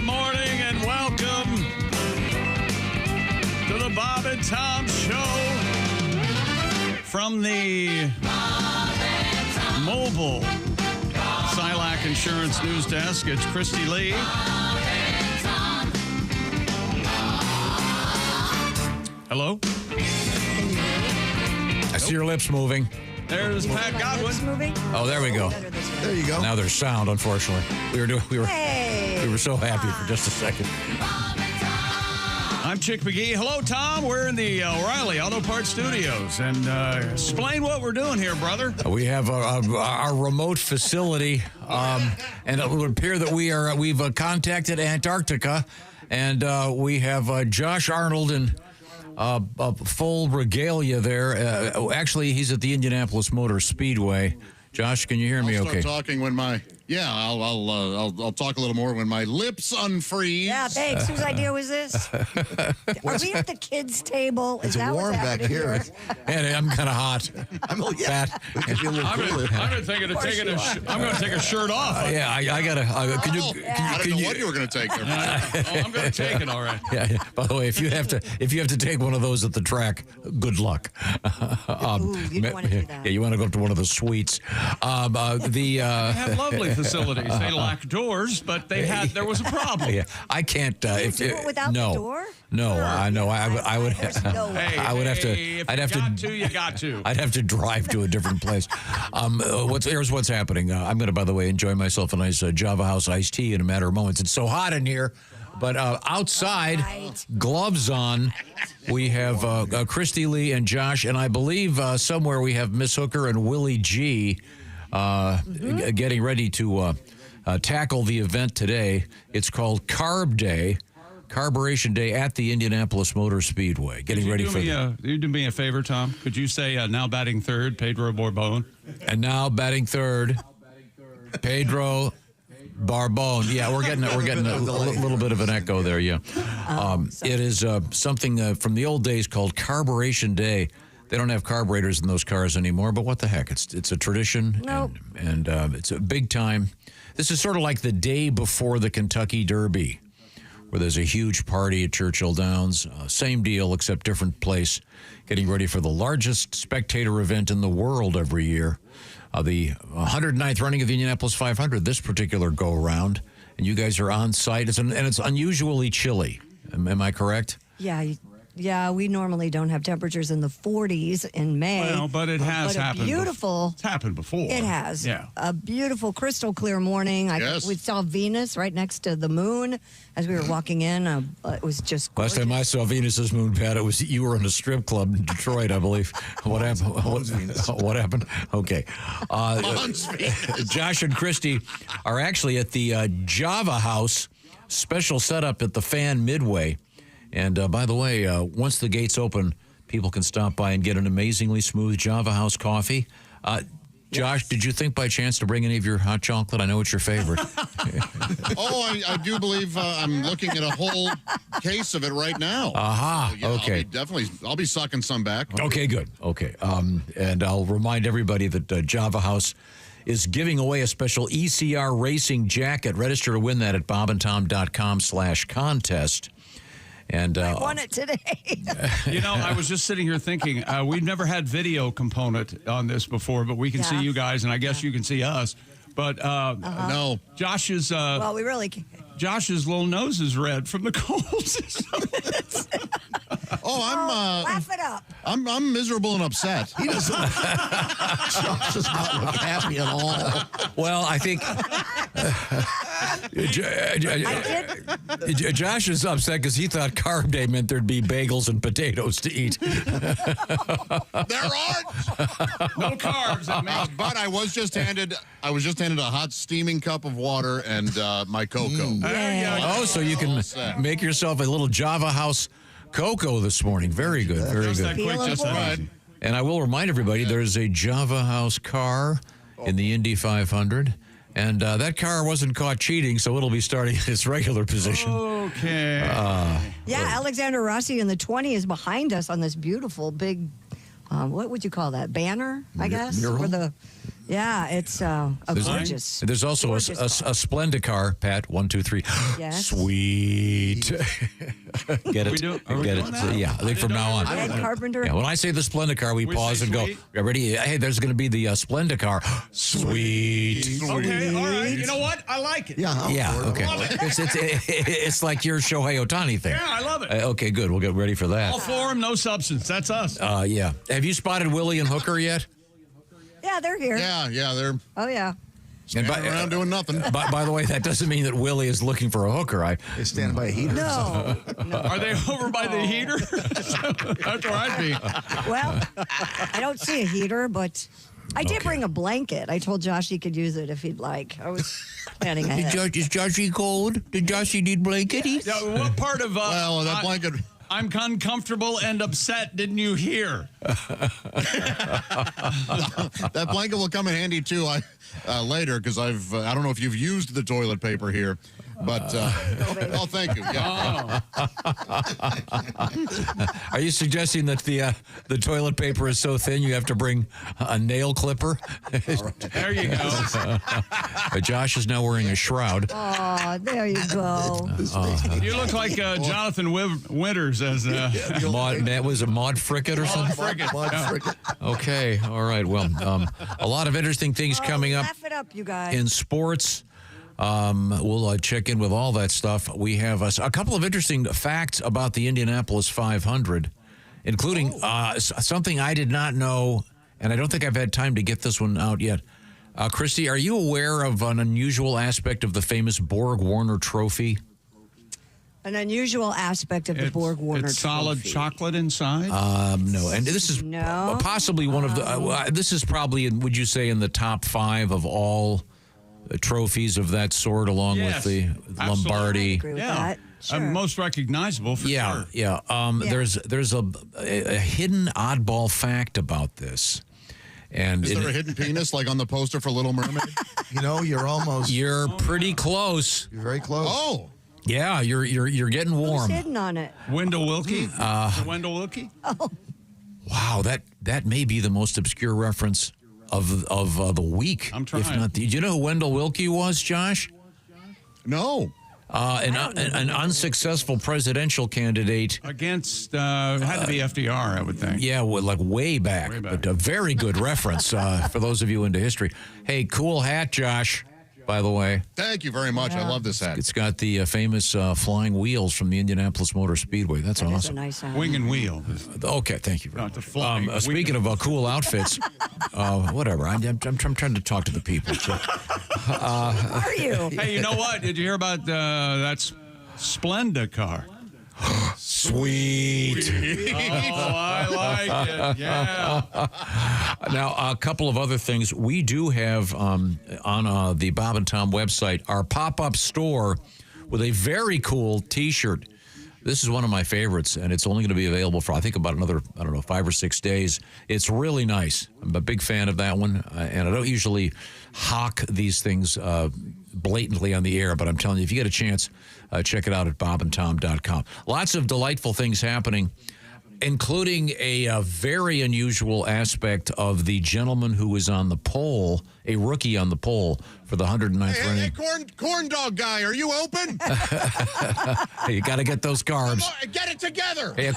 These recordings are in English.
morning and welcome to the Bob and Tom Show from the mobile Silac Insurance News Desk. It's Christy Lee. Hello? I see your lips moving. There's Pat Godwin. Oh, there we go. There you go. Now there's sound, unfortunately. We were so happy for just a second. I'm Chick McGee. Hello, Tom. We're in the O'Reilly Auto Parts Studios. And explain what we're doing here, brother. We have our remote facility, and it would appear that we've contacted Antarctica, and we have Josh Arnold in full regalia there. Actually, he's at the Indianapolis Motor Speedway. Josh, can you hear me? I'll Okay. start talking when my I'll talk a little more when my lips unfreeze. Yeah, thanks. Whose idea was this? Are we at the kids' table? Is It's that warm what's back happening here. And I'm kind of hot. I'm a little, yeah. Fat. We could be a little cooler. I'm going to take a shirt off. Yeah, I gotta. I didn't know what you were going to take there. I'm going to take it, all right. Yeah. By the way, if you have to take one of those at the track, good luck. Ooh, you don't want to do that. Yeah, you want to go up to one of the suites. They have lovely facilities. They lack doors, but there was a problem. Yeah, I can't. Do it without the door? No, I know. I would. There's no way. Hey, I would have to. if I'd have you got to. to. You got to. I'd have to drive to a different place. Here's what's happening. I'm going to, by the way, enjoy myself a nice Java House iced tea in a matter of moments. It's so hot in here. But outside, gloves on, we have Christy Lee and Josh, and I believe somewhere we have Miss Hooker and Willie G getting ready to tackle the event today. It's called CARB Day, Carburation Day at the Indianapolis Motor Speedway. Getting ready for you do me a favor, Tom? Could you say now batting third, Pedro Borbon? And now batting third, Pedro Barbone. Yeah, we're getting a little bit of an echo there. Yeah, it is something from the old days called Carburation Day. They don't have carburetors in those cars anymore, but what the heck? It's a tradition, Nope. and it's a big time. This is sort of like the day before the Kentucky Derby, where there's a huge party at Churchill Downs. Same deal, except different place. Getting ready for the largest spectator event in the world every year. The 109th running of the Indianapolis 500, this particular go-around. And you guys are on site, and it's unusually chilly. Am I correct? Yeah, we normally don't have temperatures in the 40s in May. Well, but it has happened. It's happened before. It has. Yeah. A beautiful crystal clear morning. Yes. We saw Venus right next to the moon as we were walking in. It was just gorgeous. Last time I saw Venus's moon, Pat, you were in a strip club in Detroit, I believe. What happened? What happened? Okay. Josh and Christy are actually at the Java House special setup at the Fan Midway. And by the way, once the gates open, people can stop by and get an amazingly smooth Java House coffee. Josh, did you think by chance to bring any of your hot chocolate? I know it's your favorite. I do believe I'm looking at a whole case of it right now. Aha, Yeah, okay. I'll be sucking some back. Okay, good. Okay. And I'll remind everybody that Java House is giving away a special ECR racing jacket. Register to win that at bobandtom.com/contest. And I won it today. I was just sitting here thinking, we've never had video component on this before, but we can see you guys, and I guess you can see us. But No. Josh's Well, we really can't. Josh's little nose is red from the cold. Laugh it up. I'm miserable and upset. He doesn't. Josh does not look happy at all. well, I think Josh is upset because he thought Carb Day meant there'd be bagels and potatoes to eat. There aren't. No carbs. It means But I was just handed a hot steaming cup of water and my cocoa. Oh, so you can make yourself a little Java House cocoa this morning. Very good, very just good. that quick, just that easy. And I will remind everybody there's a Java House car in the Indy 500. And that car wasn't caught cheating, so it'll be starting its regular position. Okay. Alexander Rossi in the 20 is behind us on this beautiful big, what would you call that? Banner, I guess? Mural? Or the Yeah, it's a gorgeous. There's also a Splenda car, Pat. 1, 2, 3. Yes. Sweet. Get it? We do- are we Get doing it? that? Yeah, I think from now on. Ed Carpenter. Yeah, when I say the Splenda car, we pause say and go, sweet? ready? Hey, there's going to be the Splenda car. Sweet. Okay, all right. You know what? I like it. Yeah. Yeah, okay. It's like your Shohei Ohtani thing. Yeah, I love it. Okay, good. We'll get ready for that. All form, no substance. That's us. Yeah. Have you spotted Willie and Hooker yet? Yeah, they're here. Yeah, they're Oh, yeah. standing around doing nothing. By the way, that doesn't mean that Willie is looking for a hooker. They stand by a heater. No. Are they over by the heater? That's where I'd be. Well, I don't see a heater, but I did bring a blanket. I told Josh he could use it if he'd like. I was planning ahead. Is Joshy cold? Did Joshy need blanket? Yeah, what part of Well, that blanket. I'm uncomfortable and upset didn't you hear? That blanket will come in handy too later because I don't know if you've used the toilet paper here, but oh, thank you. Yeah. Are you suggesting that the toilet paper is so thin you have to bring a nail clipper? There you go. Josh is now wearing a shroud. Oh, there you go. You look like Jonathan Winters as Was it Maud Frickett or something? Friggin'. Okay, all right. Well, a lot of interesting things coming up Laugh it up, you guys. in sports. We'll check in with all that stuff. We have a couple of interesting facts about the Indianapolis 500, including something I did not know, and I don't think I've had time to get this one out yet. Christy, are you aware of an unusual aspect of the famous Borg Warner Trophy? An unusual aspect of the Borg Warner It's solid Trophy. chocolate inside. No, and this is No. possibly one of the. This is probably, would you say, in the top 5 of all trophies of that sort, along Yes, with the absolutely. Lombardi? I agree with that. Sure. Most recognizable for Yeah, sure. yeah. There's a hidden oddball fact about this, and Is there a hidden penis like on the poster for Little Mermaid? You know, you're pretty close. You're very close. Oh, Yeah, you're getting Who's warm. hidden on it? Wendell Wilkie? Wendell Wilkie? Wow, that may be the most obscure reference of the week. I'm trying. If not, do you know who Wendell Wilkie was, Josh? no. An unsuccessful presidential candidate. Against, had to be FDR, I would think. Yeah, well, like way back. Way back. But a very good reference for those of you into history. Hey, cool hat, Josh, by the way. Thank you very much. I love this hat. It's got the famous flying wheels from the Indianapolis Motor Speedway. That's That is a awesome. nice hat. Wing and wheel. Okay, thank you. Very Not the much. flying. Speaking of cool outfits, whatever. I'm trying to talk to the people. So, How are you? Hey, you know what? Did you hear about that Splenda car? sweet. Oh, I like it. Yeah. Now, a couple of other things. We do have on the Bob and Tom website our pop-up store with a very cool T-shirt. This is one of my favorites, and it's only going to be available for, I think, about another, 5 or 6 days. It's really nice. I'm a big fan of that one, and I don't usually hawk these things blatantly on the air, but I'm telling you, if you get a chance, check it out at bobandtom.com. Lots of delightful things happening, including a very unusual aspect of the gentleman who was on the pole, a rookie on the pole for the 109th Hey, running. corn dog guy, are you open? Hey, you got to get those carbs. Get it together. Hey,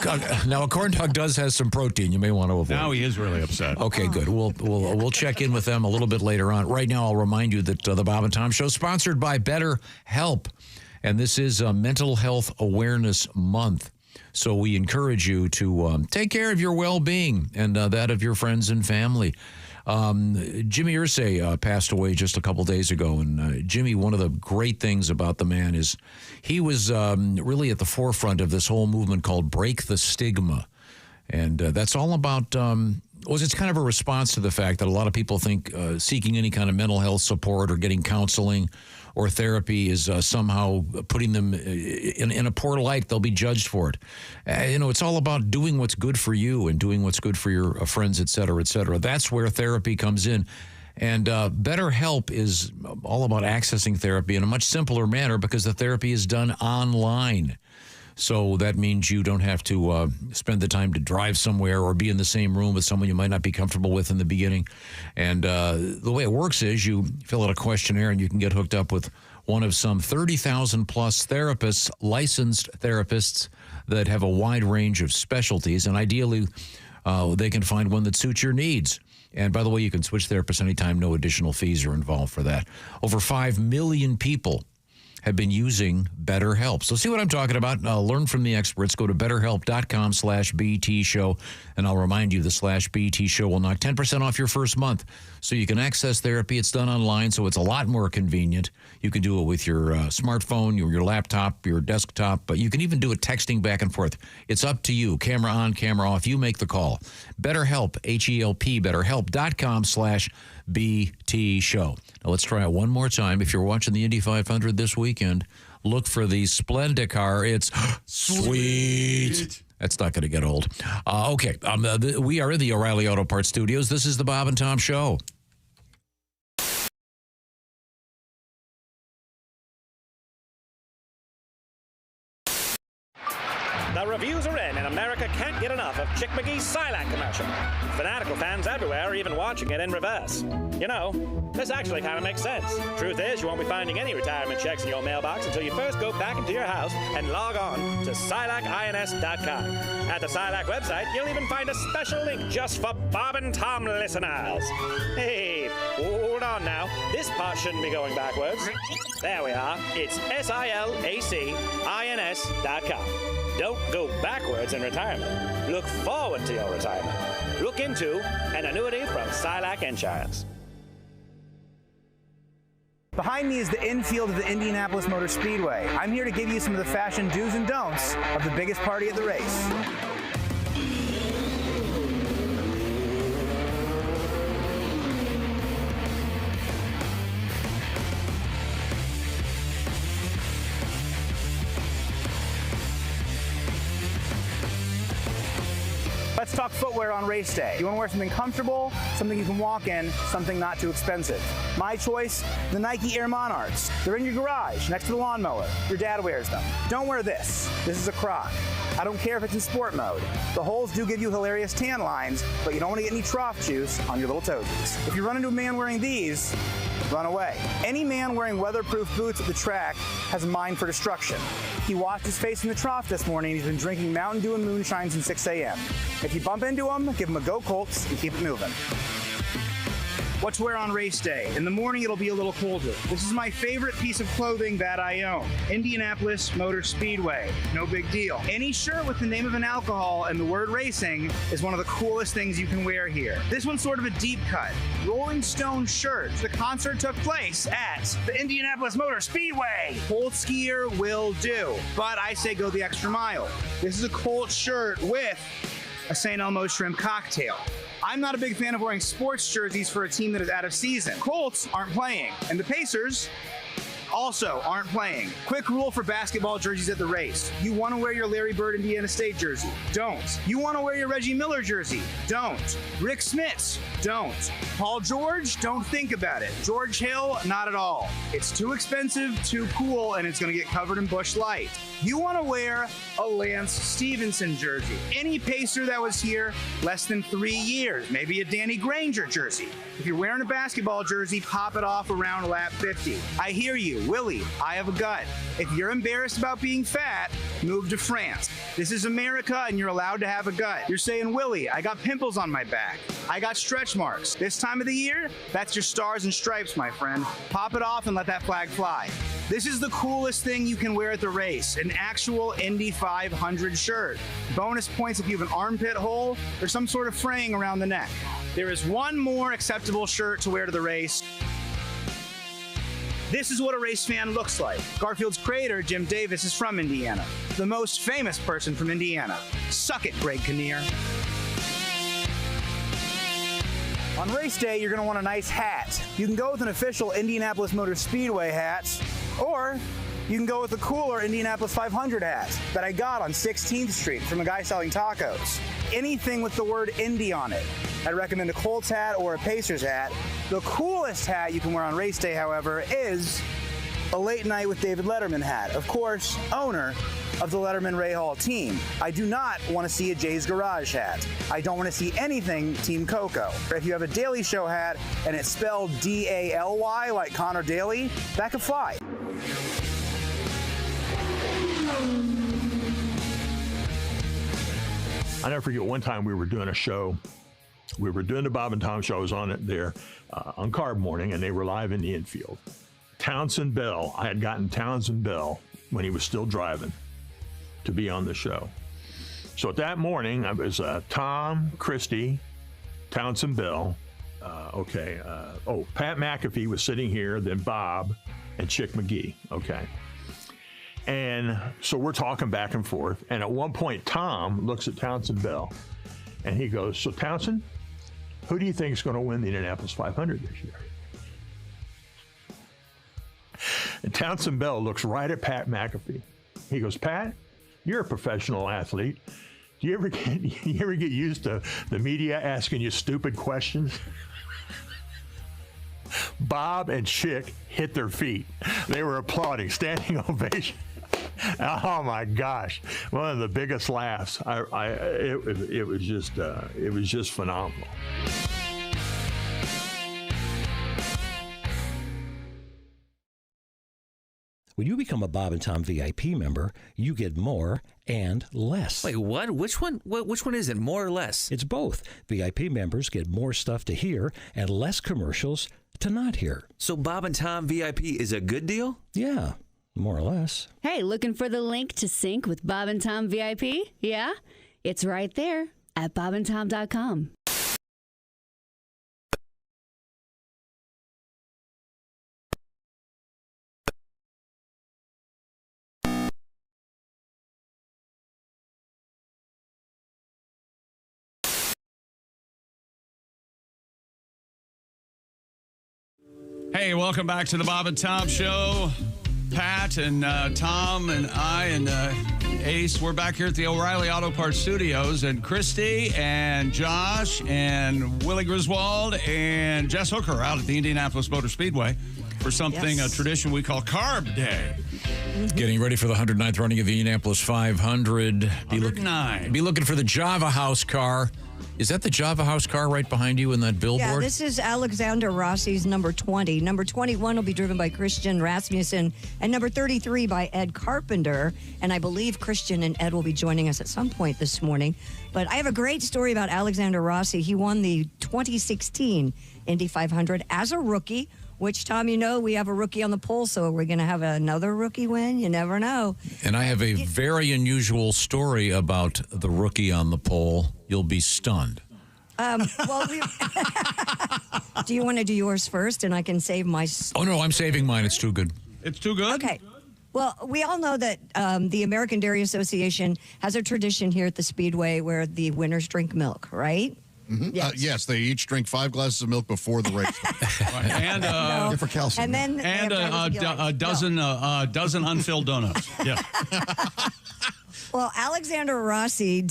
now a corn dog does have some protein. You may want to avoid. Now he is really upset. Okay, good. We'll check in with them a little bit later on. Right now, I'll remind you that the Bob and Tom Show is sponsored by BetterHelp, and this is Mental Health Awareness Month. So we encourage you to take care of your well-being and that of your friends and family. Jimmy Irsay passed away just a couple days ago, and Jimmy, one of the great things about the man is he was really at the forefront of this whole movement called Break the Stigma. And that's all about, it's kind of a response to the fact that a lot of people think seeking any kind of mental health support or getting counseling or therapy is somehow putting them in a poor light. They'll be judged for it. It's all about doing what's good for you and doing what's good for your friends, et cetera, et cetera. That's where therapy comes in. And BetterHelp is all about accessing therapy in a much simpler manner because the therapy is done online. So that means you don't have to spend the time to drive somewhere or be in the same room with someone you might not be comfortable with in the beginning. And the way it works is you fill out a questionnaire and you can get hooked up with one of some 30,000 plus therapists, licensed therapists that have a wide range of specialties. And ideally, they can find one that suits your needs. And by the way, you can switch therapists anytime. No additional fees are involved for that. Over 5 million people have been using BetterHelp. So see what I'm talking about. Learn from the experts. Go to betterhelp.com/BT show. And I'll remind you, the /BT show will knock 10% off your first month. So you can access therapy. It's done online, so it's a lot more convenient. You can do it with your smartphone, your laptop, your desktop. But you can even do it texting back and forth. It's up to you. Camera on, camera off. You make the call. BetterHelp, H-E-L-P, betterhelp.com/BT show. Now let's try it one more time. If you're watching the Indy 500 this weekend, look for the Splenda car. It's sweet. That's not going to get old. Okay, we are in the O'Reilly Auto Parts Studios. This is the Bob and Tom Show. The reviews are in, and America can't get enough of Chick McGee's Silac commercial. Fanatical fans everywhere are even watching it in reverse. You know, this actually kind of makes sense. Truth is, you won't be finding any retirement checks in your mailbox until you first go back into your house and log on to SilacINS.com. At the Silac website, you'll even find a special link just for Bob and Tom listeners. Hey, hold on now. This part shouldn't be going backwards. There we are. It's SILACINS.com. Don't go backwards in retirement. Look forward to your retirement. Look into an annuity from Silac Insurance. Behind me is the infield of the Indianapolis Motor Speedway. I'm here to give you some of the fashion do's and don'ts of the biggest party at the race. Let's talk footwear on race day. You want to wear something comfortable, something you can walk in, something not too expensive. My choice, the Nike Air Monarchs. They're in your garage, next to the lawnmower. Your dad wears them. Don't wear this. This is a Croc. I don't care if it's in sport mode. The holes do give you hilarious tan lines, but you don't want to get any trough juice on your little toesies. If you run into a man wearing these, run away. Any man wearing weatherproof boots at the track has a mind for destruction. He washed his face in the trough this morning. He's been drinking Mountain Dew and moonshine since 6 a.m. If you bump into him, give him a go Colts and keep it moving. What to wear on race day. In the morning, it'll be a little colder. This is my favorite piece of clothing that I own. Indianapolis Motor Speedway. No big deal. Any shirt with the name of an alcohol and the word racing is one of the coolest things you can wear here. This one's sort of a deep cut. Rolling Stone shirt. The concert took place at the Indianapolis Motor Speedway. Colt skier will do, but I say go the extra mile. This is a Colt shirt with a St. Elmo's shrimp cocktail. I'm not a big fan of wearing sports jerseys for a team that is out of season. Colts aren't playing, and the Pacers also aren't playing. Quick rule for basketball jerseys at the race. You want to wear your Larry Bird Indiana State jersey? Don't. You want to wear your Reggie Miller jersey? Don't. Rick Smits? Don't. Paul George? Don't think about it. George Hill? Not at all. It's too expensive, too cool, and it's going to get covered in Busch Light. You want to wear a Lance Stevenson jersey. Any Pacer that was here less than 3 years. Maybe a Danny Granger jersey. If you're wearing a basketball jersey, pop it off around lap 50. I hear you. Willie, I have a gut. If you're embarrassed about being fat, move to France. This is America and you're allowed to have a gut. You're saying, Willie, I got pimples on my back. I got stretch marks. This time of the year, that's your stars and stripes, my friend. Pop it off and let that flag fly. This is the coolest thing you can wear at the race, an actual Indy 500 shirt. Bonus points if you have an armpit hole or some sort of fraying around the neck. There is one more acceptable shirt to wear to the race. This is what a race fan looks like. Garfield's creator, Jim Davis, is from Indiana. The most famous person from Indiana. Suck it, Greg Kinnear. On race day, you're going to want a nice hat. You can go with an official Indianapolis Motor Speedway hat, or you can go with a cooler Indianapolis 500 hat that I got on 16th Street from a guy selling tacos. Anything with the word Indy on it. I'd recommend a Colts hat or a Pacers hat. The coolest hat you can wear on race day, however, is a Late Night with David Letterman hat. Of course, owner of the Letterman Ray Hall team. I do not want to see a Jay's Garage hat. I don't want to see anything Team Coco. If you have a Daily Show hat and it's spelled D-A-L-Y like Connor Daly, that could fly. I never forget one time we were doing a show. We were doing the Bob and Tom shows on it there on CARB morning, and they were live in the infield. Townsend Bell, I had gotten Townsend Bell when he was still driving to be on the show. So that morning, I was Tom, Christie, Townsend Bell, Pat McAfee was sitting here, then Bob, and Chick McGee, okay. And so we're talking back and forth, and at one point, Tom looks at Townsend Bell, and he goes, so Townsend, who do you think is going to win the Indianapolis 500 this year? And Townsend Bell looks right at Pat McAfee. He goes, Pat, you're a professional athlete. Do you ever get used to the media asking you stupid questions? Bob and Chick hit their feet. They were applauding, standing ovation. Oh my gosh! One of the biggest laughs. It was just phenomenal. When you become a Bob and Tom VIP member, you get more and less. Wait, what? Which one? Which one is it? More or less? It's both. VIP members get more stuff to hear and less commercials to not hear. So Bob and Tom VIP is a good deal? Yeah, more or less. Hey, looking for the link to sync with Bob and Tom VIP? Yeah? It's right there at bobandtom.com. Hey, welcome back to the Bob and Tom Show. Pat and Tom and I and Ace, we're back here at the O'Reilly Auto Parts Studios. And Christy and Josh and Willie Griswold and Jess Hooker are out at the Indianapolis Motor Speedway for something, a tradition we call CARB Day. Getting ready for the 109th running of the Indianapolis 500. Be looking for the Java House car. Is that the Java House car right behind you in that billboard? Yeah, this is Alexander Rossi's number 20. Number 21 will be driven by Christian Rasmussen, and number 33 by Ed Carpenter. And I believe Christian and Ed will be joining us at some point this morning. But I have a great story about Alexander Rossi. He won the 2016 Indy 500 as a rookie, which, Tom, you know, we have a rookie on the pole, so we're going to have another rookie win. You never know. And I have a very unusual story about the rookie on the pole. You'll be stunned. Do you want to do yours first, and I can save my... Oh, no, I'm saving mine. It's too good. It's too good? Okay. Well, we all know that the American Dairy Association has a tradition here at the Speedway where the winners drink milk, right? Mm-hmm. Yes, they each drink 5 glasses of milk before the race. Right. And for calcium. And then a dozen unfilled donuts. Yeah. Well, Alexander Rossi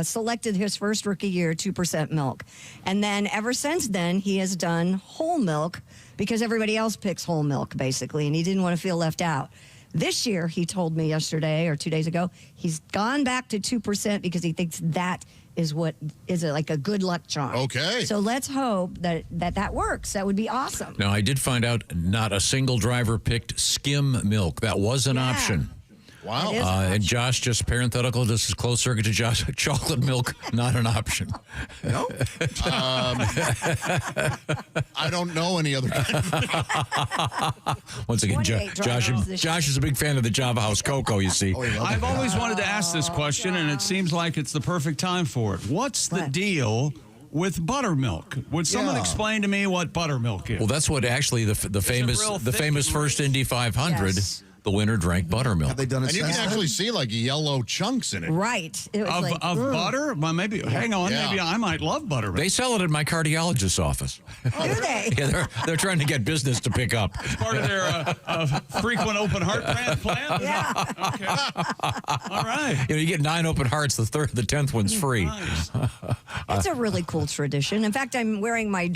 selected his first rookie year 2% milk, and then ever since then he has done whole milk because everybody else picks whole milk basically, and he didn't want to feel left out. This year, he told me yesterday or 2 days ago, he's gone back to 2% because he thinks that is what is like a good luck charm. Okay. So let's hope that works. That would be awesome. Now, I did find out not a single driver picked skim milk. That was an option. Wow. And Josh, just parenthetical, this is closed circuit to Josh. Chocolate milk, not an option. No. I don't know any other. Once again, Josh is a big fan of the Java House Cocoa, you see. I've always wanted to ask this question, and it seems like it's the perfect time for it. What's the deal with buttermilk? Would someone explain to me what buttermilk is? Well, that's what actually the famous first Indy 500. Yes. The winner drank buttermilk. Have they done it? And you can actually see like yellow chunks in it. Right. It was of butter? Well, maybe. Hang on. Yeah. Maybe I might love buttermilk. They sell it at my cardiologist's office. Oh, do they? Yeah, they're trying to get business to pick up. It's part of their frequent open heart plan. Yeah. Okay. All right. You get 9 open hearts. The 10th one's free. Nice. It's a really cool tradition. In fact, I'm wearing my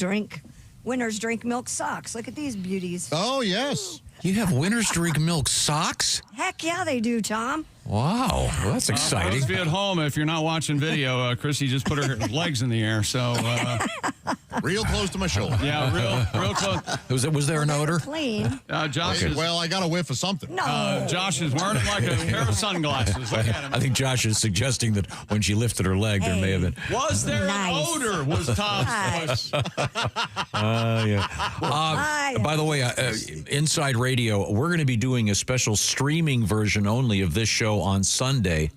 winners drink milk socks. Look at these beauties. Oh yes. You have winners drink milk socks? Heck yeah, they do, Tom. Wow, well, that's exciting. Those of you at home, if you're not watching video, Chrissy just put her legs in the air. So real close to my shoulder. Yeah, real close. Was there an odor? Clean. Josh is, well, I got a whiff of something. No. Josh is wearing like a pair of sunglasses. Look at him. I think Josh is suggesting that when she lifted her leg, there may have been. Was there an odor? Was Tom's voice. Yeah. By the way, Inside Radio, we're going to be doing a special streaming version only of this show on Sunday,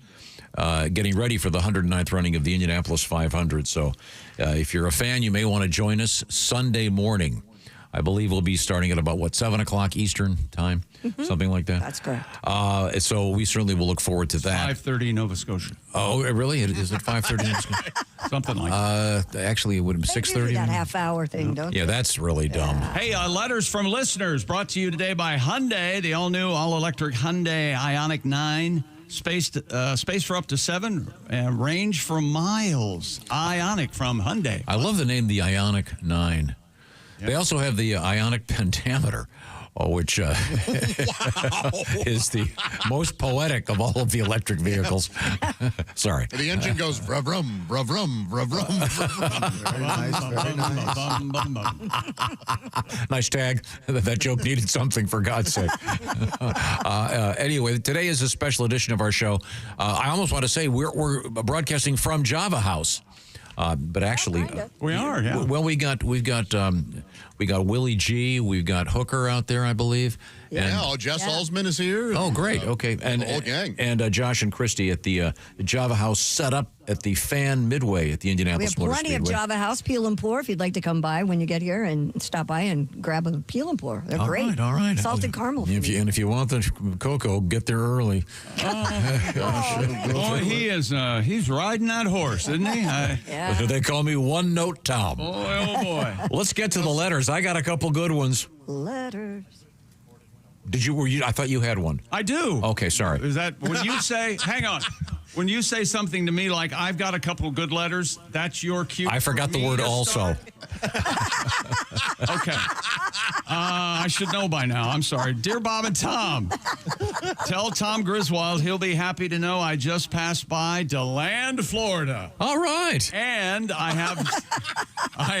getting ready for the 109th running of the Indianapolis 500. So if you're a fan, you may want to join us Sunday morning. I believe we'll be starting at about, 7 o'clock Eastern time, something like that. That's correct. So we certainly will look forward to that. 5:30 Nova Scotia. Oh, really? Is it 5:30 Nova Scotia? Something like that. Actually, it would have been 6:30. That half-hour thing, don't Yeah, they? that's really dumb. Hey, letters from listeners brought to you today by Hyundai, the all-new, all-electric Hyundai Ioniq 9. Space for up to 7, and range for miles. Ioniq from Hyundai. I love the name, the Ioniq 9. Yep. They also have the Ioniq pentameter, which is the most poetic of all of the electric vehicles. Sorry. The engine goes vrum, vrum, vrum, vrum, vrum. Very nice. Nice tag. That joke needed something, for God's sake. Anyway, today is a special edition of our show. I almost want to say we're broadcasting from Java House. But actually, we are. Yeah. Well, we've got Willie G. We've got Hooker out there, I believe. Yeah. Jess Alsman is here. Oh, great. Okay, and the whole gang. And Josh and Christy at the Java House set up at the Fan Midway at the We Indianapolis have Motor plenty Speedway. of Java House peel and pour if you'd like to come by when you get here and stop by and grab a peel and pour. They're great. All right. Salted caramel. If you want the cocoa, get there early. Boy, he's riding that horse, isn't he? Yeah. They call me One Note Tom. Boy, oh boy. Let's get to the letters. I got a couple good ones. Letters. Were you? I thought you had one. I do. Okay, sorry. Is that when you say, hang on, when you say something to me like, I've got a couple good letters, that's your cue? I forgot the word also. Okay. I should know by now. I'm sorry. Dear Bob and Tom, tell Tom Griswold he'll be happy to know I just passed by DeLand, Florida. All right. And I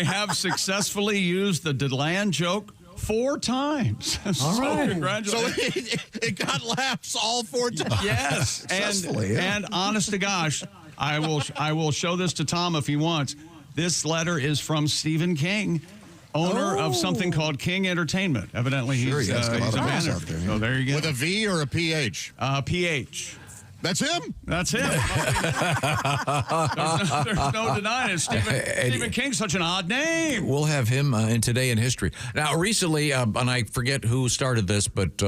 have successfully used the DeLand joke 4 times. All right. Congratulations. So it got laughs all 4 times. Yes. Successfully, yeah. And honest to gosh, I will show this to Tom if he wants. This letter is from Stephen King, owner of something called King Entertainment. Evidently, Sure, he's he has a lot a of bars manager. out there, yeah. So there you go. With a V or a PH? PH. That's him? That's him. There's no denying it. Stephen King's such an odd name. We'll have him in Today in History. Now, recently, and I forget who started this, but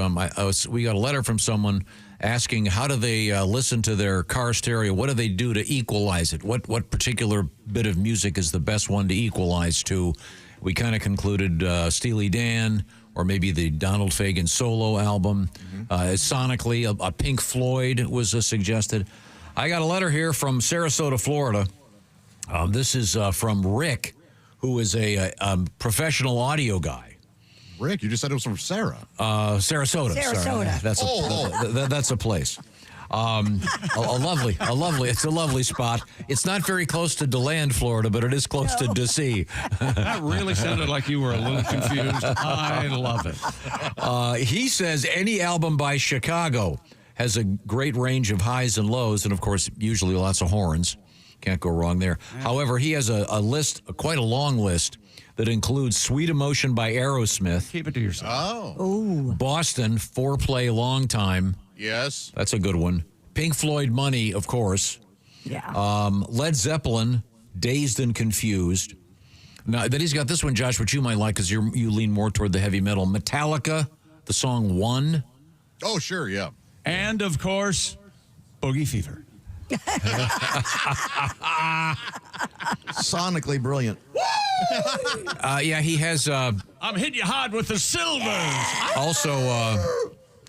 we got a letter from someone asking how do they listen to their car stereo? What do they do to equalize it? What particular bit of music is the best one to equalize to? We kind of concluded Steely Dan, or maybe the Donald Fagen solo album. Sonically, a Pink Floyd was suggested. I got a letter here from Sarasota, Florida. This is from Rick, who is a professional audio guy. Rick, you just said it was from Sarah. Sarasota. Sarasota. That's a place. It's a lovely spot. It's not very close to DeLand, Florida, but it is close to DC. That really sounded like you were a little confused. I love it. He says any album by Chicago has a great range of highs and lows, and of course, usually lots of horns. Can't go wrong there. Yeah. However, he has a list, quite a long list, that includes Sweet Emotion by Aerosmith. Keep it to yourself. Oh. Boston, Foreplay Long Time. Yes. That's a good one. Pink Floyd, Money, of course. Yeah. Led Zeppelin, Dazed and Confused. Now, then he's got this one, Josh, which you might like because you lean more toward the heavy metal. Metallica, the song One. Oh, sure, yeah. And, of course, Boogie Fever. Sonically brilliant. Yeah, he has... I'm hitting you hard with the silvers. Also...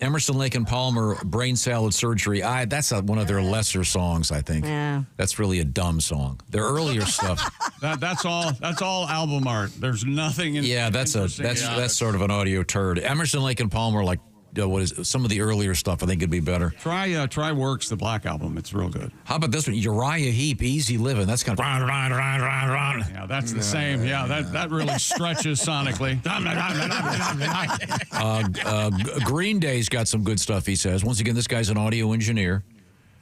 Emerson, Lake and Palmer, Brain Salad Surgery. That's one of their lesser songs, I think. Yeah. That's really a dumb song. Their earlier stuff. That's all album art. There's nothing in. Yeah, that's sort of an audio turd. Emerson, Lake and Palmer, like some of the earlier stuff. I think it'd be better. Try Works, the Black Album. It's real good. How about this one? Uriah Heep, Easy Living. That's kind of... Yeah, that's the same. Yeah, that really stretches sonically. Green Day's got some good stuff, he says. Once again, this guy's an audio engineer.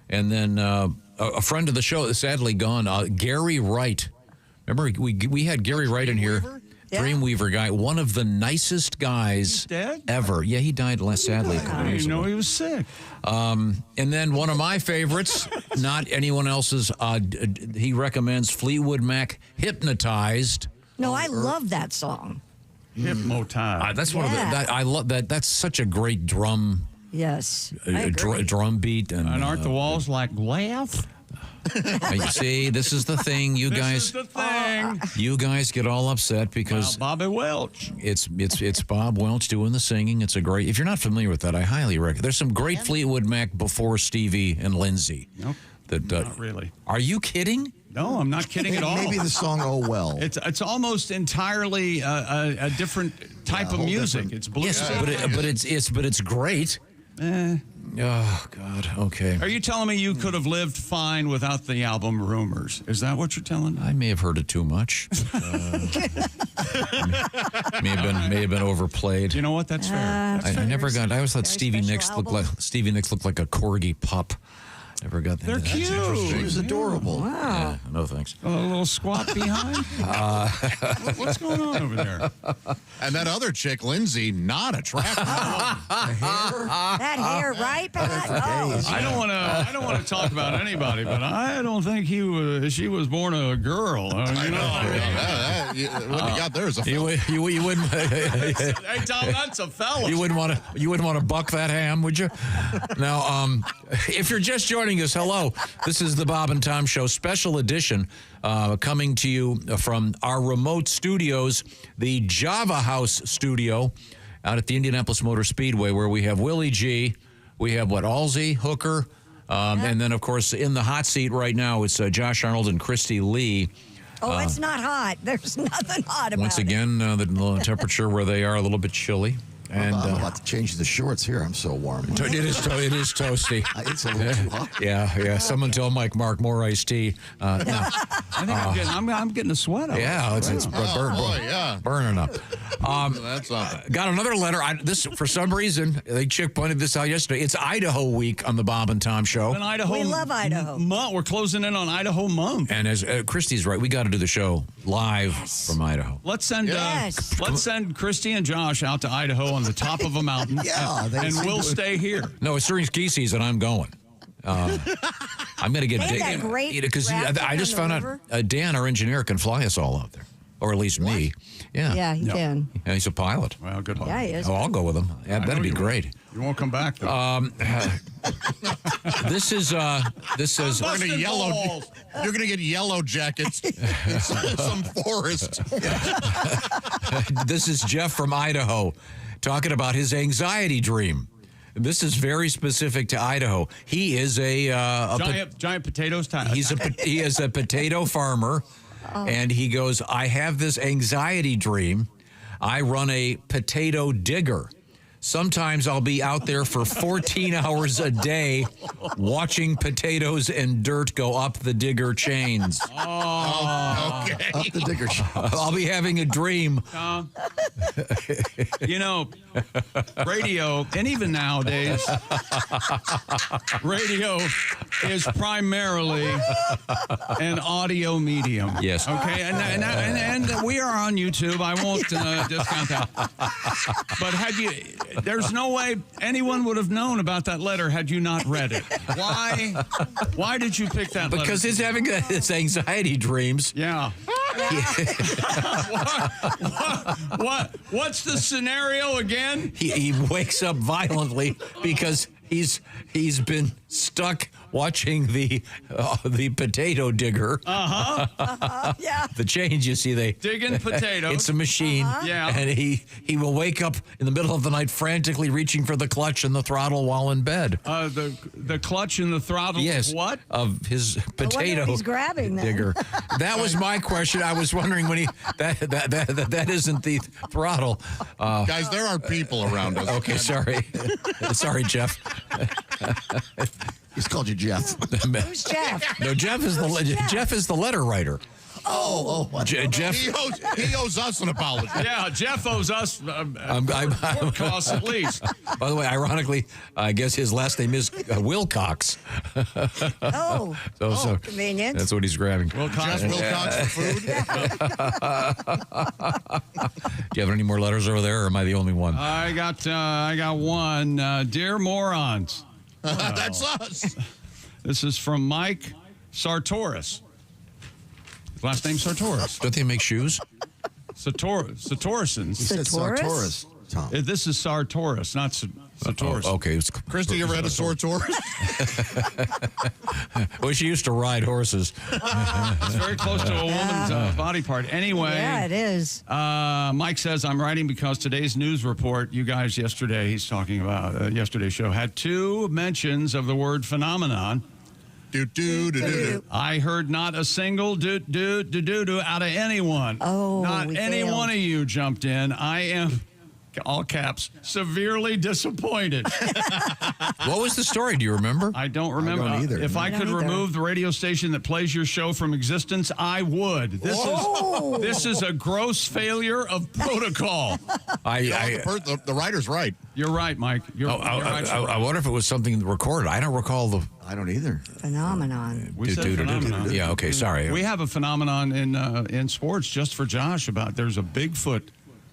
And then a friend of the show, sadly gone, Gary Wright. Remember, we had Gary Wright in here. Yeah. Dreamweaver guy, one of the nicest guys ever. Yeah, he died sadly. I didn't even know he was sick. And then one of my favorites, not anyone else's, he recommends Fleetwood Mac, Hypnotized. No, I love that song. Hypnotized. That's one of the, I love that. That's such a great drum. Yes, I agree. Drum beat. And aren't the walls like laugh? You see, this is the thing, you guys. This is the thing. You guys get all upset because Bobby Welch. It's Bob Welch doing the singing. It's a great. If you're not familiar with that, I highly recommend. There's some great Fleetwood Mac before Stevie and Lindsay. Nope. Not really. Are you kidding? No, I'm not kidding at all. Maybe the song "Oh Well." It's almost entirely a different type of music. It's blues. Yes, but it's great. Oh, God. Okay. Are you telling me you could have lived fine without the album Rumors? Is that what you're telling me? I may have heard it too much. May have been overplayed. You know what? That's fair. I never got. I always thought Stevie Nicks looked like a corgi pup. Never got that. They're cute. She was adorable. Wow. Yeah, no thanks. A little squat behind? What's going on over there? And that other chick, Lindsay, not attractive. That hair, right, Pat? Oh, I don't want to talk about anybody, but I don't think she was born a girl. You know, what you got there is a fella. You wouldn't. Hey, Tom, that's a fella. You wouldn't want to buck that ham, would you? Now, if you're just joining us, hello. This is the Bob and Tom Show special edition, coming to you from our remote studios, the Java House studio out at the Indianapolis Motor Speedway, where we have Willie G, we have Alsey, Hooker, and then of course in the hot seat right now it's Josh Arnold and Christy Lee. Oh, it's not hot. There's nothing hot about it. Once again, the temperature where they are a little bit chilly. And I'm about to change the shorts here. I'm so warm. It is toasty. It's a little too hot. Yeah. Someone tell Mike Mark more iced tea. No. I think I'm getting a sweat out. Yeah, it's burning up. That's got another letter. This for some reason, the chick pointed this out yesterday. It's Idaho week on the Bob and Tom Show. And Idaho, we love Idaho. We're closing in on Idaho month. And as Christy's right, we got to do the show live from Idaho. Let's send Christy and Josh out to Idaho on the top of a mountain. And we'll stay here. No, it's during ski season. I'm going. I'm going to get because I just found out Dan, our engineer, can fly us all out there, or at least me. Yeah, he can. Yeah, he's a pilot. Well, good luck. Yeah, he is. Oh, I'll go with him. Yeah, that'd be great. You won't come back though. This is We're gonna yellow. You're gonna get yellow jackets. Some forest. This is Jeff from Idaho, talking about his anxiety dream. This is very specific to Idaho. He is a giant potatoes. He is a potato farmer, and he goes, I have this anxiety dream. I run a potato digger. Sometimes I'll be out there for 14 hours a day watching potatoes and dirt go up the digger chains. Oh, okay. Up the digger chains. I'll be having a dream. You know, radio, and even nowadays, radio is primarily an audio medium. Yes. Okay, and we are on YouTube. I won't discount that. But there's no way anyone would have known about that letter had you not read it. Why did you pick that letter? Because he's having his anxiety dreams. Yeah. What's the scenario again? He wakes up violently because He's been stuck watching the potato digger. Yeah. The change, you see, they digging potatoes. It's a machine. Yeah. And he will wake up in the middle of the night frantically reaching for the clutch and the throttle while in bed. The clutch and the throttle. Yes. Of what? Of his potato he's grabbing then. digger. That was my question. I was wondering when that isn't the throttle. Guys, there are people around us. Okay, sorry. Sorry, Jeff. He's called you Jeff. Who's Jeff? No, Jeff is the letter writer. Jeff. He owes us an apology. Yeah, Jeff owes us court costs at least. By the way, ironically, I guess his last name is Wilcox. So convenient. That's what he's grabbing. Wilcox. Jeff Wilcox for food. Do you have any more letters over there, or am I the only one? I got one. Dear morons. That's us. This is from Mike Sartoris. His last name Sartoris. Don't they make shoes? Sartorisons. He said Sartoris, Tom. This is Sartoris, not Sartoris. Oh, okay. Christy, you ever had a sore Taurus? Well, she used to ride horses. It's very close to a woman's body part. Anyway. Yeah, it is. Mike says, I'm writing because today's news report, you guys yesterday, he's talking about yesterday's show, had 2 mentions of the word phenomenon. I heard not a single do out of anyone. Not any one of you jumped in. I am, all caps, severely disappointed. What was the story? Do you remember? I don't remember. I don't either. If I could remove the radio station that plays your show from existence, I would. This is a gross failure of protocol. The writer's right. You're right, Mike. You're right. I wonder if it was something recorded. I don't recall the... I don't either. Phenomenon. We said phenomenon. Yeah, okay, sorry. We have a phenomenon in sports just for Josh about there's a Bigfoot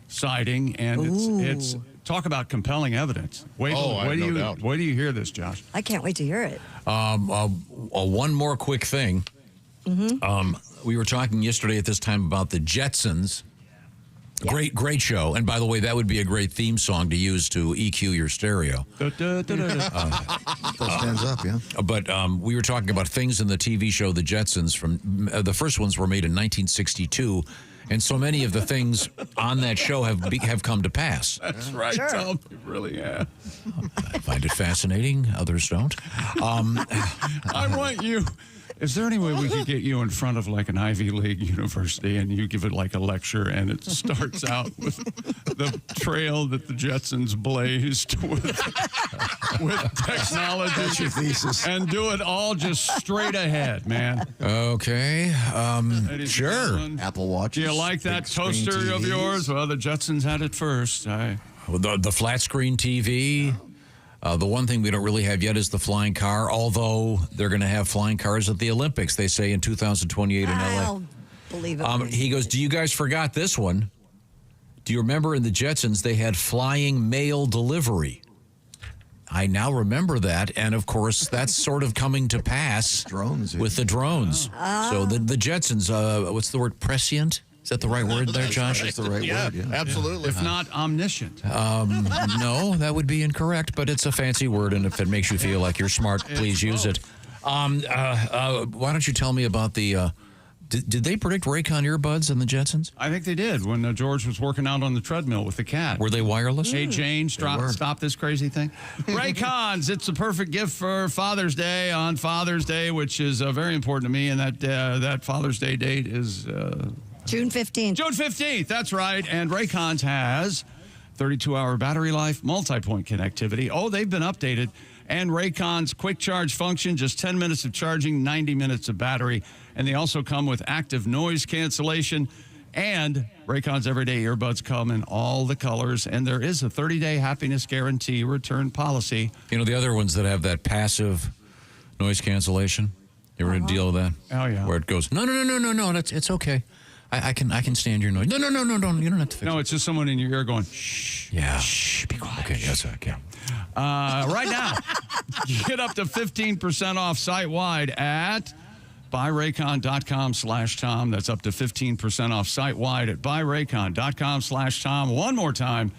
sighting, and it's talk about compelling evidence. Wait till you hear this, Josh. I can't wait to hear it. One more quick thing. We were talking yesterday at this time about the Jetsons. Yeah. Great show. And by the way, that would be a great theme song to use to EQ your stereo. Stands up, yeah. But we were talking about things in the TV show The Jetsons. From the first ones were made in 1962. And so many of the things on that show have come to pass. That's right, Tom. You really have. I find it fascinating. Others don't. I want you. Is there any way we could get you in front of like an Ivy League university and you give it like a lecture and it starts out with the trail that the Jetsons blazed with technology? That's your thesis. And do it all just straight ahead, man. Okay. Sure. Apple Watches. Do you like that toaster of yours? Well, the Jetsons had it first. The flat screen TV. The one thing we don't really have yet is the flying car, although they're going to have flying cars at the Olympics, they say, in 2028 in L.A. I'll believe it. He goes, do you guys forgot this one? Do you remember in the Jetsons they had flying mail delivery? I now remember that, and of course, that's sort of coming to pass with the drones. So the Jetsons, what's the word, prescient? Is that the right word there, Josh? That's the right word, yeah. Absolutely. If not omniscient. No, that would be incorrect, but it's a fancy word, and if it makes you feel like you're smart, please use it. Why don't you tell me about the... Did they predict Raycon earbuds in the Jetsons? I think they did when George was working out on the treadmill with the cat. Were they wireless? Hey, Jane, stop this crazy thing. Raycons, it's the perfect gift for Father's Day on Father's Day, which is very important to me, and that Father's Day date is... June 15th. June 15th, that's right. And Raycons has 32-hour battery life, multi-point connectivity. Oh, they've been updated. And Raycons quick charge function, just 10 minutes of charging, 90 minutes of battery. And they also come with active noise cancellation. And Raycons everyday earbuds come in all the colors. And there is a 30-day happiness guarantee return policy. You know, the other ones that have that passive noise cancellation, you ever deal with that? Oh, yeah. Where it goes, no, it's okay. I can stand your noise. No, you don't have to fix it. No, it's just someone in your ear going, shh. Yeah. Shh, be quiet. Okay, yes, I can. Right now, get up to 15% off site-wide at buyraycon.com/Tom. That's up to 15% off site-wide at buyraycon.com/Tom. One more time,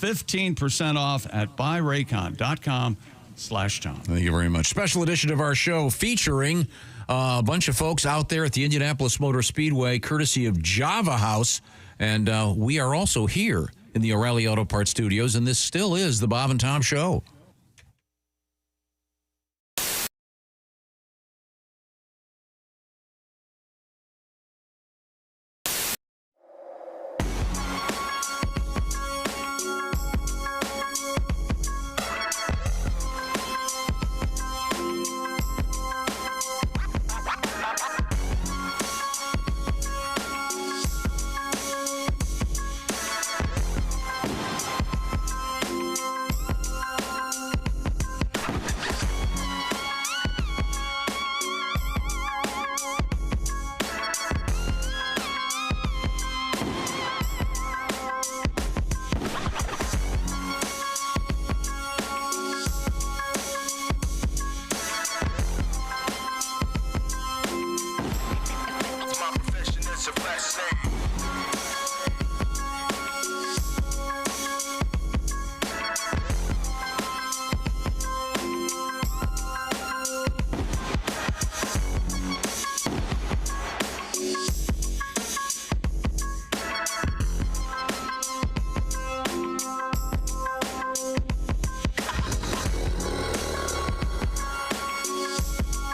15% off at buyraycon.com/Tom. /Tom. Thank you very much. Special edition of our show featuring a bunch of folks out there at the Indianapolis Motor Speedway, courtesy of Java House. And we are also here in the O'Reilly Auto Parts Studios, and this still is the Bob and Tom Show.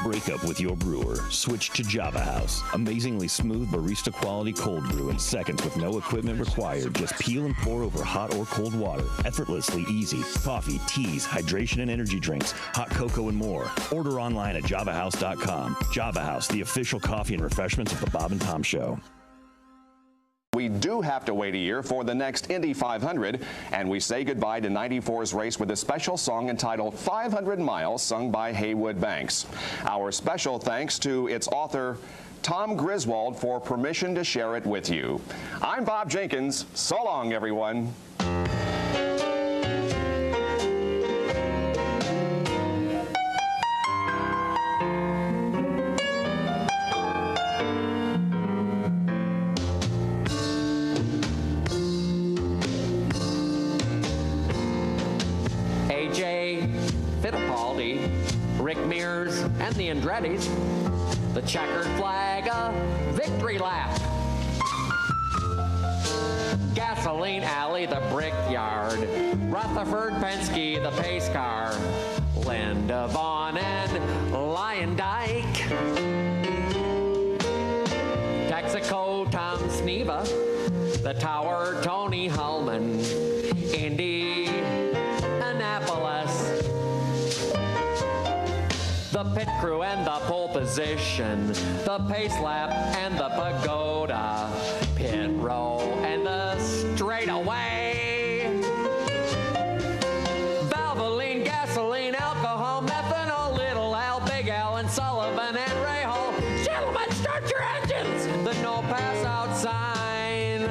Break up with your brewer. Switch to Java House. Amazingly smooth barista quality cold brew in seconds with no equipment required. Just peel and pour over hot or cold water. Effortlessly easy. Coffee, teas, hydration and energy drinks, hot cocoa and more. Order online at javahouse.com. Java House, the official coffee and refreshments of the Bob and Tom Show. We do have to wait a year for the next Indy 500, and we say goodbye to 94's race with a special song entitled 500 Miles, sung by Haywood Banks. Our special thanks to its author, Tom Griswold, for permission to share it with you. I'm Bob Jenkins. So long, everyone. Rick Mears and the Andrettis, the checkered flag, a victory lap. Gasoline Alley, the Brickyard, Rutherford Penske, the pace car, Linda Vaughn and Lion Dyke, Texaco, Tom Sneva, the Tower, Tony Hullman, Indy, Annapolis, the pit crew and the pole position, the pace lap and the pagoda, pit row and the straightaway, Valvoline, gasoline, alcohol, methanol, Little Al, Big Al, and Sullivan and Ray Hall. Gentlemen, start your engines! The no pass out sign.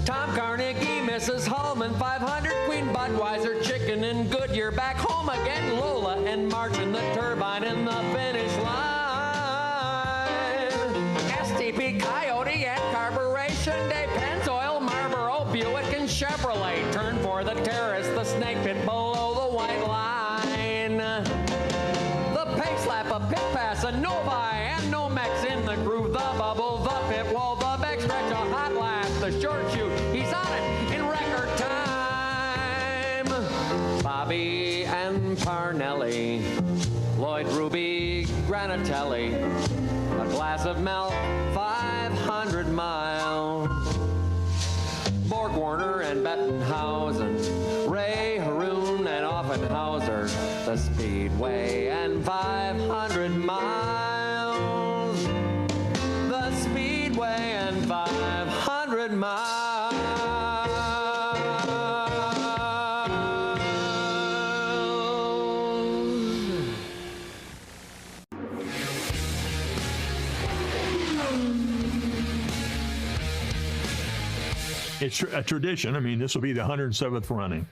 Tom Carnegie, Mrs. Hallman, 500, Queen Budweiser, Chicken and Goodyear, back home again, Lola and Martin, the turbine in the finish line. STP, Coyote and Carburation, Dave Pennzoil, Marlboro, Buick and Chevrolet. Turn for the terrace, the snake pit below the white line. The pace lap, a pit pass, a Novi and Nomex in the groove, the bubble, the pit wall, the back stretch, a hot lap, the short shoot. He's on it in record time. Bobby and Parnelli, Lloyd Ruby, Granatelli, a glass of milk, 500 miles. Borg Warner and Bettenhausen, Ray Haroon and Offenhauser, the Speedway and 500 miles. The Speedway and 500 miles. It's a tradition. I mean, this will be the 107th running.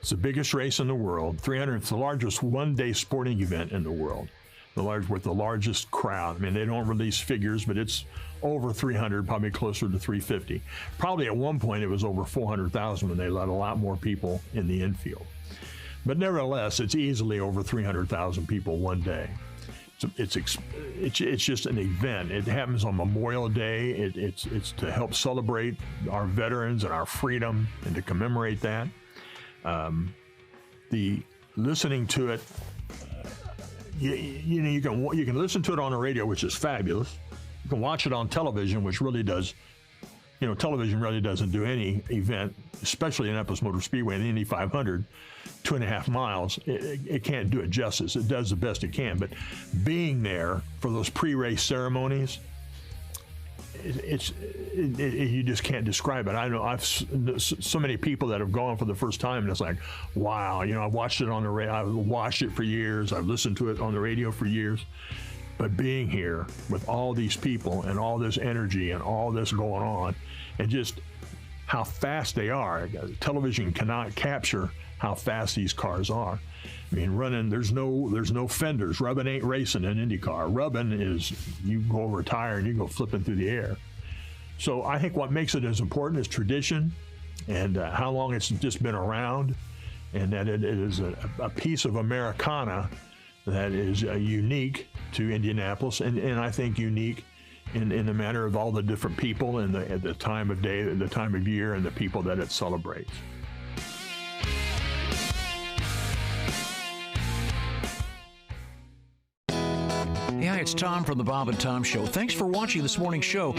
It's the biggest race in the world. 300. It's the largest one-day sporting event in the world. With the largest crowd. I mean, they don't release figures, but it's over 300, probably closer to 350. Probably at one point it was over 400,000 when they let a lot more people in the infield. But nevertheless, it's easily over 300,000 people one day. It's just an event. It happens on Memorial Day. It's to help celebrate our veterans and our freedom and to commemorate that. The listening to it, you can listen to it on the radio, which is fabulous. You can watch it on television, which really does. Television really doesn't do any event, especially Indianapolis Motor Speedway and the Indy 500, 2.5 miles. It can't do it justice. It does the best it can, but being there for those pre-race ceremonies, you just can't describe it. I know I've so many people that have gone for the first time, and it's like, wow, I've watched it on the radio. I've watched it for years. I've listened to it on the radio for years. But being here with all these people and all this energy and all this going on, and just how fast they are. Television cannot capture how fast these cars are. I mean, running, there's no fenders. Rubbing ain't racing in IndyCar. Rubbing is you go over a tire and you go flipping through the air. So I think what makes it as important is tradition and how long it's just been around, and that it is a piece of Americana that is unique to Indianapolis, and I think unique in the matter of all the different people and the time of day, the time of year, and the people that it celebrates. Hey, hi, it's Tom from the Bob and Tom Show. Thanks for watching this morning's show.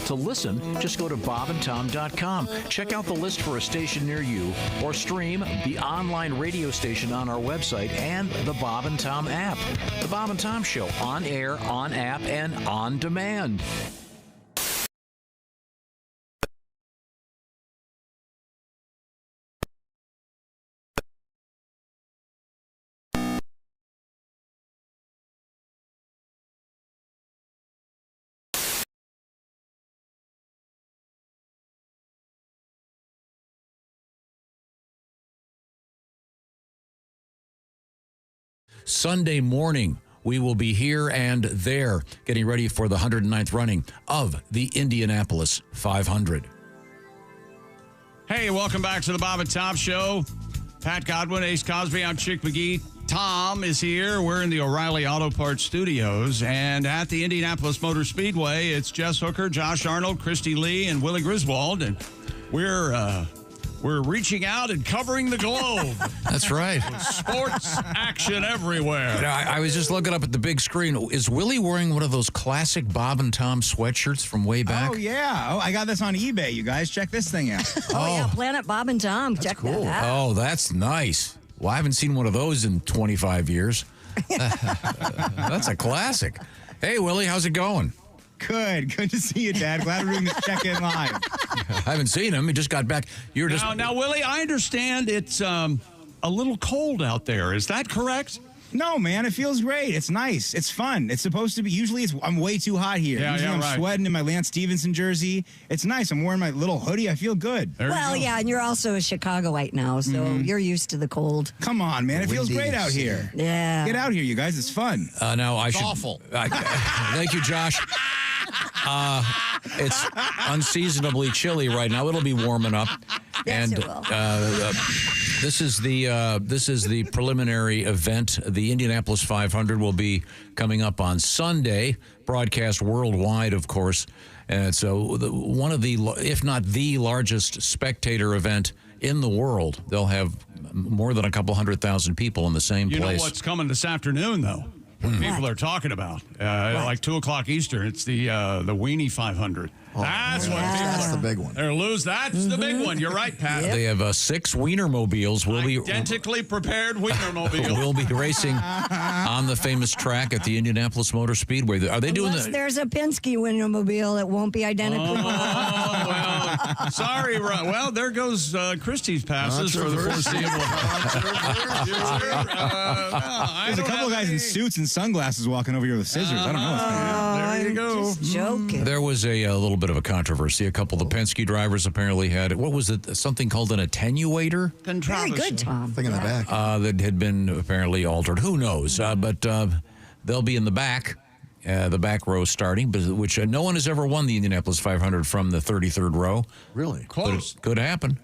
To listen, just go to bobandtom.com. Check out the list for a station near you, or stream the online radio station on our website and the Bob and Tom app. The Bob and Tom Show, on air, on app, and on demand. Sunday morning, we will be here and there, getting ready for the 109th running of the Indianapolis 500. Hey, welcome back to the Bob and Tom Show. Pat Godwin, Ace Cosby, I'm Chick McGee. Tom is here. We're in the O'Reilly Auto Parts Studios, and at the Indianapolis Motor Speedway, it's Jess Hooker, Josh Arnold, Christy Lee, and Willie Griswold, and we're reaching out and covering the globe. That's right. Sports action everywhere. I was just looking up at the big screen. Is Willie wearing one of those classic Bob and Tom sweatshirts from way back? Oh, yeah. Oh, I got this on eBay, you guys. Check this thing out. Yeah, Planet Bob and Tom. Check Cool. that out. Oh, that's nice. Well, I haven't seen one of those in 25 years. That's a classic. Hey, Willie, how's it going? Good to see you, Dad. Glad we're doing this check-in live. I haven't seen him. He just got back. Now, Willie, I understand it's a little cold out there. Is that correct? No, man, it feels great. It's nice. It's fun. It's supposed to be. Usually, I'm way too hot here. Usually, I'm sweating in my Lance Stevenson jersey. It's nice. I'm wearing my little hoodie. I feel good. Yeah, and you're also a Chicagoite now, so you're used to the cold. Come on, man. It feels great out here. Yeah. Get out here, you guys. It's fun. It's awful. Thank you, Josh. It's unseasonably chilly right now. It'll be warming up. Yes, and it will. this is the preliminary event. The Indianapolis 500 will be coming up on Sunday, broadcast worldwide, of course. And so one of the, if not the largest spectator event in the world. They'll have more than a couple 100,000 people in the same place. You know what's coming this afternoon, though? What people are talking about, like 2 o'clock Eastern. It's the Weenie 500. That's what people That's the big one. That's the big one. You're right, Pat. They have 6 Wienermobiles. Identically prepared Wienermobiles. We'll be racing on the famous track at the Indianapolis Motor Speedway. Are they doing that? There's a Penske Wienermobile that won't be identical. Well, sorry. Well, there goes Christie's passes for the foreseeable. There's a couple of guys in suits and sunglasses walking over here with scissors. I don't know what's going on. There you go. Just joking. There was a little bit of a controversy. A couple of the Penske drivers apparently had, what was it, something called an attenuator? Very good, Tom. Thing in the back. That had been apparently altered. Who knows? But they'll be in the back row starting, which no one has ever won the Indianapolis 500 from the 33rd row. Really? Close. Could happen.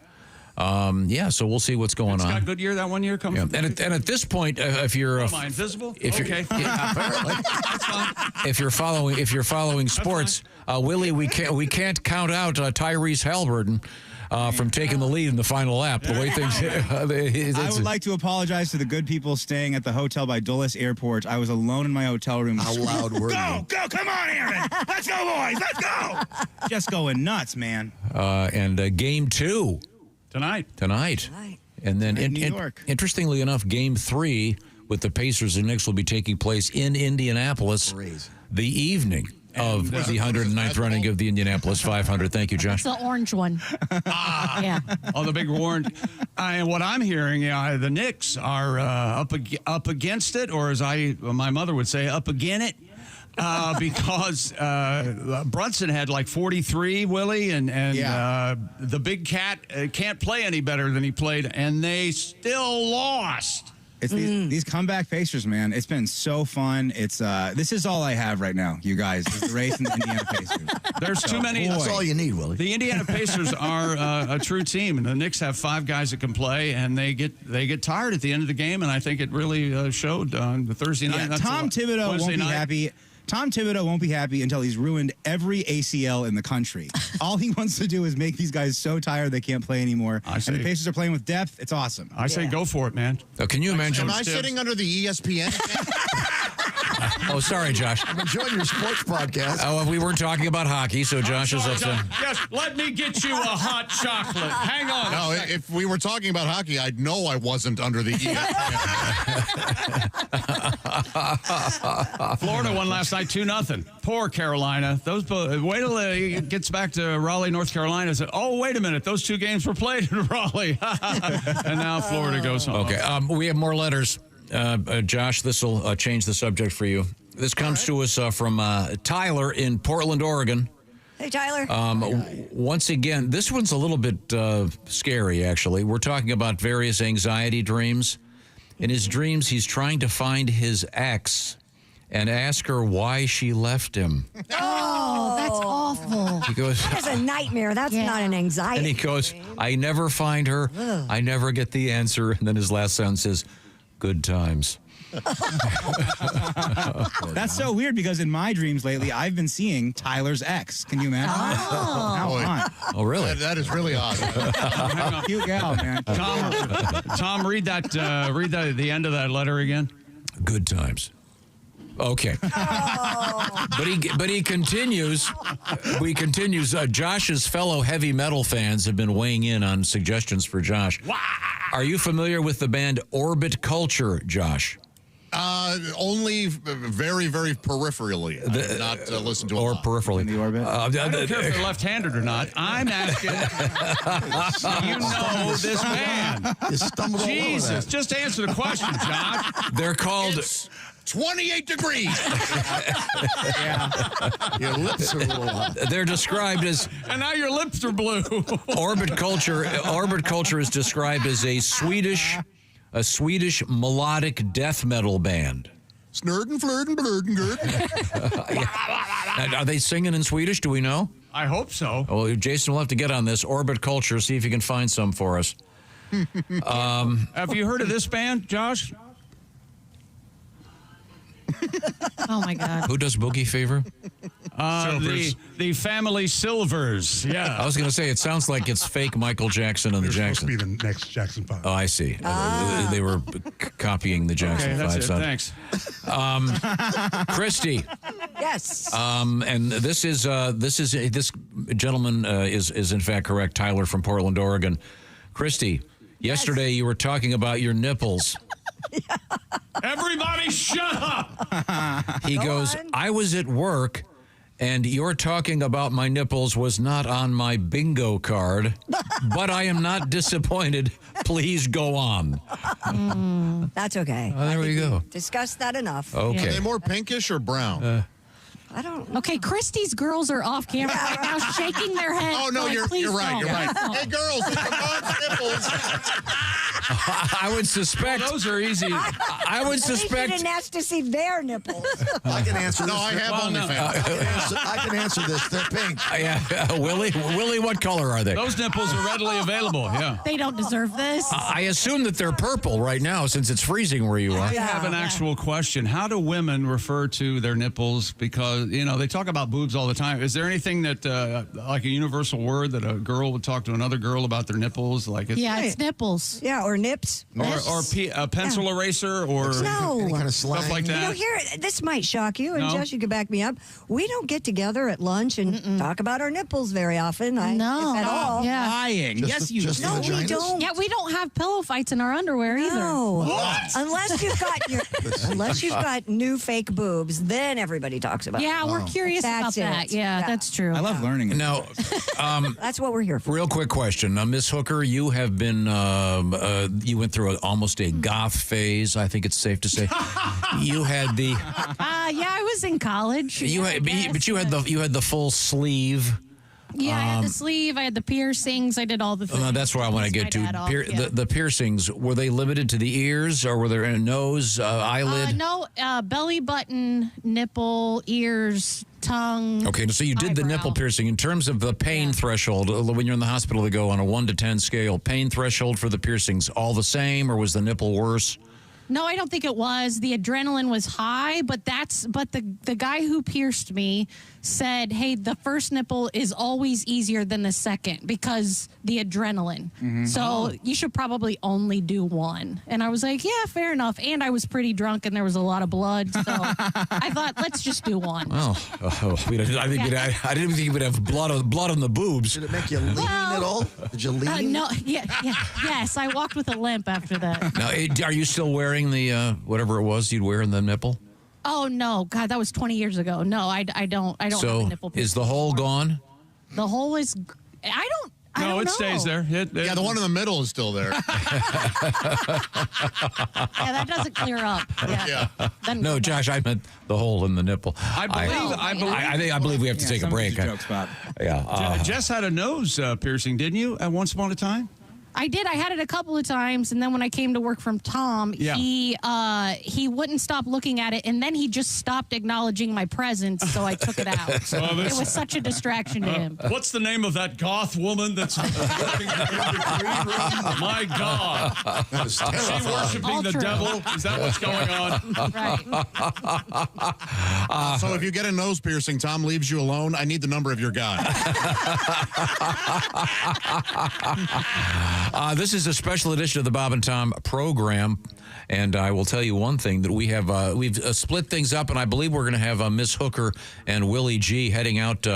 So we'll see what's going It's on. got good year that one year coming. Yeah. And at this point, if you're Am I invisible? if you're, Okay. Apparently. That's fine. if you're following sports, Willie, we can't count out Tyrese Halliburton from taking the lead in the final lap. The way things, I would like to apologize to the good people staying at the hotel by Dulles Airport. I was alone in my hotel room. How loud were you? Go, come on, Aaron. Let's go, boys. Let's go. Just going nuts, man. And game 2 Tonight. And then New York. Interestingly enough, game 3 with the Pacers and Knicks will be taking place in Indianapolis the evening of the 109th running of the Indianapolis 500. Thank you, Josh. It's the orange one. Yeah. Oh, the big orange. And what I'm hearing, the Knicks are up against it, or as my mother would say, up again it. Because Brunson had like 43, Willie, and the big cat can't play any better than he played, and they still lost. It's these comeback Pacers, man. It's been so fun. It's this is all I have right now, you guys. Is the race in the Indiana Pacers. There's too many. That's all you need, Willie. The Indiana Pacers are a true team, and the Knicks have 5 guys that can play, and they get tired at the end of the game, and I think it really showed on the Thursday night. Tom Thibodeau Wednesday won't be night. happy. Tom Thibodeau won't be happy until he's ruined every ACL in the country. All he wants to do is make these guys so tired they can't play anymore. And the Pacers are playing with depth. It's awesome. I say go for it, man. Can you imagine? Am I sitting under the ESPN? Oh, sorry, Josh. I'm enjoying your sports podcast. Oh, we weren't talking about hockey, so Josh is upset. Yes, let me get you a hot chocolate. Hang on. No, if we were talking about hockey, I'd know I wasn't under the ESPN. Florida won last night 2-0. Poor Carolina. Wait till it gets back to Raleigh, North Carolina. Said, oh, wait a minute. Those 2 games were played in Raleigh. And now Florida goes home. Okay, we have more letters. Josh, this will change the subject for you. This comes to us from Tyler in Portland, Oregon. Hey, Tyler. Once again, this one's a little bit scary, actually. We're talking about various anxiety dreams. In his dreams, he's trying to find his ex and ask her why she left him. Oh, that's awful. He goes, That's a nightmare. That's not an anxiety. and he goes, I never find her. I never get the answer. And then his last sentence is, good times. That's so weird because in my dreams lately, I've been seeing Tyler's ex. Can you imagine? How odd. Oh, really? That is really odd. Cute gal, man. Tom, read the end of that letter again. Good times. Okay. But he continues. Josh's fellow heavy metal fans have been weighing in on suggestions for Josh. Wow. Are you familiar with the band Orbit Culture, Josh? Only very, very peripherally. I did not listen to a lot. Peripherally. In the orbit. I don't care if they're left-handed or not. I'm asking, you know this band. You stumbled all over Jesus, that. just answer the question, Josh. They're called... It's 28 degrees. Your lips are a little hot. They're described as... And now your lips are blue. Orbit Culture is described as a Swedish melodic death metal band. Snurden, flirten, blurden, gurden. Are they singing in Swedish? Do we know? I hope so. Well, Jason will have to get on this. Orbit Culture, see if you can find some for us. Have you heard of this band, Josh? Oh, my God. Who does Boogie Fever? The Family Silvers. Yeah. I was going to say, it sounds like it's fake Michael Jackson and the Supposed to Jacksons. be the next Jackson 5. Oh, I see. They were copying the Jackson Okay, 5 that's it. sound. Thanks. Christy. Yes. And this gentleman is in fact correct. Tyler from Portland, Oregon. Christy, yesterday you were talking about your nipples. Everybody shut up. He goes, I was at work and your talking about my nipples was not on my bingo card, but I am not disappointed. Please go on. That's okay. Oh, there we go. Discussed that enough. Okay. Are they more pinkish or brown? I don't. Okay, Christy's girls are off camera right now, shaking their heads. Oh, no, like, you're please right. don't. You're right. Hey, girls, it's the mom's nipples. I would suspect. Well, those are easy. I would suspect. You didn't ask to see their nipples. I can answer this. No, I have OnlyFans. I can answer this. They're pink. Willie, what color are they? Those nipples are readily available. Yeah. They don't deserve this. I assume that they're purple right now since it's freezing where you are. I have an actual question. How do women refer to their nipples? Because, they talk about boobs all the time. Is there anything that, like a universal word that a girl would talk to another girl about their nipples? Like it's nipples. Yeah, or nips. Or a pencil eraser or No. Kind of slang. stuff like that. Here, this might shock you, and No? Jess, you could back me up. We don't get together at lunch and talk about our nipples very often. No. If at all. Yeah. Lying. Yes, you do. No, we don't. Yeah, we don't have pillow fights in our underwear either. No. Unless you've got new fake boobs, then everybody talks about it. Yeah, we're curious about that. Yeah, that's true. I love learning. Now, that's what we're here for. Real quick question. Miss Hooker, you have been, you went through almost a goth phase, I think it's safe to say. You had the... yeah, I was in college. You had the full sleeve. Yeah, I had the sleeve, I had the piercings, I did all the things. That's where I want to get to. The piercings, were they limited to the ears, or were there in a nose, eyelid? No, belly button, nipple, ears, tongue. Okay, so you did the nipple piercing. In terms of the pain threshold, when you're in the hospital, they go on a 1 to 10 scale. Pain threshold for the piercings, all the same, or was the nipple worse? No, I don't think it was. The adrenaline was high, but the guy who pierced me said, hey, the first nipple is always easier than the second because the adrenaline. Mm-hmm. So you should probably only do one. And I was like, yeah, fair enough. And I was pretty drunk and there was a lot of blood. So I thought, let's just do one. I didn't think you would have blood on the boobs. Did it make you lean at all? Did you lean? No, yes, I walked with a limp after that. Now, are you still wearing the whatever it was you'd wear in the nipple? Oh no, God, that was 20 years ago. No, I don't have a nipple piercing. Is the hole gone? The hole is. I don't know. Stays there. Yeah, the one in the middle is still there. Yeah, that doesn't clear up. Yeah. No, Josh, I meant the hole in the nipple. I believe we have to take a break. Jess had a nose piercing, didn't you? At once upon a time. I did. I had it a couple of times, and then when I came to work from Tom, he wouldn't stop looking at it, and then he just stopped acknowledging my presence, so I took it out. It was such a distraction to him. What's the name of that goth woman that's working in the green room? My God. Is she worshiping the devil? Is that what's going on? Right. So if you get a nose piercing, Tom leaves you alone, I need the number of your guy. This is a special edition of the Bob and Tom program, and I will tell you one thing, that we've split things up, and I believe we're going to have Miss Hooker and Willie G heading out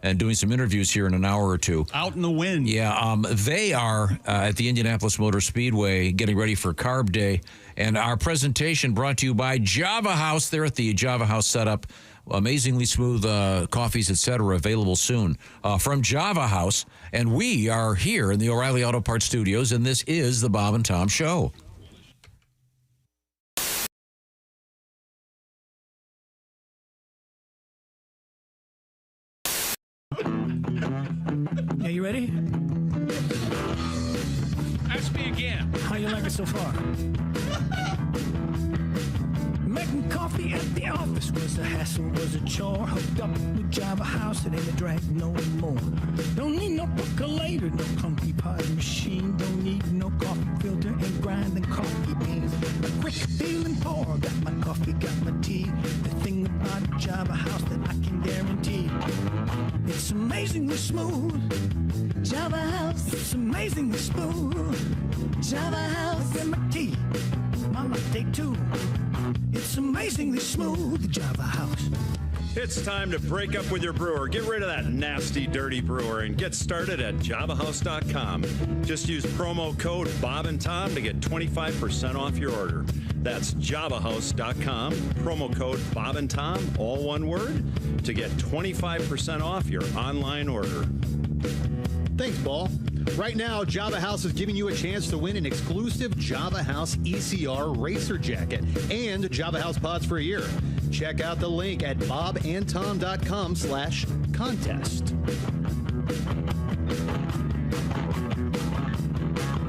and doing some interviews here in an hour or two. Out in the wind. Yeah, they are at the Indianapolis Motor Speedway getting ready for CARB Day, and our presentation brought to you by Java House. They're at the Java House setup. Amazingly smooth coffees, etc., available soon from Java House. And we are here in the O'Reilly Auto Parts Studios, and this is the Bob and Tom Show. Yeah, you ready? Ask me again. How you like it so far? Making coffee at the office was a hassle, was a chore. Hooked up with Java House, it ain't a drag no more. Don't need no percolator, no clunky pie machine. Don't need no coffee filter and grinding coffee beans. A quick feeling pour, got my coffee, got my tea. The thing about Java House that I can guarantee, it's amazingly smooth. Java House, it's amazingly smooth. Java House, get my tea, my latte too. It's amazingly smooth, Java House. It's time to break up with your brewer. Get rid of that nasty, dirty brewer and get started at javahouse.com. Just use promo code Bob and Tom to get 25% off your order. That's javahouse.com. Promo code Bob and Tom, all one word, to get 25% off your online order. Thanks, Ball. Right now, Java House is giving you a chance to win an exclusive Java House ECR Racer Jacket and Java House pods for a year. Check out the link at bobandtom.com/contest.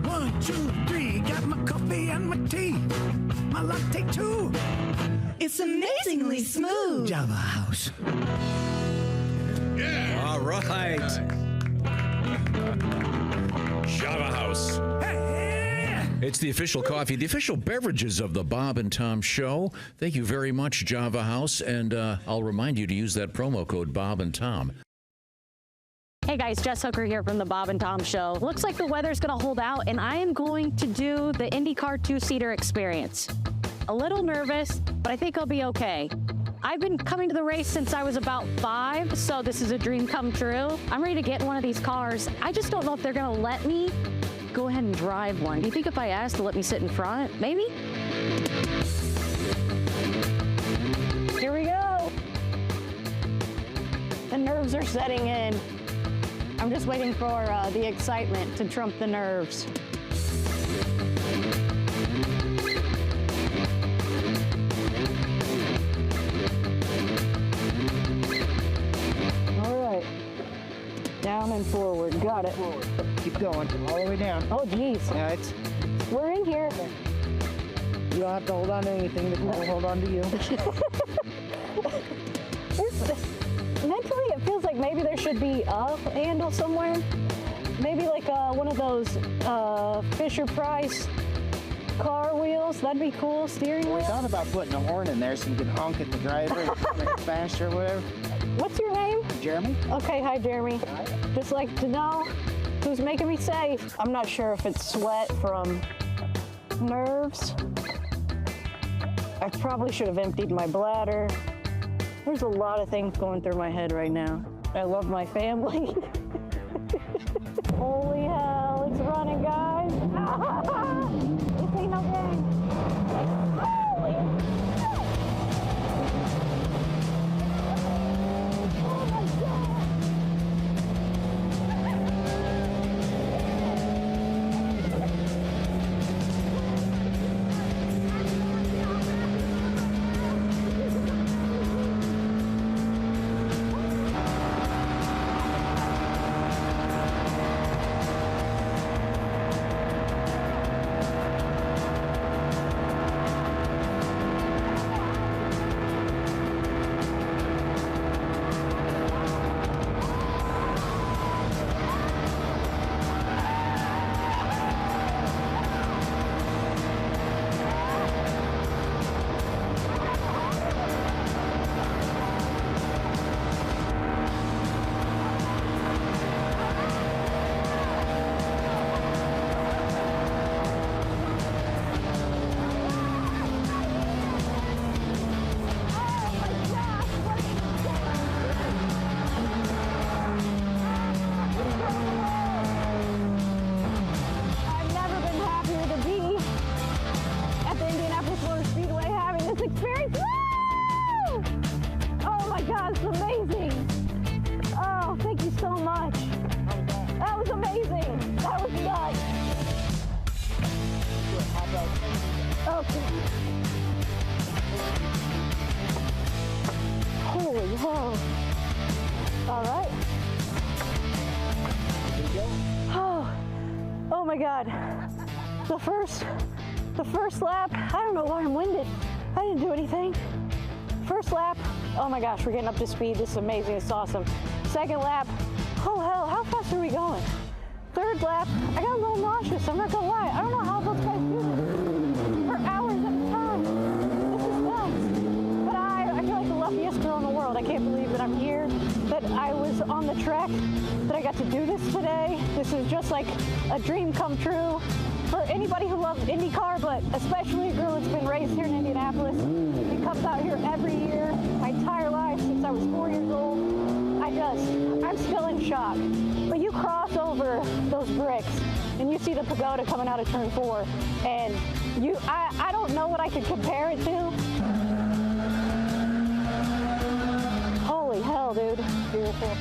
1, 2, 3, got my Take two. It's amazingly smooth. Java House. Yeah. All right. Java House. It's the official coffee, the official beverages of the Bob and Tom Show. Thank you very much, Java House. And I'll remind you to use that promo code Bob and Tom. Hey guys, Jess Hooker here from the Bob and Tom Show. Looks like the weather's going to hold out, and I am going to do the IndyCar two-seater experience. A little nervous, but I think I'll be okay. I've been coming to the race since I was about 5, so this is a dream come true. I'm ready to get in one of these cars. I just don't know if they're going to let me go ahead and drive one. Do you think if I asked to let me sit in front, maybe? Here we go. The nerves are setting in. I'm just waiting for the excitement to trump the nerves. All right. Down and forward. Got it. Keep going, all the way down. Oh, geez. Yeah, it's. We're in here. You don't have to hold on to anything. The car will hold on to you. Mentally, it feels like maybe there should be a handle somewhere. Maybe like one of those Fisher-Price car wheels. That'd be cool. Steering wheel. I thought about putting a horn in there so you can honk at the driver and faster or whatever. What's your name? Jeremy. Okay, hi, Jeremy. Just like to know who's making me safe. I'm not sure if it's sweat from nerves. I probably should have emptied my bladder. There's a lot of things going through my head right now. I love my family. Holy hell, it's running, guys. This ain't no game. Holy hell. Oh my God. I've never been happier to be at the Indianapolis Speedway having this experience. Woo! Oh my God, it's amazing. Oh, thank you so much. That was amazing. That was nuts. Okay. Holy hell. All right. Oh my God. The first lap, I don't know why I'm winded. I didn't do anything. First lap, oh my gosh, we're getting up to speed. This is amazing, it's awesome. Second lap, oh hell, how fast are we going? Third lap, I got a little nauseous, I'm not gonna lie. I don't know how those guys do this for hours at a time. This is nuts. But I feel like the luckiest girl in the world. I can't believe that I'm here, that I was on the track, that I got to do this today. This is just like a dream come true for anybody who loves IndyCar, but especially a girl that's been raised here in Indianapolis. She comes out here every year, my entire life since I was 4 years old. I'm still in shock. But you cross over those bricks and you see the pagoda coming out of turn 4, and I don't know what I could compare it to. Holy hell, dude. Beautiful.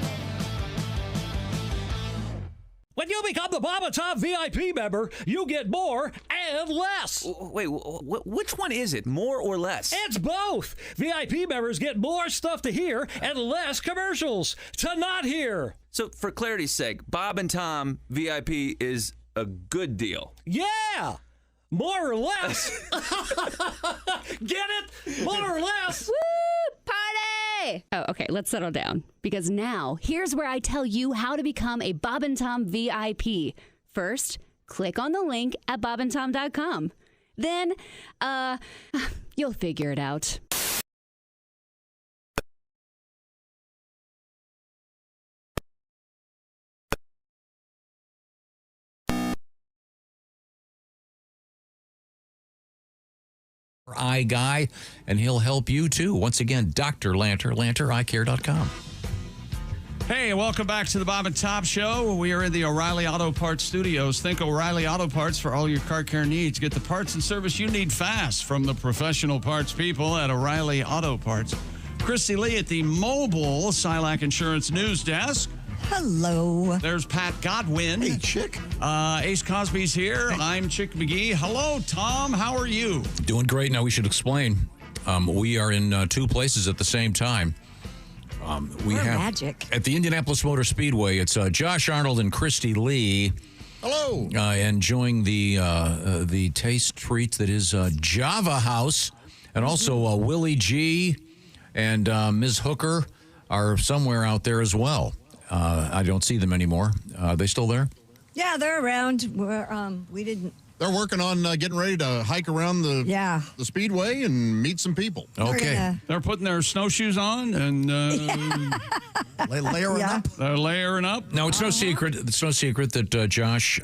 When you become the Bob and Tom VIP member, you get more and less. Wait, which one is it, more or less? It's both. VIP members get more stuff to hear and less commercials to not hear. So, for clarity's sake, Bob and Tom VIP is a good deal. Yeah! More or less. Get it? More or less. Woo! Party! Oh, okay, let's settle down. Because now, here's where I tell you how to become a Bob and Tom VIP. First, click on the link at bobandtom.com. Then, you'll figure it out. Eye guy, and he'll help you too. Once again, Dr. Lanter, lantereyecare.com. Hey, welcome back to the Bob and Tom Show. We are in the O'Reilly Auto Parts studios. Think O'Reilly Auto Parts for all your car care needs. Get the parts and service you need fast from the professional parts people at O'Reilly Auto Parts. Christy Lee at the mobile Silac Insurance News Desk. Hello. There's Pat Godwin. Hey, Chick. Ace Cosby's here. I'm Chick McGee. Hello, Tom. How are you? Doing great. Now we should explain. We are in two places at the same time. We have magic. At the Indianapolis Motor Speedway, it's Josh Arnold and Christy Lee. Hello. Enjoying the taste treat that is Java House. And also Willie G and Ms. Hooker are somewhere out there as well. I don't see them anymore. Are they still there? Yeah, they're around. We didn't. They're working on getting ready to hike around the Speedway and meet some people. Okay. They're putting their snowshoes on and layering up. They're layering up. No, it's no secret. It's no secret that Josh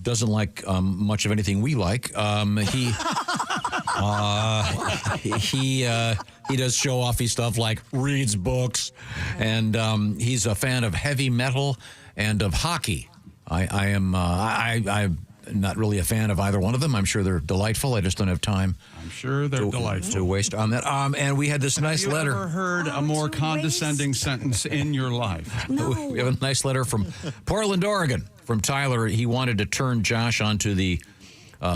doesn't like much of anything we like. He does show offy stuff like reads books, and he's a fan of heavy metal and of hockey. I'm not really a fan of either one of them. I'm sure they're delightful. I just don't have time. I'm sure they're delightful to waste on that. And we had this nice letter. Have you ever heard a more condescending sentence in your life? No. We have a nice letter from Portland, Oregon, from Tyler. He wanted to turn Josh onto the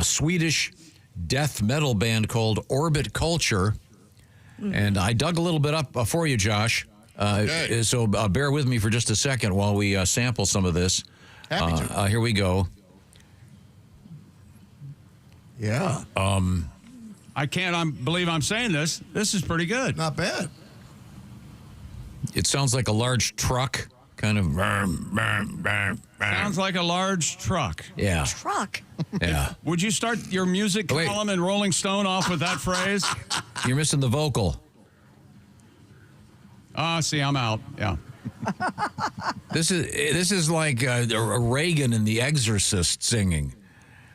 Swedish death metal band called Orbit Culture. And I dug a little bit up for you, Josh. So bear with me for just a second while we sample some of this. Here we go. Yeah. I can't believe I'm saying this. This is pretty good. Not bad. It sounds like a large truck, kind of. Sounds like a large truck. Yeah. Truck. Yeah. Would you start your music column in Rolling Stone off with that phrase? You're missing the vocal. See, I'm out. Yeah. This is like Reagan in The Exorcist singing.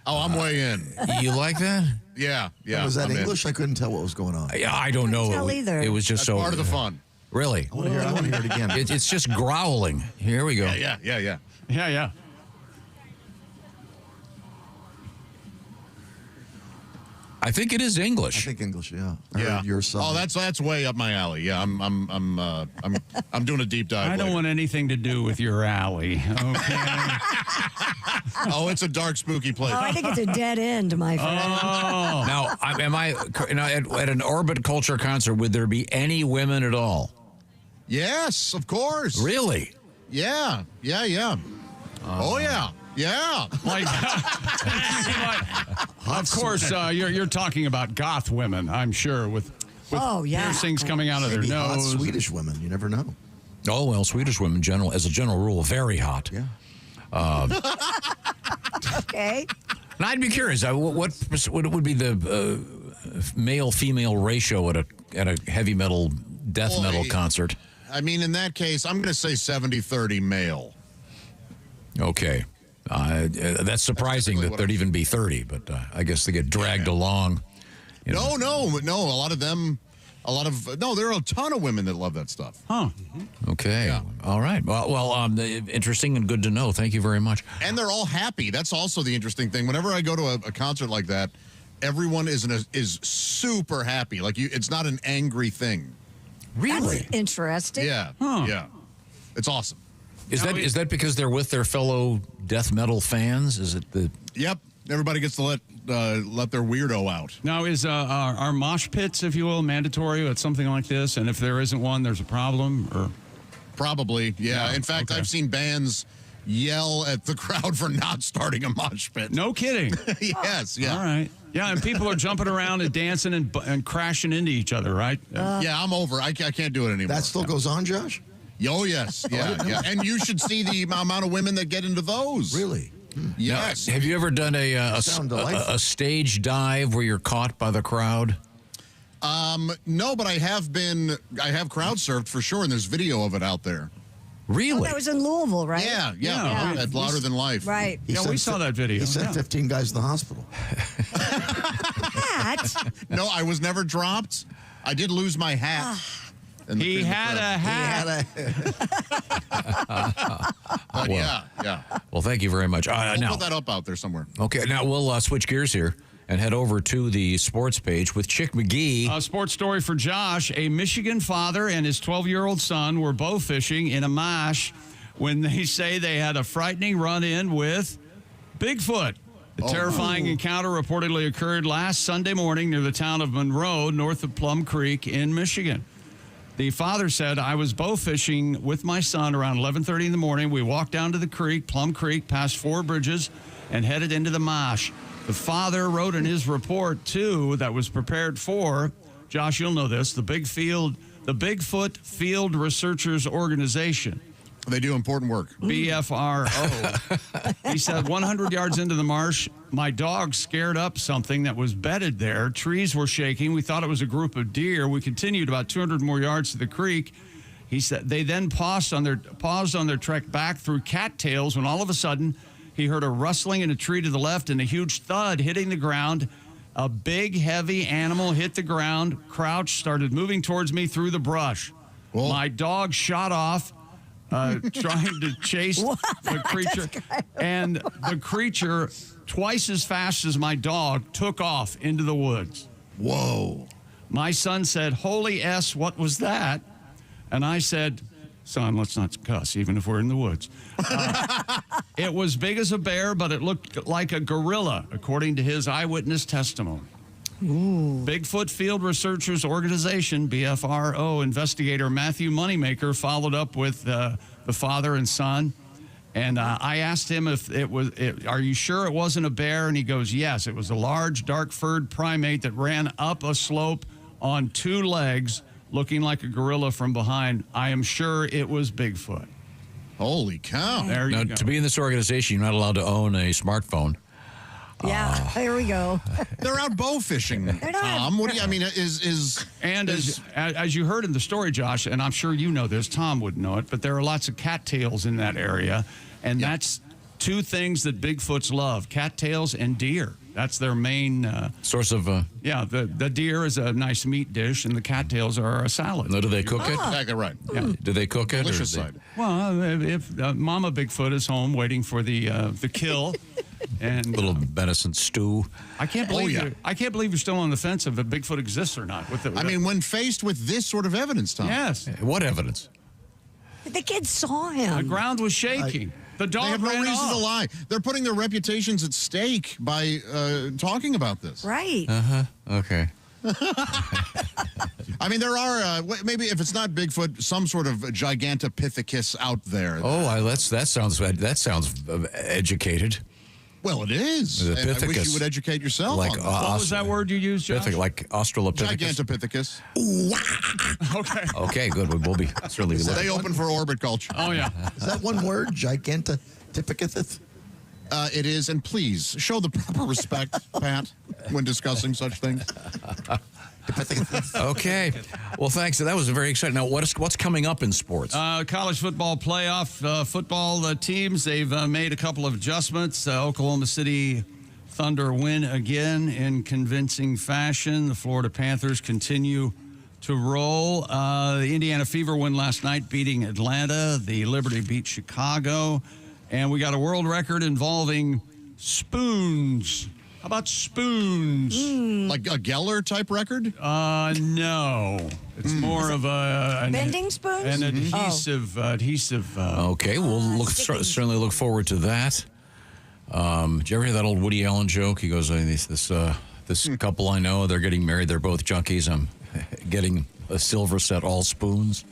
Oh, I'm way in. You like that? Yeah. Was that I'm English? I couldn't tell what was going on. I don't know. tell either. It was just That's so part of the fun. Really. I want to hear it again. It's just growling. Here we go. Yeah. I think it is English. I think English. Yeah. I Yeah. heard your song. Oh, that's way up my alley. Yeah, I'm doing a deep dive. I don't want anything to do with your alley. Okay. Oh, it's a dark, spooky place. Oh, I think it's a dead end, my friend. Oh. Now, am I at an Orbit Culture concert? Would there be any women at all? Yes, of course. Really? Yeah. Oh yeah. Yeah. Like, of course, you're talking about goth women, I'm sure, with piercings coming out of their Maybe hot nose. Swedish women. You never know. Oh, well, Swedish women, as a general rule, very hot. Yeah. Okay. And I'd be curious, what would be the male-female ratio at a heavy metal, death metal concert? I mean, in that case, I'm going to say 70-30 male. Okay. That's surprising that there'd even be 30, but I guess they get dragged along. No. A lot of them, there are a ton of women that love that stuff. Huh. Okay. Yeah. All right. Well, interesting and good to know. Thank you very much. And they're all happy. That's also the interesting thing. Whenever I go to a concert like that, everyone is super happy. Like it's not an angry thing. Really? That's interesting. Yeah. Huh. Yeah. It's awesome. Is that because they're with their fellow death metal fans? Is it the? Yep. Everybody gets to let their weirdo out. Now, is our mosh pits, if you will, mandatory at something like this? And if there isn't one, there's a problem? Or Probably, yeah. In fact, okay. I've seen bands yell at the crowd for not starting a mosh pit. No kidding. Yes, yeah. All right. Yeah, and people are jumping around and dancing and crashing into each other, right? Yeah, I'm over. I can't do it anymore. That still goes on, Josh? Oh, yes. Yeah. And you should see the amount of women that get into those. Really? Yes. Now, have you ever done a stage dive where you're caught by the crowd? No, but I have crowd surfed for sure, and there's video of it out there. Really? Oh, that was in Louisville, right? Yeah. At Louder Than Life. Right. We saw that video. He sent 15 guys to the hospital. No, I was never dropped. I did lose my hat. He had a hat. But yeah. Well, thank you very much. We'll now, put that up out there somewhere. okay, now we'll switch gears here and head over to the sports page with Chick McGee. A sports story for Josh. A Michigan father and his 12-year-old son were bow fishing in a marsh when they say they had a frightening run-in with Bigfoot. The terrifying encounter reportedly occurred last Sunday morning near the town of Monroe, north of Plum Creek in Michigan. The father said, I was bow fishing with my son around 11:30 in the morning. We walked down to the creek, Plum Creek, past 4 bridges, and headed into the marsh. The father wrote in his report, too, that was prepared for, Josh, you'll know this, the Bigfoot Field Researchers Organization. They do important work. BFRO. He said, 100 yards into the marsh, my dog scared up something that was bedded there. Trees were shaking. We thought it was a group of deer. We continued about 200 more yards to the creek. He said they then paused on their trek back through cattails when all of a sudden he heard a rustling in a tree to the left and a huge thud hitting the ground. A big, heavy animal hit the ground, crouched, started moving towards me through the brush. Whoa. My dog shot off, trying to chase the creature. And the creature, twice as fast as my dog, took off into the woods. Whoa. My son said, holy S, what was that? And I said, son, let's not cuss, even if we're in the woods. It was big as a bear, but it looked like a gorilla, according to his eyewitness testimony. Ooh. Bigfoot Field Researchers Organization, BFRO, investigator Matthew Moneymaker followed up with the father and son. And I asked him if are you sure it wasn't a bear? And he goes, yes, it was a large, dark-furred primate that ran up a slope on 2 legs, looking like a gorilla from behind. I am sure it was Bigfoot. Holy cow. There you go. To be in this organization, you're not allowed to own a smartphone. Yeah, there we go. They're out bow fishing, Tom. What do you, I mean, as you heard in the story, Josh, and I'm sure you know this, Tom would know it, but there are lots of cattails in that area, and that's 2 things that Bigfoots love, cattails and deer. That's their main source of. Yeah, the deer is a nice meat dish, and the cattails are a salad. No, do they cook it? Exactly right. Yeah. Do they cook it? Delicious side. Well, if Mama Bigfoot is home waiting for the kill, and little venison stew. I can't believe you're still on the fence if a Bigfoot exists or not. I mean, when faced with this sort of evidence, Tom. Yes. What evidence? The kids saw him. The ground was shaking. The dog They have no ran reason off. to lie. They're putting their reputations at stake by talking about this. Right. Okay. I mean, there are maybe if it's not Bigfoot, some sort of Gigantopithecus out there. Oh, that sounds educated. Well, it is. The And I wish you would educate yourself. Like on this. What was that word you used, Josh? Like Australopithecus. Gigantopithecus. Okay. Okay, good. We'll be certainly be Stay looking. open for orbit culture. Oh, yeah. Is that one word? Gigantopithecus? It is, and please show the proper respect, Pat, when discussing such things. Okay. Well, thanks. That was very exciting. Now, what's coming up in sports? College football playoff football teams, they've made a couple of adjustments. Oklahoma City Thunder win again in convincing fashion. The Florida Panthers continue to roll. The Indiana Fever win last night, beating Atlanta. The Liberty beat Chicago. And we got a world record involving spoons. How about spoons? Like a Geller type record? No. It's more of a bending spoons? An adhesive. Okay, we'll certainly look forward to that. Did you ever hear that old Woody Allen joke? He goes, this couple I know, they're getting married. They're both junkies. I'm getting a silver set, all spoons.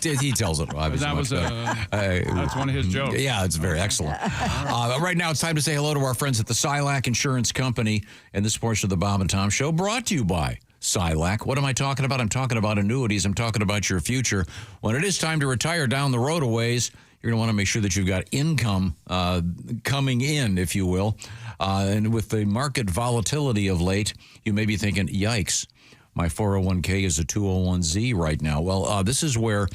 He tells it obviously. That's one of his jokes. Yeah, it's very excellent. Right now, it's time to say hello to our friends at the Silac Insurance Company. And this portion of the Bob and Tom Show brought to you by Silac. What am I talking about? I'm talking about annuities. I'm talking about your future. When it is time to retire down the road a ways, you're going to want to make sure that you've got income coming in, if you will. And with the market volatility of late, you may be thinking, yikes, my 401k is a 201z right now. Well, this is where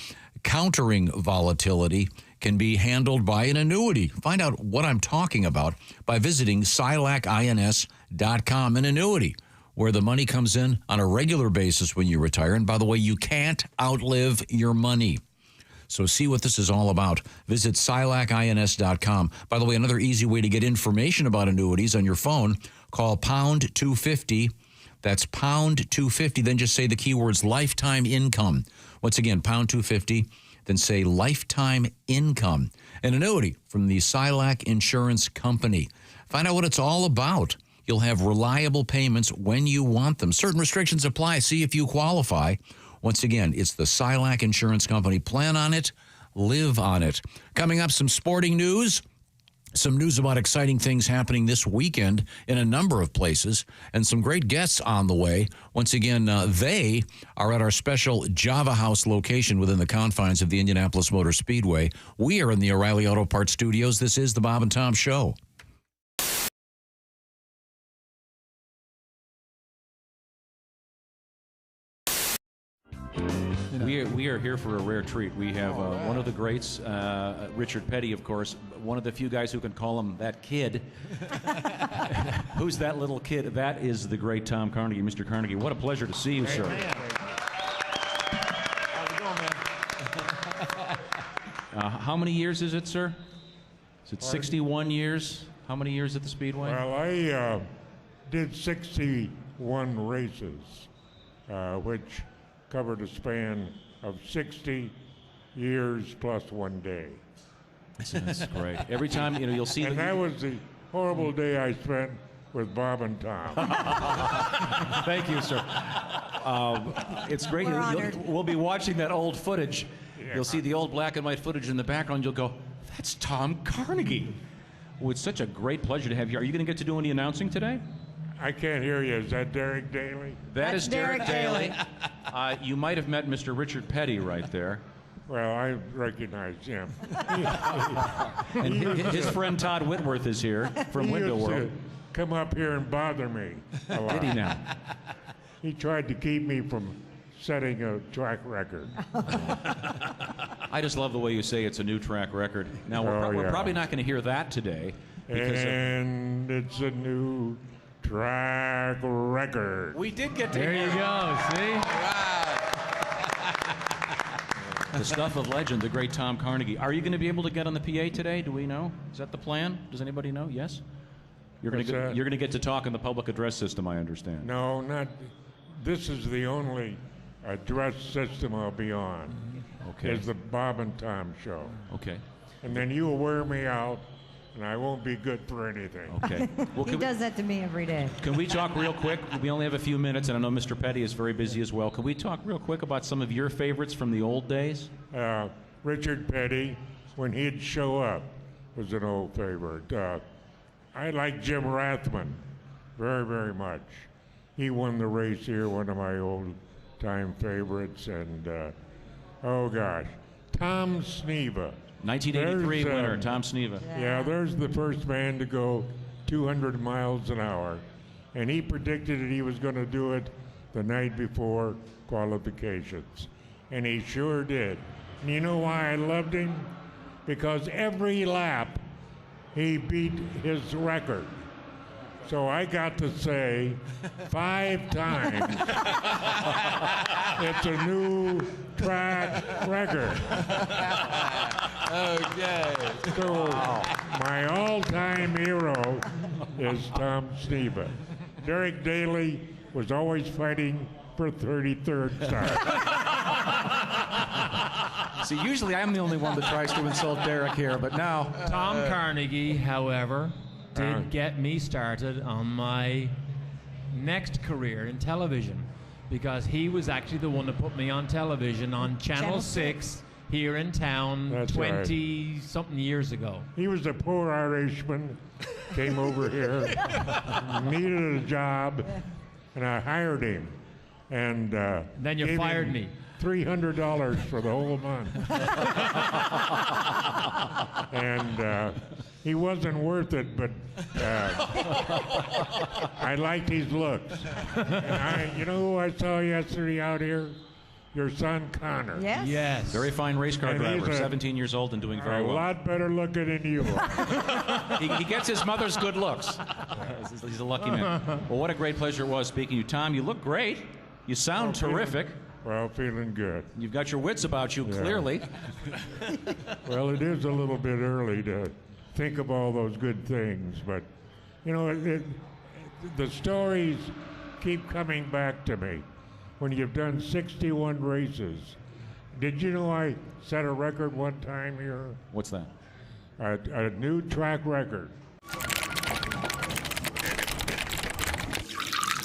countering volatility can be handled by an annuity. Find out what I'm talking about by visiting silacins.com. An annuity where the money comes in on a regular basis when you retire. And by the way, you can't outlive your money. So see what this is all about. Visit silacins.com. By the way, another easy way to get information about annuities on your phone, call pound 250. That's pound 250. Then just say the keywords lifetime income. Once again, pound 250. Then say lifetime income. An annuity from the Silac Insurance Company. Find out what it's all about. You'll have reliable payments when you want them. Certain restrictions apply. See if you qualify. Once again, it's the Silac Insurance Company. Plan on it, live on it. Coming up, some sporting news, some news about exciting things happening this weekend in a number of places, and some great guests on the way. Once again, they are at our special Java House location within the confines of the Indianapolis Motor Speedway. We are in the O'Reilly Auto Parts Studios. This is the Bob and Tom Show. We are here for a rare treat. We have one of the greats, Richard Petty, of course, one of the few guys who can call him that kid. Who's that little kid? That is the great Tom Carnegie. Mr. Carnegie, what a pleasure to see you, sir. How's it going, man? How many years is it, sir? Is it 61 years? How many years at the Speedway? Well, I did 61 races, which covered a span of 60 years plus 1 day. That's great. Every time, you'll see. And that was the horrible day I spent with Bob and Tom. Thank you, sir. It's great. We'll be watching that old footage. Yeah. You'll see the old black and white footage in the background. You'll go, that's Tom Carnegie. Well, it's such a great pleasure to have you. Are you going to get to do any announcing today? I can't hear you. Is that Derek Daly? That's Derek Daly. You might have met Mr. Richard Petty right there. Well, I recognize him. And his friend Todd Whitworth is here from Window World. Come up here and bother me a lot. Did he now? He tried to keep me from setting a track record. I just love the way you say it's a new track record. Now, we're probably not going to hear that today. And it's a new track record. We did get to There you go, see? The stuff of legend, the great Tom Carnegie. Are you going to be able to get on the PA today? Do we know? Is that the plan? Does anybody know? Yes? You're going to get to talk in the public address system, I understand. No, not. This is the only address system I'll be on. Okay. Is the Bob and Tom Show. Okay. And then you'll wear me out, and I won't be good for anything. Okay. Well, he does that to me every day. Can we talk real quick? We only have a few minutes, and I know Mr. Petty is very busy as well. Can we talk real quick about some of your favorites from the old days? Richard Petty, when he'd show up, was an old favorite. I like Jim Rathman very, very much. He won the race here, one of my old-time favorites. And, oh, gosh, Tom Sneva. 1983 winner, Tom Sneva. Yeah, there's the first man to go 200 miles an hour. And he predicted that he was going to do it the night before qualifications. And he sure did. And you know why I loved him? Because every lap he beat his record. So I got to say 5 times it's a new track record. Okay. So my all-time hero is Tom Sneva. Derek Daly was always fighting for 33rd start. See, usually I'm the only one that tries to insult Derek here, but now... Tom Carnegie, however, did get me started on my next career in television. because he was actually the one that put me on television on Channel 6 here in town 20-something years ago. He was a poor Irishman, came over here, needed a job, and I hired him. And then you fired me. $300 for the whole month. And he wasn't worth it, but I liked his looks. And you know who I saw yesterday out here? Your son, Connor. Yes. Very fine race car And driver, he's 17 years old and doing very a well. lot better looking than you are. He gets his mother's good looks. He's a lucky man. Well, what a great pleasure it was speaking to you, Tom. You look great. You sound terrific. Feeling good. You've got your wits about you, clearly. Well, it is a little bit early to think of all those good things, but, you know, the stories keep coming back to me. When you've done 61 races. Did you know I set a record one time here? What's that? A new track record.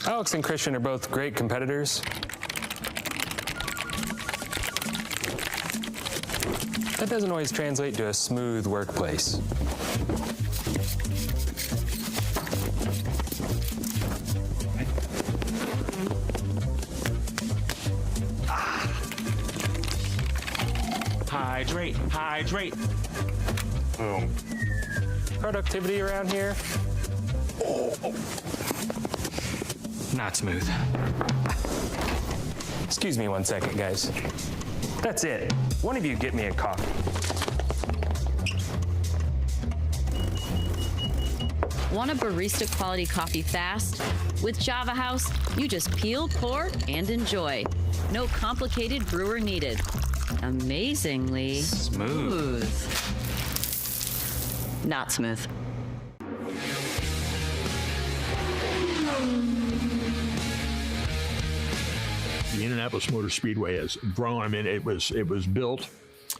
Alex and Christian are both great competitors. That doesn't always translate to a smooth workplace. Hydrate, hydrate. Boom. Productivity around here? Not smooth. Excuse me 1 second, guys. That's it. One of you get me a coffee. Want a barista quality coffee fast? With Java House, you just peel, pour, and enjoy. No complicated brewer needed. Amazingly smooth. Not smooth. The Indianapolis Motor Speedway has grown. I mean, it was built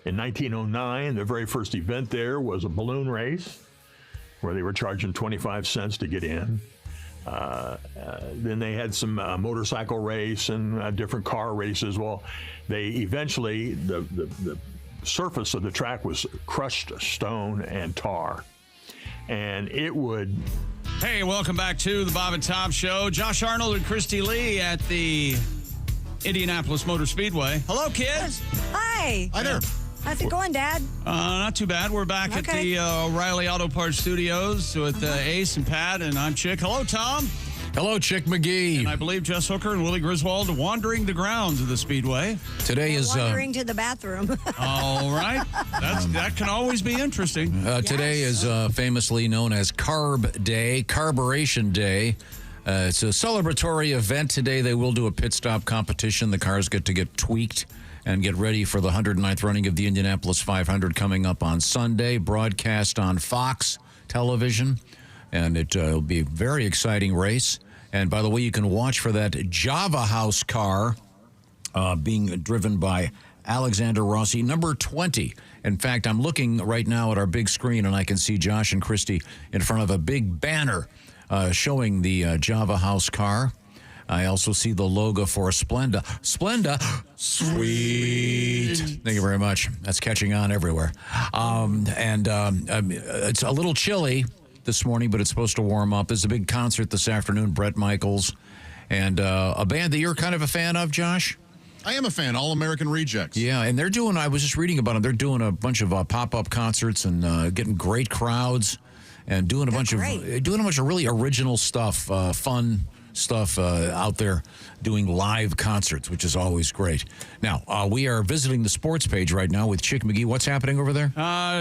in 1909. The very first event there was a balloon race where they were charging 25 cents to get in. Then they had some motorcycle race and different car races. Well, they eventually, the surface of the track was crushed stone and tar. And it would... Hey, welcome back to the Bob and Tom Show. Josh Arnold and Christy Lee at the Indianapolis Motor Speedway. Hello, kids. Hi. Hi there. How's it going, Dad? Not too bad. We're back at the O'Reilly Auto Parts Studios with Ace and Pat, and I'm Chick. Hello, Tom. Hello, Chick McGee. And I believe Jess Hooker and Willie Griswold wandering the grounds of the Speedway. Today is wandering to the bathroom. All right. That can always be interesting. Today is famously known as CARB Day, Carburation Day. It's a celebratory event today. They will do a pit stop competition. The cars get to get tweaked and get ready for the 109th running of the Indianapolis 500 coming up on Sunday, broadcast on Fox television. And it will be a very exciting race. And by the way, you can watch for that Java House car being driven by Alexander Rossi, number 20. In fact, I'm looking right now at our big screen, and I can see Josh and Christy in front of a big banner showing the Java House car. I also see the logo for Splenda. Splenda, sweet. Thank you very much. That's catching on everywhere. It's a little chilly this morning, but it's supposed to warm up. There's a big concert this afternoon, Bret Michaels, and a band that you're kind of a fan of, Josh? I am a fan, All American Rejects. Yeah, and they're doing, I was just reading about them, they're doing a bunch of pop-up concerts and getting great crowds and doing a bunch of really original stuff, fun stuff out there, doing live concerts, which is always great. Now, we are visiting the sports page right now with Chick McGee. What's happening over there?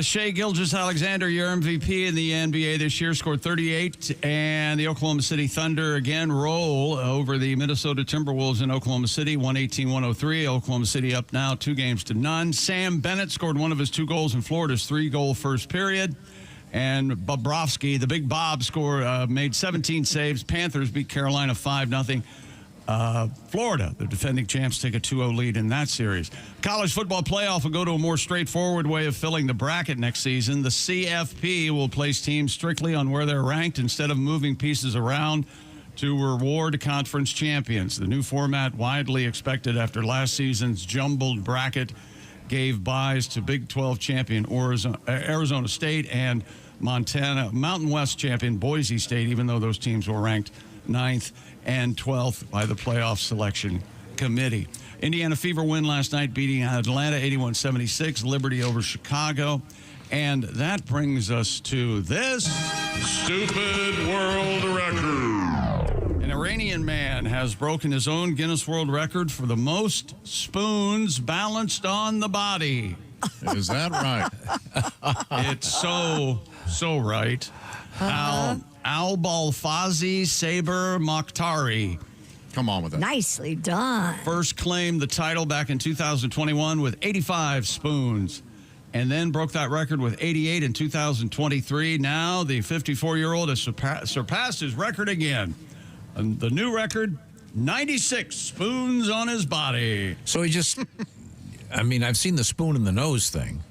Shai Gilgeous-Alexander, your MVP in the NBA this year, scored 38, and the Oklahoma City Thunder again roll over the Minnesota Timberwolves in Oklahoma City, 118-103. Oklahoma City up now 2-0. Sam Bennett scored one of his 2 goals in Florida's 3-goal first period. And Bobrovsky, the big Bob, made 17 saves. Panthers beat Carolina 5-0. Florida, the defending champs, take a 2-0 lead in that series. College football playoff will go to a more straightforward way of filling the bracket next season. The CFP will place teams strictly on where they're ranked instead of moving pieces around to reward conference champions. The new format, widely expected after last season's jumbled bracket, gave byes to Big 12 champion Arizona State and Mountain West champion Boise State, even though those teams were ranked 9th and 12th by the playoff selection committee. Indiana Fever win last night, beating Atlanta 81-76, Liberty over Chicago. And that brings us to this stupid world record. An Iranian man has broken his own Guinness World Record for the most spoons balanced on the body. Is that right? It's so right. Al-Balfazi Saber Mokhtari. Come on with that. Nicely done. First claimed the title back in 2021 with 85 spoons, and then broke that record with 88 in 2023. Now the 54-year-old has surpassed his record again. And the new record, 96 spoons on his body. So he just, I mean, I've seen the spoon in the nose thing.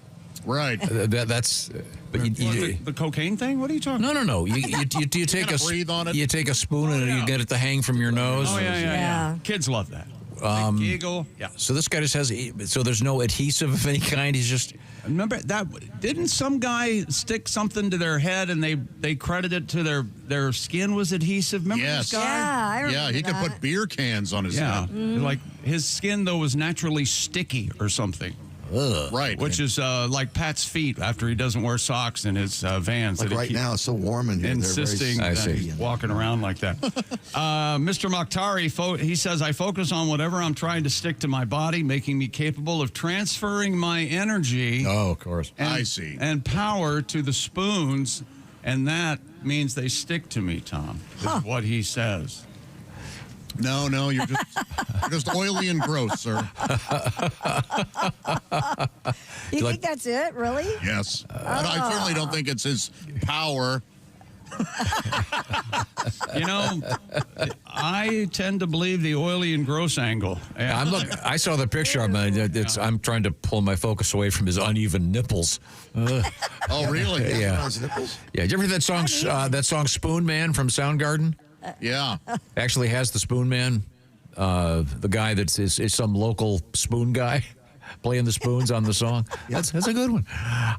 Right. That's. But the cocaine thing? What are you talking about? No. You take breathe on it. You take a spoon and you get it to hang from your nose. Oh, yeah. Kids love that. Big giggle. Yeah. So this guy just has, so there's no adhesive of any kind. He's just. Remember that? Didn't some guy stick something to their head and they credited to their skin was adhesive? Remember this guy? Yeah, I remember he could put beer cans on his head. Like his skin though was naturally sticky or something. Ugh. Right. Which is like Pat's feet after he doesn't wear socks in his Vans. Like right now, it's so warm in here. Insisting that he's walking around like that. Mr. Mokhtari, he says, I focus on whatever I'm trying to stick to my body, making me capable of transferring my energy. Oh, of course. I see. And power to the spoons, and that means they stick to me, Tom, is what he says. No, you're just oily and gross, sir. You think that's it, really? Yes. But I certainly don't think it's his power. You know, I tend to believe the oily and gross angle. I saw the picture. I'm trying to pull my focus away from his uneven nipples. Oh, really? Yeah. Yeah. Did you ever hear that song "Spoon Man" from Soundgarden? Yeah. Actually has the Spoon Man, the guy that is some local spoon guy playing the spoons on the song. That's a good one.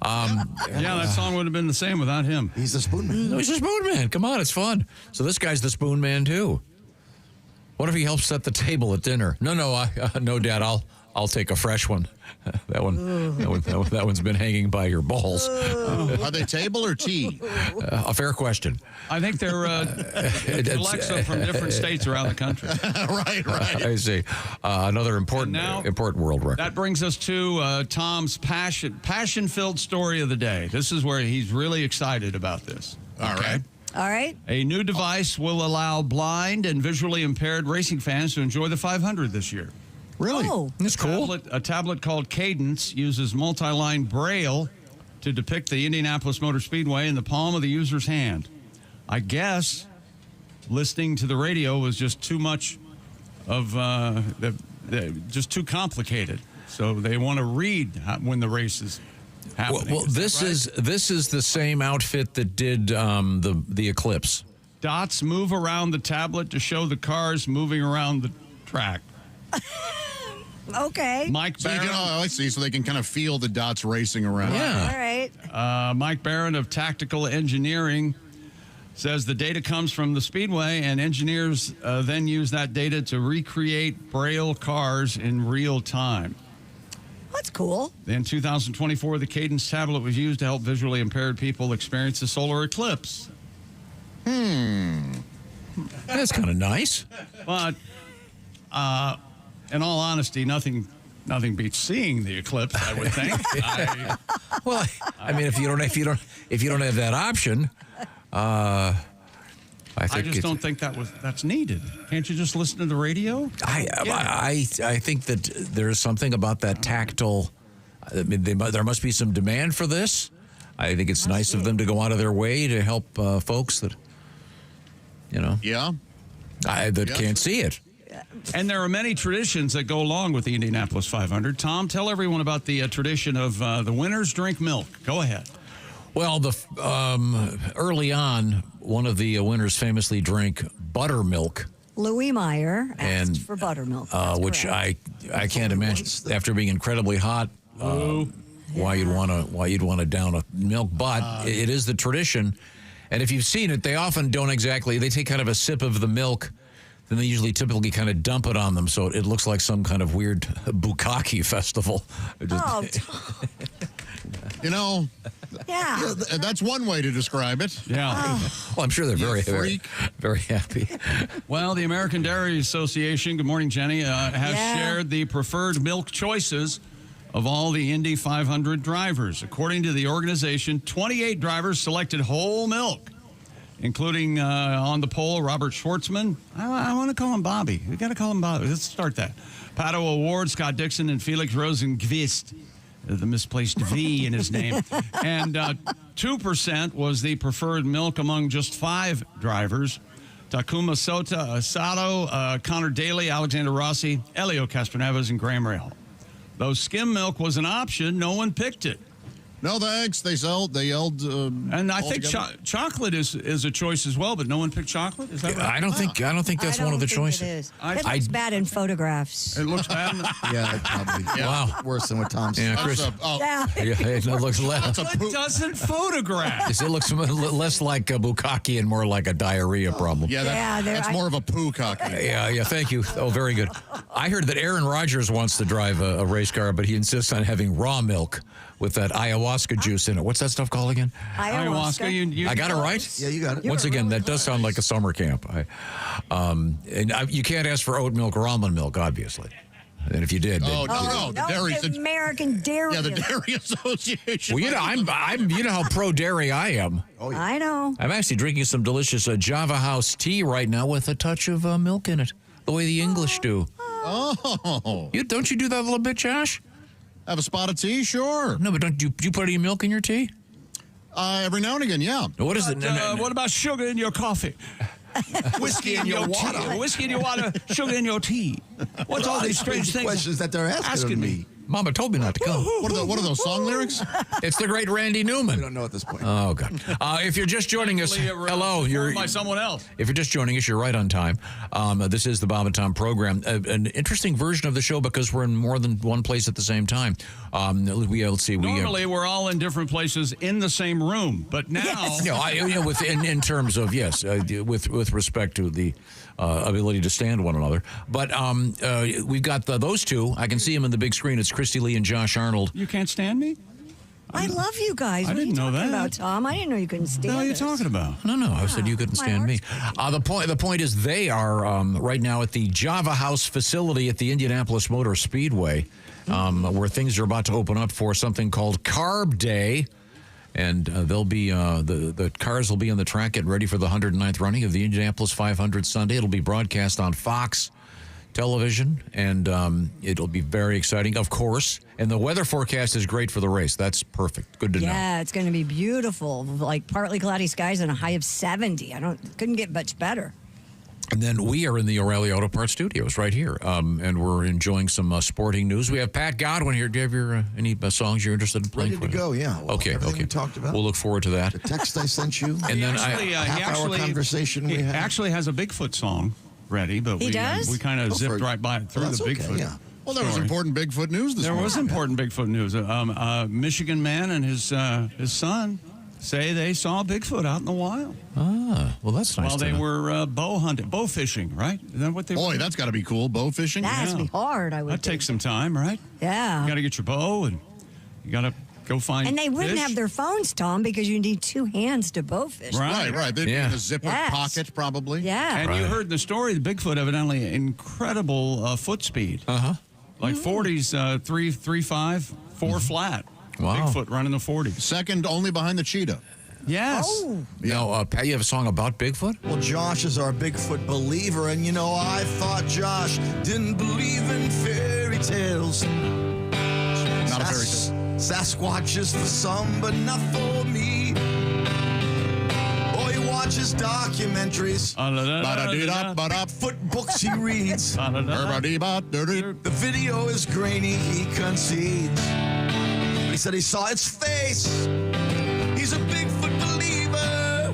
That song would have been the same without him. He's the Spoon Man. No, he's the Spoon Man. Come on, it's fun. So this guy's the Spoon Man too. What if he helps set the table at dinner? No, Dad. I'll take a fresh one. That one's been hanging by your balls. Are they table or tea? A fair question. I think they're Alexa from different states around the country. Right. I see. Another important world record. That brings us to Tom's passion-filled story of the day. This is where he's really excited about this. All right. A new device will allow blind and visually impaired racing fans to enjoy the 500 this year. Really? Oh. That's cool. A tablet called Cadence uses multi-line braille to depict the Indianapolis Motor Speedway in the palm of the user's hand. I guess listening to the radio was just too much of just too complicated. So they want to read when the race is happening. Well, this is the same outfit that did the Eclipse. Dots move around the tablet to show the cars moving around the track. Okay. Mike Barron. I see. So they can kind of feel the dots racing around. Yeah. All right. Mike Barron of Tactical Engineering says the data comes from the Speedway, and engineers then use that data to recreate Braille cars in real time. That's cool. In 2024, the Cadence tablet was used to help visually impaired people experience the solar eclipse. That's kind of nice. But in all honesty, nothing beats seeing the eclipse, I would think. I mean, if you don't have that option, I just don't think that's needed. Can't you just listen to the radio? I think that there's something about that tactile. I mean, there must be some demand for this. I think it's nice of them to go out of their way to help folks that can't see it. And there are many traditions that go along with the Indianapolis 500. Tom, tell everyone about the tradition of the winners drink milk. Go ahead. Well, early on, one of the winners famously drank buttermilk. Louis Meyer asked for buttermilk. Which I can't imagine after being incredibly hot. Why you'd want to down a milk, but it is the tradition. And if you've seen it, they often don't exactly. They take kind of a sip of the milk, then they typically kind of dump it on them, so it looks like some kind of weird bukkake festival. Yeah, that's one way to describe it. Yeah. Well, I'm sure they're very, very happy. Well, the American Dairy Association, good morning, Jenny, has shared the preferred milk choices of all the Indy 500 drivers. According to the organization, 28 drivers selected whole milk, including on the poll, Robert Schwartzman. I want to call him Bobby. We got to call him Bobby. Let's start that. Pato Award, Scott Dixon, and Felix Rosenqvist. The misplaced V in his name. And 2% was the preferred milk among just 5 drivers. Takuma Sato, Connor Daly, Alexander Rossi, Elio Castroneves, and Graham Rahal. Though skim milk was an option, no one picked it. No thanks. They yelled. And I think chocolate is a choice as well, but no one picked chocolate. Is that right? I don't think that's one of the choices. It is. It looks bad in photographs. It looks bad. Yeah, it probably. Wow, worse than what Tom said. Yeah, Chris. It looks less. It doesn't photograph. It looks less like a bukkake and more like a diarrhea problem. Yeah, that's more of a poo-cocky. Yeah. Thank you. Oh, very good. I heard that Aaron Rodgers wants to drive a race car, but he insists on having raw milk with that ayahuasca juice in it. What's that stuff called again? Ayahuasca. I got it right? Yeah, you got it. Once again, that does sound like a summer camp. You can't ask for oat milk or almond milk, obviously. And if you did, no, the American Dairy. Yeah, the Dairy Association. Well, I'm you know how pro dairy I am. Oh, yeah. I know. I'm actually drinking some delicious Java House tea right now with a touch of milk in it, the way the English do. Oh, don't you do that a little bit, Josh? Have a spot of tea, sure. No, but do you put any milk in your tea? Every now and again, yeah. What is it? What about sugar in your coffee? Whiskey in your water. Whiskey in your water, sugar in your tea. What's all these strange things? Questions that they're asking me. Mama told me not to come. What are those song lyrics? It's the great Randy Newman. We don't know at this point. Oh, God. If you're just joining us, hello. You're by someone else. If you're just joining us, you're right on time. This is the Bob and Tom program. An interesting version of the show because we're in more than one place at the same time. Let's see. Normally, we're all in different places in the same room, but now... in terms of, with respect to the ability to stand one another. But we've got those two. I can see them in the big screen. It's Christy Lee and Josh Arnold. You can't stand me? I love you guys. I didn't know that. What are you talking about, Tom? I didn't know you couldn't stand What are you talking about? No. I said you couldn't stand me. The point is they are right now at the Java House facility at the Indianapolis Motor Speedway, where things are about to open up for something called CARB Day. And they'll be the cars will be on the track getting ready for the 109th running of the Indianapolis 500 Sunday. It'll be broadcast on Fox television, and it'll be very exciting, of course. And the weather forecast is great for the race. That's perfect. Good to know. Yeah, it's going to be beautiful. Like partly cloudy skies and a high of 70. Couldn't get much better. And then we are in the O'Reilly Auto Parts studios right here, and we're enjoying some sporting news. We have Pat Godwin here. Do you have any songs you're interested in playing? Ready to go, yeah. Well, okay. We talked about. We'll look forward to that. The text I sent you. And then half-hour conversation we had. He actually has a Bigfoot song ready, but we kind of zipped right by through the Bigfoot. Yeah. Well, there was important Bigfoot news this morning. There was important Bigfoot news. Michigan man and his son say they saw Bigfoot out in the wild. Ah, well, that's nice. While they were bow fishing, right? Is that what they were? Boy, that's got to be cool, bow fishing. That has to be hard, I would think. That takes some time, right? Yeah. You got to get your bow, and you got to go find And they wouldn't fish. have their phones, Tom, because you need 2 hands to bow fish. Right. They'd be in a zipper pocket, probably. Yeah. And you heard the story, the Bigfoot evidently incredible foot speed. Uh-huh. Like 40s, 3.5, 4 flat. Wow. Bigfoot running the 40. Second only behind the cheetah. Yes. Oh. Now, Pat, you have a song about Bigfoot? Well, Josh is our Bigfoot believer, and I thought Josh didn't believe in fairy tales. Not a fairy tale. Sasquatch is for some, but not for me. He watches documentaries. Bigfoot books he reads. The video is grainy, he concedes. He said he saw its face. He's a Bigfoot believer.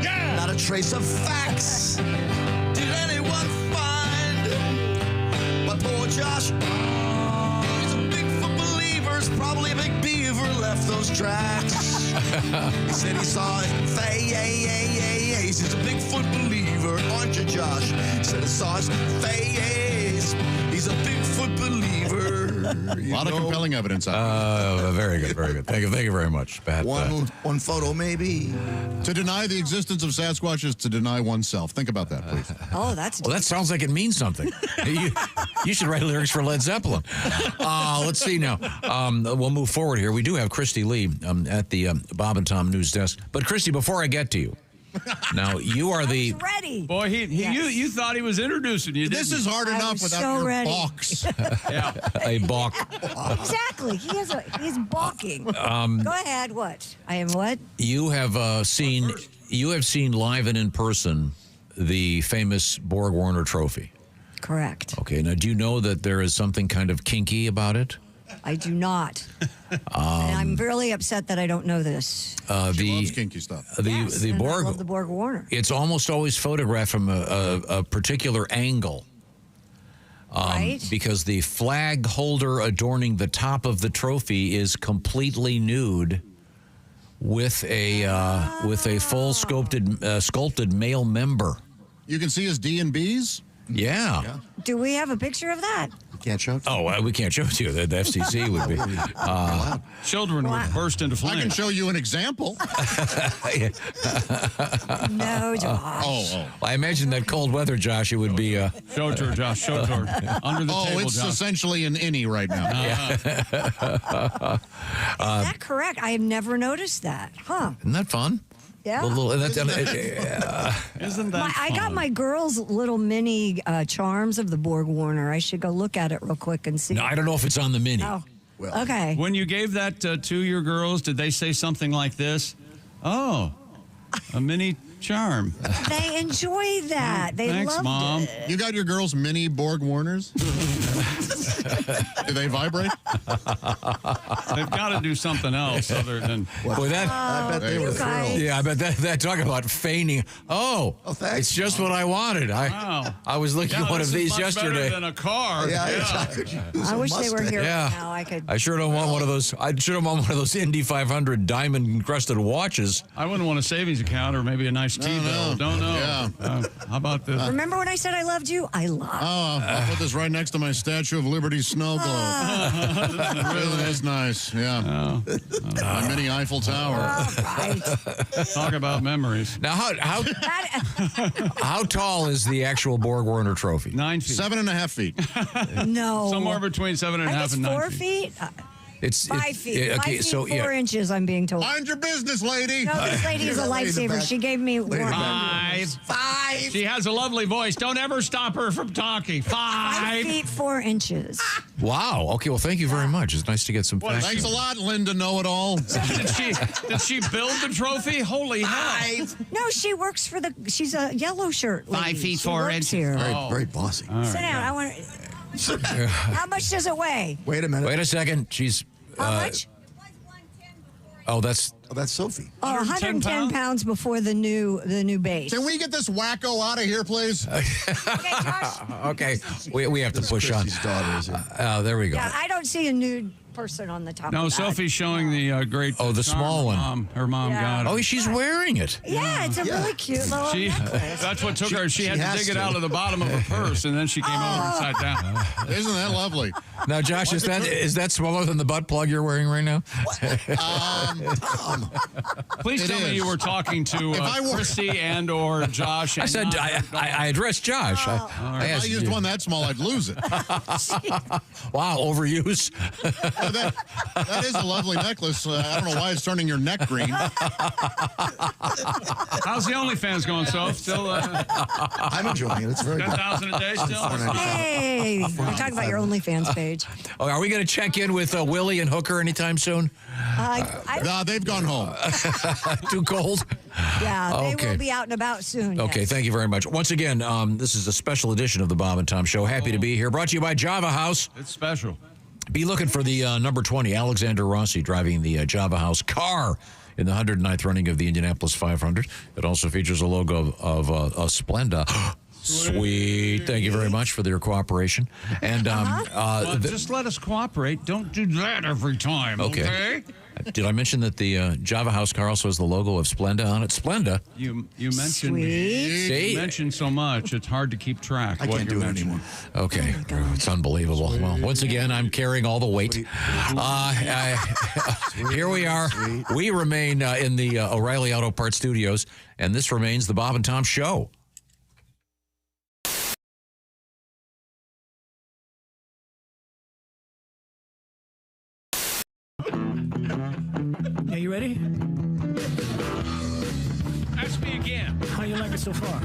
Yeah. trace of facts. Did anyone find my poor Josh? He's a Bigfoot believer. It's probably a big beaver left those tracks. He said he saw his face. He's a Bigfoot believer, aren't you, Josh? He said he saw his face. He's a Bigfoot believer. A lot of compelling evidence out there. Very good, very good. Thank you very much, Pat. One photo, maybe. To deny the existence of Sasquatch is to deny oneself. Think about that, please. Oh, that's well, that sounds like it means something. you should write lyrics for Led Zeppelin. Let's see now. We'll move forward here. We do have Christy Lee at the Bob and Tom news desk. But Christy, before I get to you, now you are the ready. Boy, you thought he was introducing you. This is hard enough without your box. Yeah, a balk. Exactly. He's balking. Go ahead. What? I am what? You have seen live and in person the famous Borg Warner Trophy. Correct. Okay. Now, do you know that there is something kind of kinky about it? I do not. And I'm really upset that I don't know this. She loves kinky stuff. The Borg. I love the Borg Warner. It's almost always photographed from a particular angle. Right. Because the flag holder adorning the top of the trophy is completely nude, with a full sculpted male member. You can see his D&Bs? Yeah. Do we have a picture of that? Can't show it. Oh, we can't show it to you. The FCC would be. Children would burst into flames. I can show you an example. No, Josh. Oh. I imagine that cold weather, Josh, it would be. Show it to her, Josh. Show it to her. Under the table, it's Josh. essentially an innie right now. Is that correct? I have never noticed that. Huh. Isn't that fun? Yeah. Isn't that I got my girls' little mini charms of the Borg Warner. I should go look at it real quick and see. No, I don't know if it's on the mini. Oh, okay. When you gave that to your girls, did they say something like this? Oh, a mini charm. They enjoy that. They Thanks, loved Mom. it. You got your girls mini Borg Warners? Do they vibrate? They've got to do something else other than. Boy, I bet they were thrilled. Yeah, I bet that talking about feigning. Oh, thanks. It's just what I wanted. I was looking at one of these yesterday. Better than a car. I wish they were here right now. I could. I sure don't want one of those. I sure don't want one of those Indy 500 diamond encrusted watches. I wouldn't want a savings account or maybe a nice T-bill. Don't know. Yeah. How about this? Remember when I said I loved you? I love. Oh, I'll put this right next to my Statue of Liberty snow globe. Really is nice. Yeah. My mini Eiffel Tower. Right. Talk about memories. Now, how tall is the actual Borg Warner Trophy? 9 feet. 7.5 feet. No. Somewhere between 7.5 and 9 4 feet. feet? It's 5 feet. okay, 5 feet, so 4 inches, I'm being told. Mind your business, lady. No, this lady is a lifesaver. She gave me 5. She has a lovely voice. Don't ever stop her from talking. 5 feet 4 inches. Wow. Okay. Well, thank you very much. It's nice to get some facts. Thanks a lot, Linda Know-It-All. Did she build the trophy? Holy hell. No, she works for she's a yellow shirt lady. 5 feet She 4 works inches. Here. Very bossy. Sit down. I want. How much does it weigh? Wait a minute. Wait a second. She's. How much? Oh, that's Sophie. 110 pounds before the new base. Can we get this wacko out of here, please? okay. We have to push on. Daughter is here. There we go. Yeah, I don't see a nude person on the top. No, of that. Sophie's showing the great. Oh, the small one. Her mom got it. Oh, she's wearing it. Yeah, it's a really cute little necklace. That's what took her. She had to dig it out of the bottom of her purse, and then she came over upside down. Isn't that lovely? Now, Josh, is that smaller than the butt plug you're wearing right now? Tom. Please tell me you were talking to Christy and or Josh. And I said I addressed Josh. If I used one that small, I'd lose it. Wow, overuse. That is a lovely necklace. I don't know why it's turning your neck green. How's the OnlyFans going, Soph? Still? I'm enjoying it. It's very good. 10,000 a day still? Hey, we're talking about your OnlyFans page. Oh, are we going to check in with Willie and Hooker anytime soon? They've gone home. Too cold? Yeah, they will be out and about soon. Okay, yes. thank you very much. Once again, this is a special edition of the Bob and Tom Show. Happy to be here. Brought to you by Java House. It's special. Be looking for the number 20, Alexander Rossi, driving the Java House car in the 109th running of the Indianapolis 500. It also features a logo of Splenda. Sweet. Thank you very much for your cooperation. And well, just let us cooperate. Don't do that every time, okay? Did I mention that the Java House car also has the logo of Splenda on it? Splenda. You mentioned you mentioned so much, it's hard to keep track. I can't do it anymore. Okay, it's unbelievable. Well, once again, I'm carrying all the weight. Here we are. We remain in the O'Reilly Auto Parts Studios, and this remains the Bob and Tom Show. Yeah, you ready? Ask me again. How you like it so far?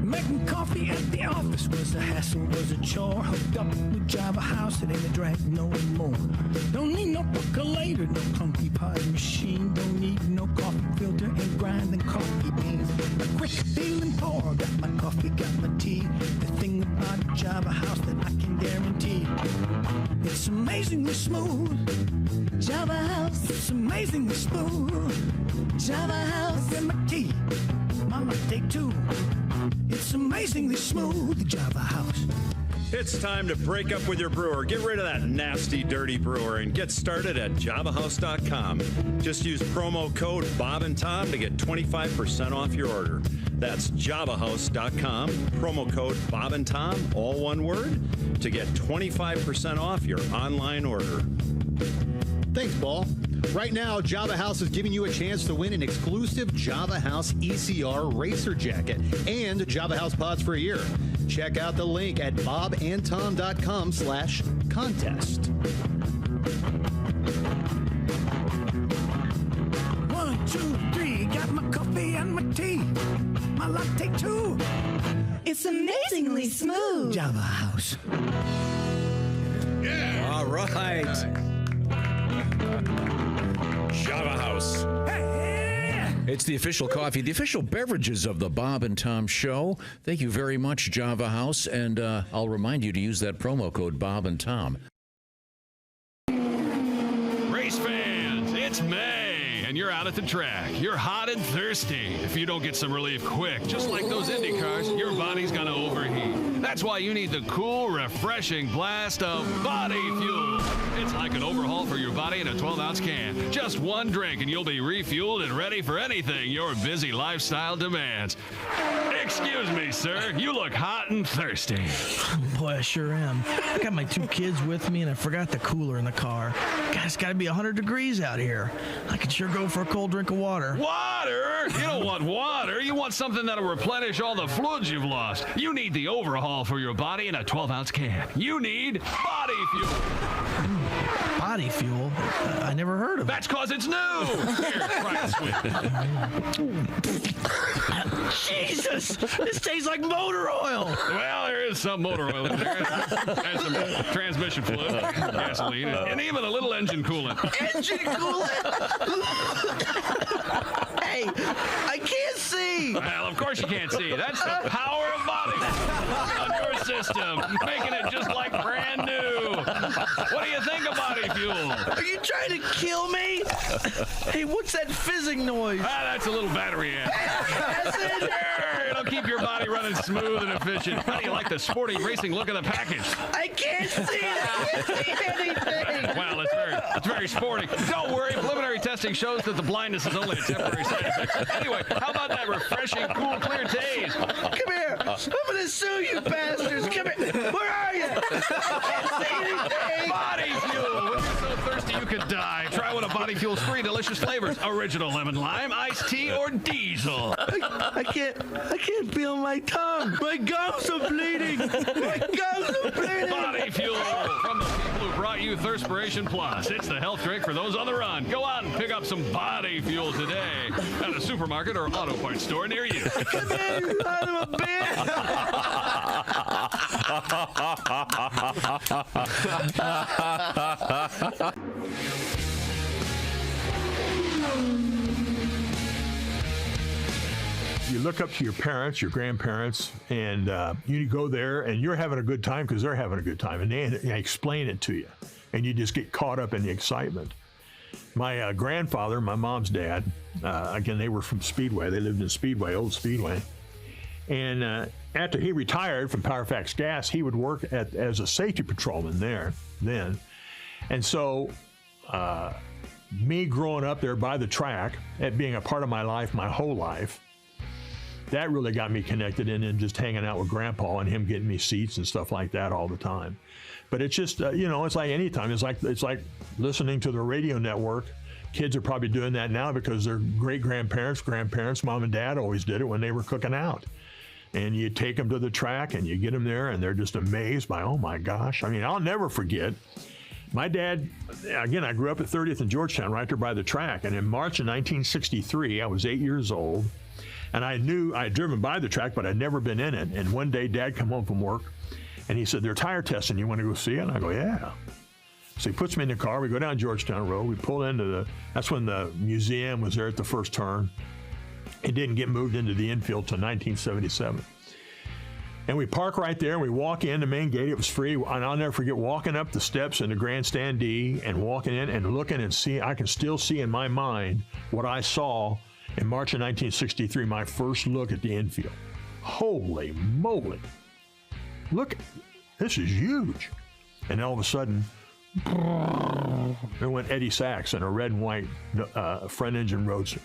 Making coffee at the office was a hassle, was a chore. Hooked up with Java House, it ain't a drag no more. Don't need no percolator, no clunky pie machine. Don't need no coffee filter and grinding coffee beans. A quick feeling pour, got my coffee, got my tea. The thing about Java House that I can guarantee, it's amazingly smooth. Java House, it's amazingly smooth. Java House, get my tea, my latte too. It's amazingly smooth, Java House. It's time to break up with your brewer. Get rid of that nasty, dirty brewer and get started at javahouse.com. Just use promo code Bob and Tom to get 25% off your order. That's javahouse.com, promo code Bob and Tom, all one word, to get 25% off your online order. Thanks, Paul. Right now, Java House is giving you a chance to win an exclusive Java House ECR racer jacket and Java House pods for a year. Check out the link at bobandtom.com/contest. 1, 2, 3, got my coffee and my tea, my latte too. It's amazingly smooth. Java House. Yeah. All right. Java House. It's the official coffee, the official beverages of the Bob and Tom Show. Thank you very much, Java House, and I'll remind you to use that promo code Bob and Tom. Race fans, it's May, and you're out at the track. You're hot and thirsty. If you don't get some relief quick, just like those Indy cars, your body's gonna overheat. That's why you need the cool, refreshing blast of body fuel. It's like an overhaul for your body in a 12-ounce can. Just one drink and you'll be refueled and ready for anything your busy lifestyle demands. Excuse me, sir. You look hot and thirsty. Boy, I sure am. I got my 2 kids with me and I forgot the cooler in the car. God, it's got to be 100 degrees out here. I could sure go for a cold drink of water. Water? You don't want water. You want something that'll replenish all the fluids you've lost. You need the overhaul for your body in a 12-ounce can. You need body fuel. Body fuel? I never heard of it. That's because it's new. Here, try it, sweet. Jesus! This tastes like motor oil. Well, there is some motor oil in there. And some transmission fluid, gasoline, and even a little engine coolant. Engine coolant? Hey, I can't see. Well, of course you can't see. That's the power of body on your system, making it just like brand new. What do you think of body fuel? Are you trying to kill me? Hey, what's that fizzing noise? That's a little battery amp. It'll keep your body running smooth and efficient. How do you like the sporty racing look of the package? I can't see. I can't see anything. Well, it's very sporty. Don't worry, preliminary testing shows that the blindness is only a temporary side effect. Anyway, how about that refreshing, cool, clear taste? Come here. I'm going to sue you bastards. Come here. Where are you? I can't see anything. Body fuel. When you're so thirsty you could die, try one of Body Fuel's 3 delicious flavors: original lemon lime, iced tea, or diesel. I can't feel my tongue. My gums are bleeding. My gums are bleeding. Body Fuel from the people who brought you Thirspiration Plus. It's the health drink for those on the run. Go out and pick up some Body Fuel today at a supermarket or auto parts store near you. Come here, you son of a bitch. You look up to your parents, your grandparents, and you go there and you're having a good time because they're having a good time, and they explain it to you, and you just get caught up in the excitement. My grandfather, my mom's dad, again, they were from Speedway. They lived in Speedway, old Speedway. And after he retired from Powerfax Gas, he would work as a safety patrolman there then. And so me growing up there by the track, it being a part of my life, my whole life, that really got me connected in and just hanging out with Grandpa and him getting me seats and stuff like that all the time. But it's just, it's like any time. It's like listening to the radio network. Kids are probably doing that now because their grandparents, mom and dad always did it when they were cooking out. And you take them to the track and you get them there and they're just amazed by, oh my gosh. I mean, I'll never forget. My dad, again, I grew up at 30th and Georgetown right there by the track. And in March of 1963, I was 8 years old. And I knew I had driven by the track, but I'd never been in it. And one day, Dad come home from work, and he said, they're tire testing. You want to go see it? And I go, yeah. So he puts me in the car. We go down Georgetown Road. We pull into that's when the museum was there at the first turn. It didn't get moved into the infield till 1977. And we park right there, and we walk in the main gate. It was free. And I'll never forget walking up the steps in the Grandstand D and walking in and looking and seeing. I can still see in my mind what I saw in March of 1963, my first look at the infield. Holy moly. Look, this is huge. And all of a sudden, there went Eddie Sachs in a red and white front engine Roadster.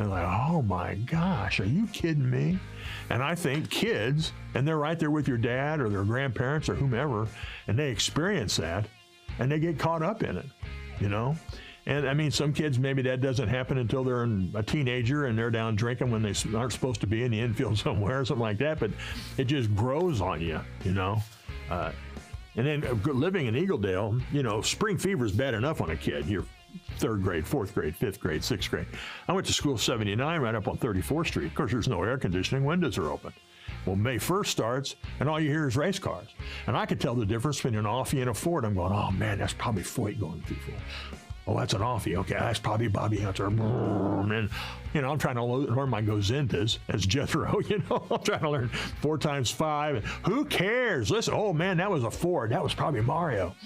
And like, oh my gosh, are you kidding me? And I think kids, and they're right there with your dad or their grandparents or whomever, and they experience that, and they get caught up in it, And I mean, some kids, maybe that doesn't happen until they're a teenager and they're down drinking when they aren't supposed to be in the infield somewhere or something like that. But it just grows on you, And then living in Eagledale, spring fever is bad enough on a kid. You're 3rd grade, 4th grade, 5th grade, 6th grade. I went to school 79 right up on 34th Street. Of course, there's no air conditioning. Windows are open. Well, May 1st starts, and all you hear is race cars. And I could tell the difference between an Offie and a Ford. I'm going, oh, man, that's probably Foyt going through Ford. Oh, that's an Offie. Okay, that's probably Bobby Hunter. And, I'm trying to learn my Gozintas as Jethro. I'm trying to learn 4 times 5. Who cares? Listen, oh, man, that was a Ford. That was probably Mario.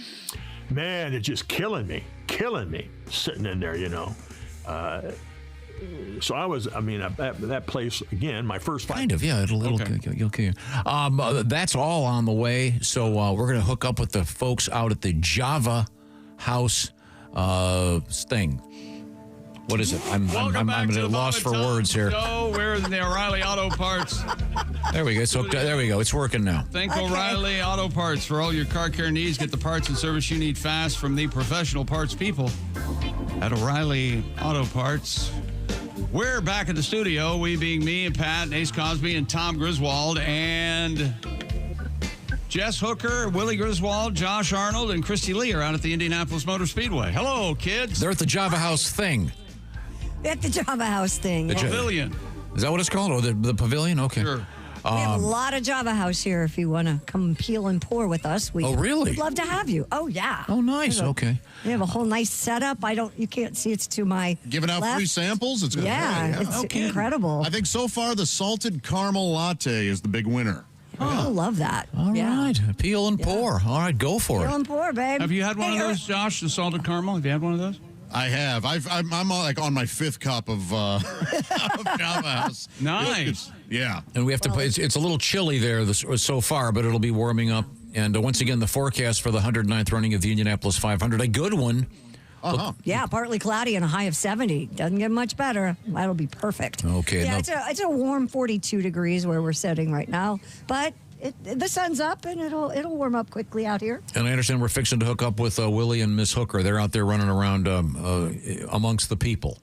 Man, it's just killing me, sitting in there, So I was, that place, again, my first fight. Kind of, yeah. Okay. That's all on the way. So we're going to hook up with the folks out at the Java House thing. What is it? I'm at a loss for words here. So we're in the O'Reilly Auto Parts. There we go. So there we go. It's working now. Thank O'Reilly Auto Parts for all your car care needs. Get the parts and service you need fast from the professional parts people at O'Reilly Auto Parts. We're back at the studio, we being me and Pat and Ace Cosby and Tom Griswold and Jess Hooker, Willie Griswold, Josh Arnold, and Christy Lee are out at the Indianapolis Motor Speedway. Hello, kids. They're at the Java House thing. At the Java House thing. The Pavilion. Is that what it's called? Oh, the Pavilion? Okay. Sure. We have a lot of Java House here if you want to come peel and pour with us. Oh, really? We'd love to have you. Oh, yeah. Oh, nice. Okay. We have a whole nice setup. You can't see it's to my Giving out left. free samples? It's good. Yeah, it's incredible. I think so far the salted caramel latte is the big winner. Oh, I love that. All right. Peel and pour. All right, go for it. Peel and pour, babe. Have you had one of those, Josh, the salted caramel? Have you had one of those? I have. I'm like on my 5th cup of Java House. Nice. Yeah. And we have to put, it's a little chilly there so far, but it'll be warming up. And once again, the forecast for the 109th running of the Indianapolis 500, a good one. Yeah, partly cloudy and a high of 70. Doesn't get much better. That'll be perfect. Okay. Yeah, it's a warm 42 degrees where we're sitting right now. But the sun's up and it'll warm up quickly out here. And I understand we're fixing to hook up with Willie and Miss Hooker. They're out there running around amongst the people.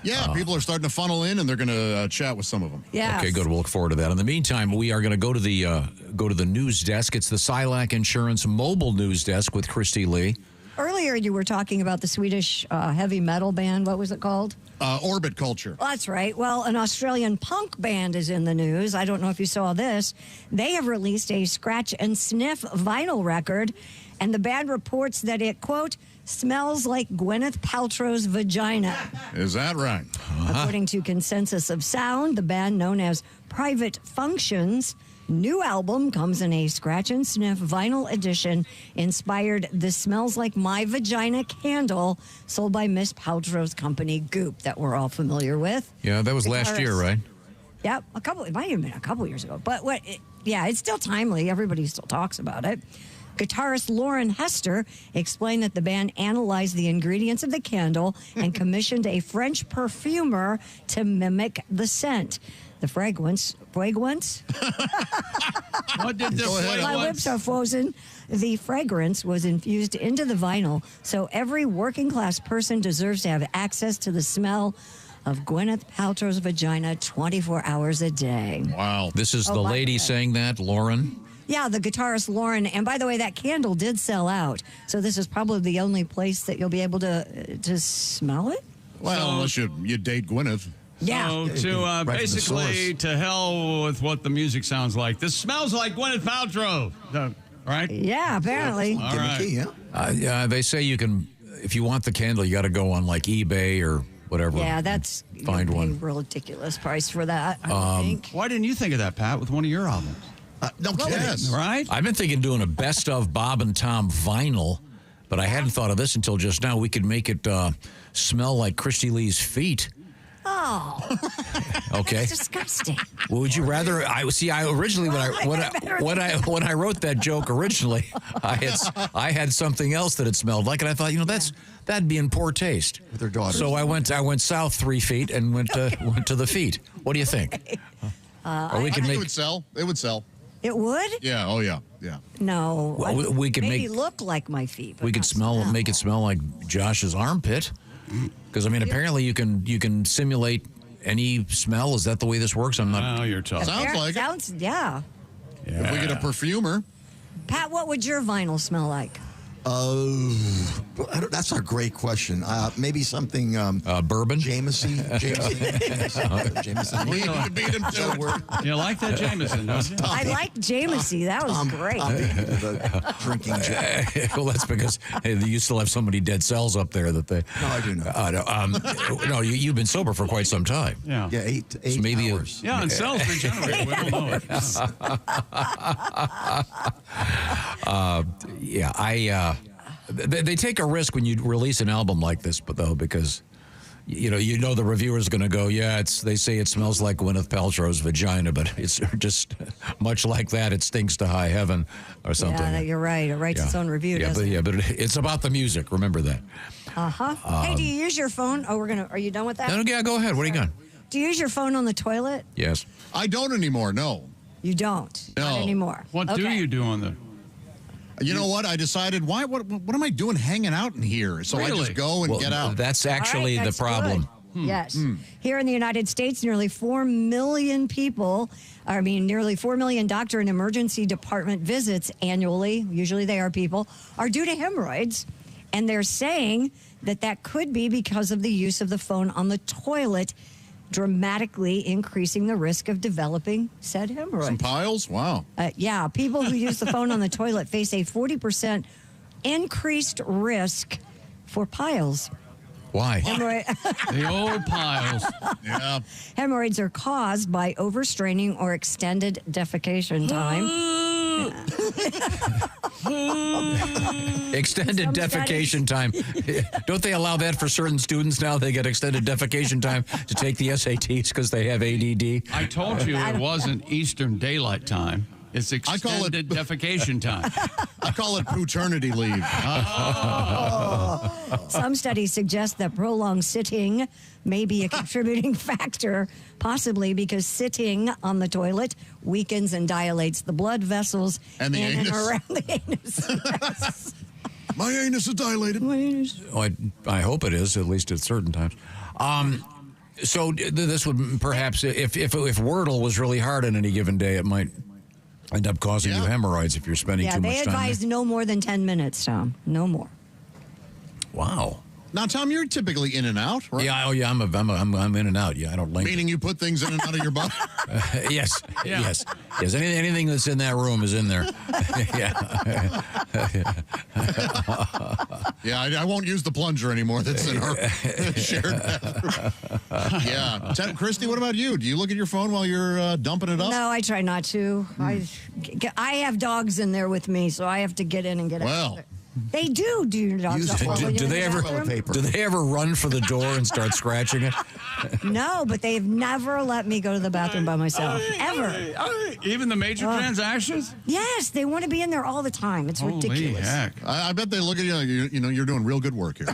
Yeah, people are starting to funnel in, and they're going to chat with some of them. Yeah. Okay, good. We'll look forward to that. In the meantime, we are going to go to the news desk. It's the Silac Insurance Mobile News Desk with Christy Lee. Earlier, you were talking about the Swedish heavy metal band. What was it called? Orbit Culture. Well, that's right. Well, an Australian punk band is in the news. I don't know if you saw this. They have released a scratch and sniff vinyl record, and the band reports that it, quote, smells like Gwyneth Paltrow's vagina. Is that right? According to Consensus of Sound, the band known as Private Functions New album comes in a scratch and sniff vinyl edition inspired "This Smells Like My Vagina" candle sold by Miss Paltrow's company Goop that we're all familiar with. Yeah, that was last year, right? Yep, it might have been a couple years ago. But it's still timely. Everybody still talks about it. Guitarist Lauren Hester explained that the band analyzed the ingredients of the candle and commissioned a French perfumer to mimic the scent. The fragrance. What did the fragrance? My lips are frozen. The fragrance was infused into the vinyl, so every working class person deserves to have access to the smell of Gwyneth Paltrow's vagina 24 hours a day. Wow. This is the lady saying that, Lauren? Yeah, the guitarist Lauren. And by the way, that candle did sell out. So this is probably the only place that you'll be able to smell it. Well, unless you date Gwyneth. Yeah. So basically, to hell with what the music sounds like. This smells like Gwyneth Paltrow, right? Yeah, apparently. All right. Yeah, they say you can, if you want the candle, you got to go on like eBay or whatever. Yeah, that's find one. Real ridiculous price for that. I would think. Why didn't you think of that, Pat, with one of your albums? No kidding. Right? I've been thinking doing a best of Bob and Tom vinyl, but I hadn't thought of this until just now. We could make it smell like Christy Lee's feet. Oh, okay. That's disgusting. Well, would you rather? I originally when I wrote that joke originally, I had something else that it smelled like, and I thought, that'd be in poor taste. With their daughters. So I went south 3 feet and went to the feet. What do you think? I think it would sell. It would sell. It would? Yeah. Oh yeah. Yeah. No. Well, we could maybe look like my feet. But we could make it smell like Josh's armpit. Because apparently you can simulate any smell. Is that the way this works? I'm not. Oh, you're tough. Sounds like it. Yeah. If we get a perfumer. Pat, what would your vinyl smell like? That's a great question. Maybe something bourbon, Jameson. We can beat him to it. You like that Jameson, don't you? I like Jameson. That was great. The drinking jack. Well, that's because you still have so many dead cells up there that they. No, I do not. No, you've been sober for quite some time. Yeah. Yeah, eight so maybe hours. Yeah, and cells regenerate. We don't know it. They take a risk when you release an album like this, because the reviewer's going to go, they say it smells like Gwyneth Paltrow's vagina, but it's just much like that. It stinks to high heaven or something. Yeah, you're right. It writes its own review. But it's about the music. Remember that. Hey, do you use your phone? Are you done with that? No, yeah, go ahead. What do you got? Do you use your phone on the toilet? Yes. I don't anymore. No. You don't. No. Not anymore. What do you do on the? You know what? I decided, what am I doing hanging out in here? So I just go and get out. That's actually the problem. Yes. Here in the United States, nearly 4 million doctor and emergency department visits annually, usually they are people, are due to hemorrhoids. And they're saying that could be because of the use of the phone on the toilet, dramatically increasing the risk of developing said hemorrhoids. Some piles? Wow. Yeah, people who use the phone on the toilet face a 40% increased risk for piles. Why? The old piles. Yeah. Hemorrhoids are caused by overstraining or extended defecation time. Extended defecation time. Don't they allow that for certain students now? They get extended defecation time to take the SATs because they have ADD. I told you it wasn't Eastern Daylight Time. It's extended defecation time. I call it paternity leave. Some studies suggest that prolonged sitting may be a contributing factor, possibly because sitting on the toilet weakens and dilates the blood vessels and the in anus. and around the anus. Yes. My anus is dilated. I hope it is, at least at certain times. So this would perhaps, if Wordle was really hard on any given day, it might end up causing you hemorrhoids if you're spending too much time. Yeah, they advise no more than 10 minutes, Tom. No more. Wow. Now, Tom, you're typically in and out, right? Yeah. Oh, yeah. I'm in and out. Yeah, I don't linger. Meaning you put things in and out of your butt. Yes. Yeah. Yes. Yes, anything that's in that room is in there. Yeah, I won't use the plunger anymore that's in our shared bathroom. Yeah. Christy, what about you? Do you look at your phone while you're dumping it up? No, I try not to. I have dogs in there with me, so I have to get in and get out. They do your dogs. Do they ever run for the door and start scratching it? No, but they've never let me go to the bathroom by myself. Ever. Even the major transactions? Yes, they want to be in there all the time. It's ridiculous. Heck. I bet they look at you like, you're doing real good work here.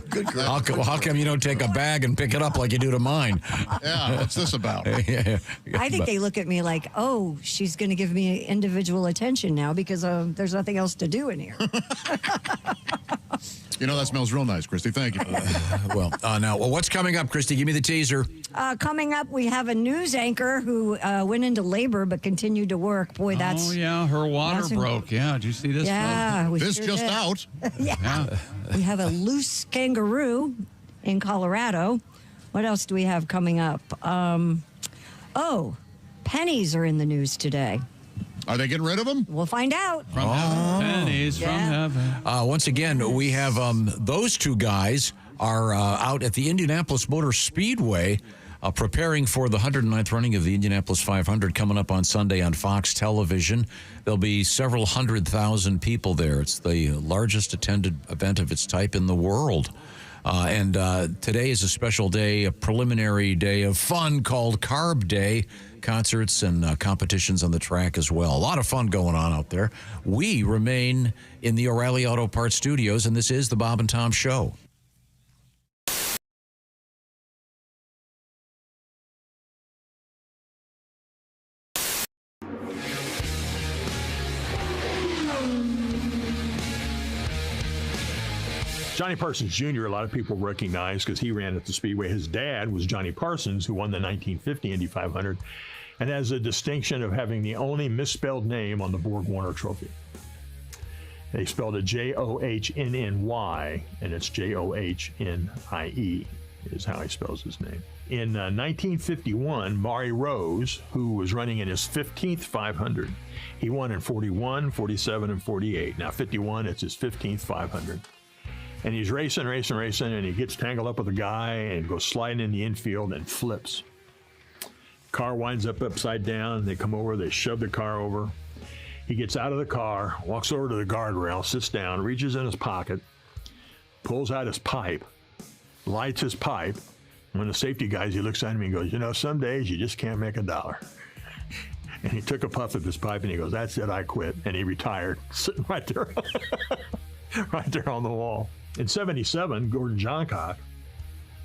Good girl. How come you don't take a bag and pick it up like you do to mine? Yeah, what's this about? I think they look at me like, oh, she's going to give me individual attention now because there's nothing else to do in here. That smells real nice, Christy. Thank you. Now, what's coming up, Christy? Give me the teaser. Coming up, we have a news anchor who went into labor but continued to work. Boy, that's... Oh, yeah, her water broke. Yeah, did you see this? Yeah. This just out. Yeah. We have a loose kangaroo in Colorado. What else do we have coming up? Pennies are in the news today. Are they getting rid of them? We'll find out. From heaven. Pennies from heaven. Once again, we have those two guys are out at the Indianapolis Motor Speedway preparing for the 109th running of the Indianapolis 500 coming up on Sunday on Fox Television. There'll be several 100,000 people there. It's the largest attended event of its type in the world. And today is a special day, a preliminary day of fun called CARB Day. Concerts and competitions on the track as well. A lot of fun going on out there. We remain in the O'Reilly Auto Parts studios, and this is the Bob and Tom Show. Johnny Parsons Jr., a lot of people recognize because he ran at the Speedway. His dad was Johnny Parsons, who won the 1950 Indy 500 and has a distinction of having the only misspelled name on the Borg-Warner trophy. They spelled it Johnnny, and it's Johnie is how he spells his name. In 1951, Maury Rose, who was running in his 15th 500, he won in 41, 47, and 48. Now 51, it's his 15th 500. And he's racing, and he gets tangled up with a guy and goes sliding in the infield and flips. Car winds up upside down. They come over, they shove the car over. He gets out of the car, walks over to the guardrail, sits down, reaches in his pocket, pulls out his pipe, lights his pipe. When the safety guys, he looks at him and he goes, some days you just can't make $1. And he took a puff of his pipe and he goes, that's it, I quit. And he retired, sitting right there, right there on the wall. In 77, Gordon Johncock,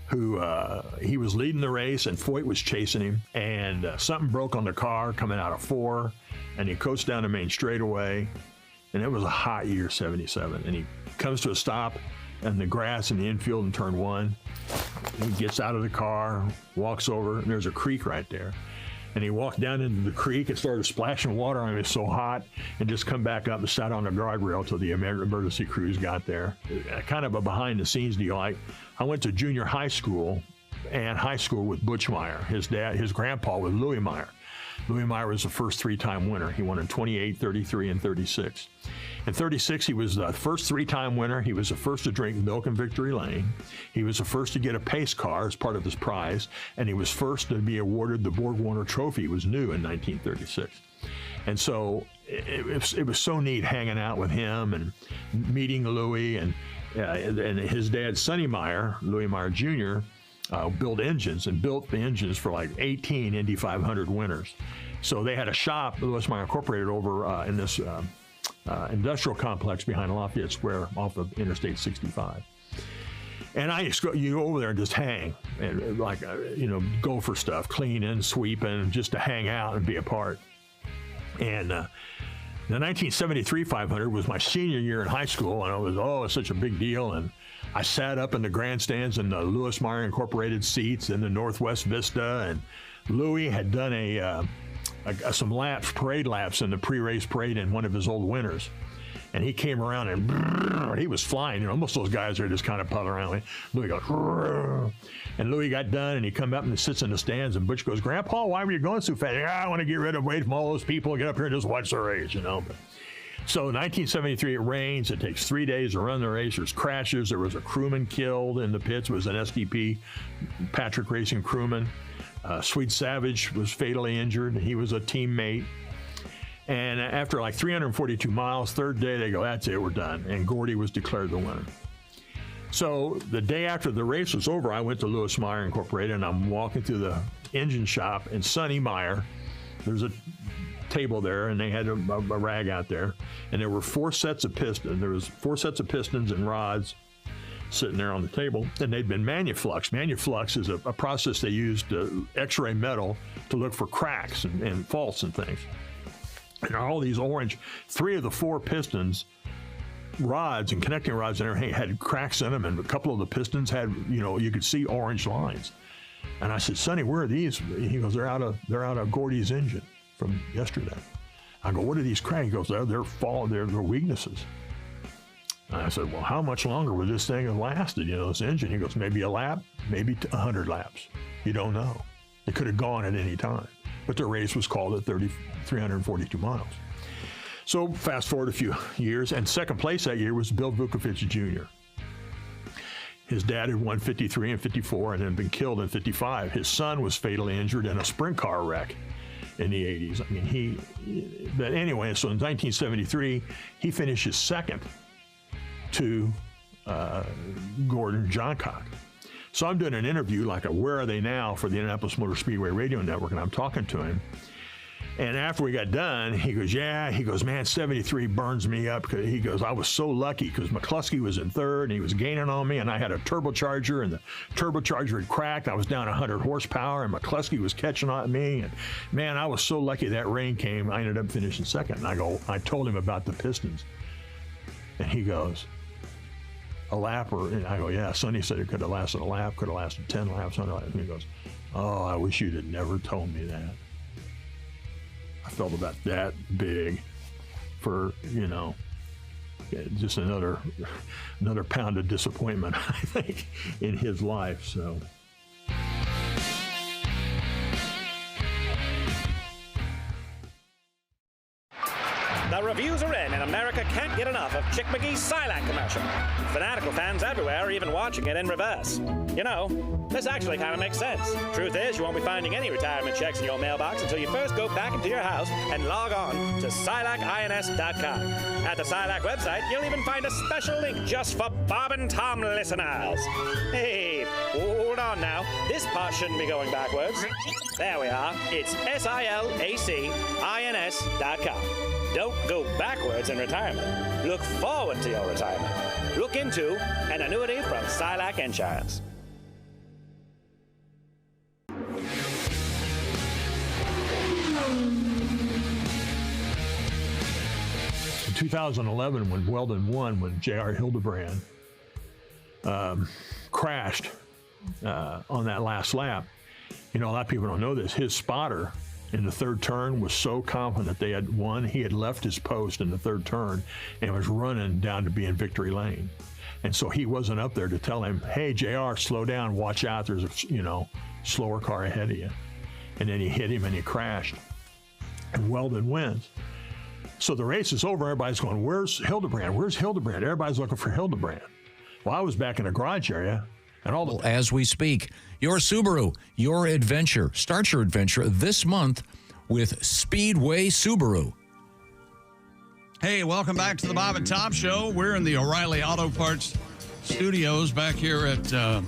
who he was leading the race and Foyt was chasing him, and something broke on the car coming out of 4, and he coasted down the main straightaway, and it was a hot year, 77, and he comes to a stop in the grass in the infield in turn 1. He gets out of the car, walks over, and there's a creek right there. And he walked down into the creek and started splashing water on him. It was so hot, and just come back up and sat on the guardrail till the emergency crews got there. Kind of a behind-the-scenes deal. I went to junior high school and high school with Butch Meyer. His grandpa was Louis Meyer. Louis Meyer was the first 3-time winner. He won in 28, 33, and 36. In 36, he was the first 3-time winner. He was the first to drink milk in Victory Lane. He was the first to get a pace car as part of his prize, and he was first to be awarded the Borg-Warner Trophy. It was new in 1936. And so it was so neat hanging out with him and meeting Louis, and his dad, Sonny Meyer, Louis Meyer Jr., built engines and built the engines for like 18 Indy 500 winners. So they had a shop, Louis Meyer Incorporated, over in this industrial complex behind Lafayette Square off of Interstate 65. And you go over there and just hang and go for stuff, cleaning, sweeping, just to hang out and be a part. And the 1973 500 was my senior year in high school, and it was such a big deal. And I sat up in the grandstands in the Louis Meyer Incorporated seats in the Northwest Vista, and Louis had done some parade laps in the pre-race parade in one of his old winners. And he came around and he was flying. You know, most of those guys are just kind of puffing around. Louis goes, and Louis got done, and he come up and sits in the stands, and Butch goes, Grandpa, why were you going so fast? I want to get rid of weight from all those people and get up here and just watch the race, you know. But, so in 1973, it rains. It takes 3 days to run the race. There's crashes. There was a crewman killed in the pits. It was an SDP, Patrick Racing crewman. Sweet Savage was fatally injured. He was a teammate. And after like 342 miles, third day, they go, that's it, we're done. And Gordy was declared the winner. So the day after the race was over, I went to Lewis Meyer Incorporated, and I'm walking through the engine shop, and Sonny Meyer, there's a table there, and they had a rag out there, and there were 4 sets of pistons. There was 4 sets of pistons and rods sitting there on the table, and they'd been manufluxed. Manuflux is a process they use to x-ray metal to look for cracks and faults and things. And all these orange, 3 of the 4 pistons, rods and connecting rods and everything had cracks in them, and a couple of the pistons had, you know, you could see orange lines. And I said, Sonny, where are these? He goes, they're out of Gordy's engine from yesterday. I go, what are these cracks? He goes, they're weaknesses. And I said, well, how much longer would this thing have lasted, you know, this engine? He goes, maybe a lap, maybe 100 laps. You don't know. It could have gone at any time. But the race was called at 342 miles. So fast forward a few years, and second place that year was Bill Vukovich Jr. His dad had won 53 and 54 and then been killed in 55. His son was fatally injured in a sprint car wreck in the 80s. I mean, but anyway, so in 1973, he finishes second to Gordon Johncock. So I'm doing an interview, like a Where Are They Now for the Indianapolis Motor Speedway Radio Network, and I'm talking to him. And after we got done, he goes, yeah, he goes, man, 73 burns me up. He goes, I was so lucky because McCluskey was in third and he was gaining on me, and I had a turbocharger, and the turbocharger had cracked. I was down 100 horsepower, and McCluskey was catching on me. And man, I was so lucky that rain came. I ended up finishing second. And I told him about the pistons. And he goes, a lap? And I go, yeah. Sonny said it could have lasted a lap, could have lasted 10 laps. And he goes, oh, I wish you'd have never told me that. I felt about that big for, you know, just another pound of disappointment, I think, in his life. So. The reviews are in, and America can't get enough of Chick McGee's Silac commercial. Fanatical fans everywhere are even watching it in reverse. You know, this actually kind of makes sense. Truth is, you won't be finding any retirement checks in your mailbox until you first go back into your house and log on to SilacINS.com. At the Silac website, you'll even find a special link just for Bob and Tom listeners. Hey, hold on now. This part shouldn't be going backwards. There we are. It's SilacINS.com. Don't go backwards in retirement. Look forward to your retirement. Look into an annuity from Silac Insurance. In 2011, when Weldon won, when J.R. Hildebrand crashed on that last lap, you know, a lot of people don't know this. His spotter in the third turn was so confident they had won, he had left his post in the third turn and was running down to be in victory lane. And so he wasn't up there to tell him, hey, JR, slow down, watch out, there's a, you know, slower car ahead of you. And then he hit him and he crashed. And Weldon wins. So the race is over, everybody's going, where's Hildebrand? Where's Hildebrand? Everybody's looking for Hildebrand. Well, I was back in the garage area. And all the as we speak, your Subaru, your adventure. Start your adventure this month with Speedway Subaru. Hey, welcome back to the Bob and Tom Show. We're in the O'Reilly Auto Parts studios back here at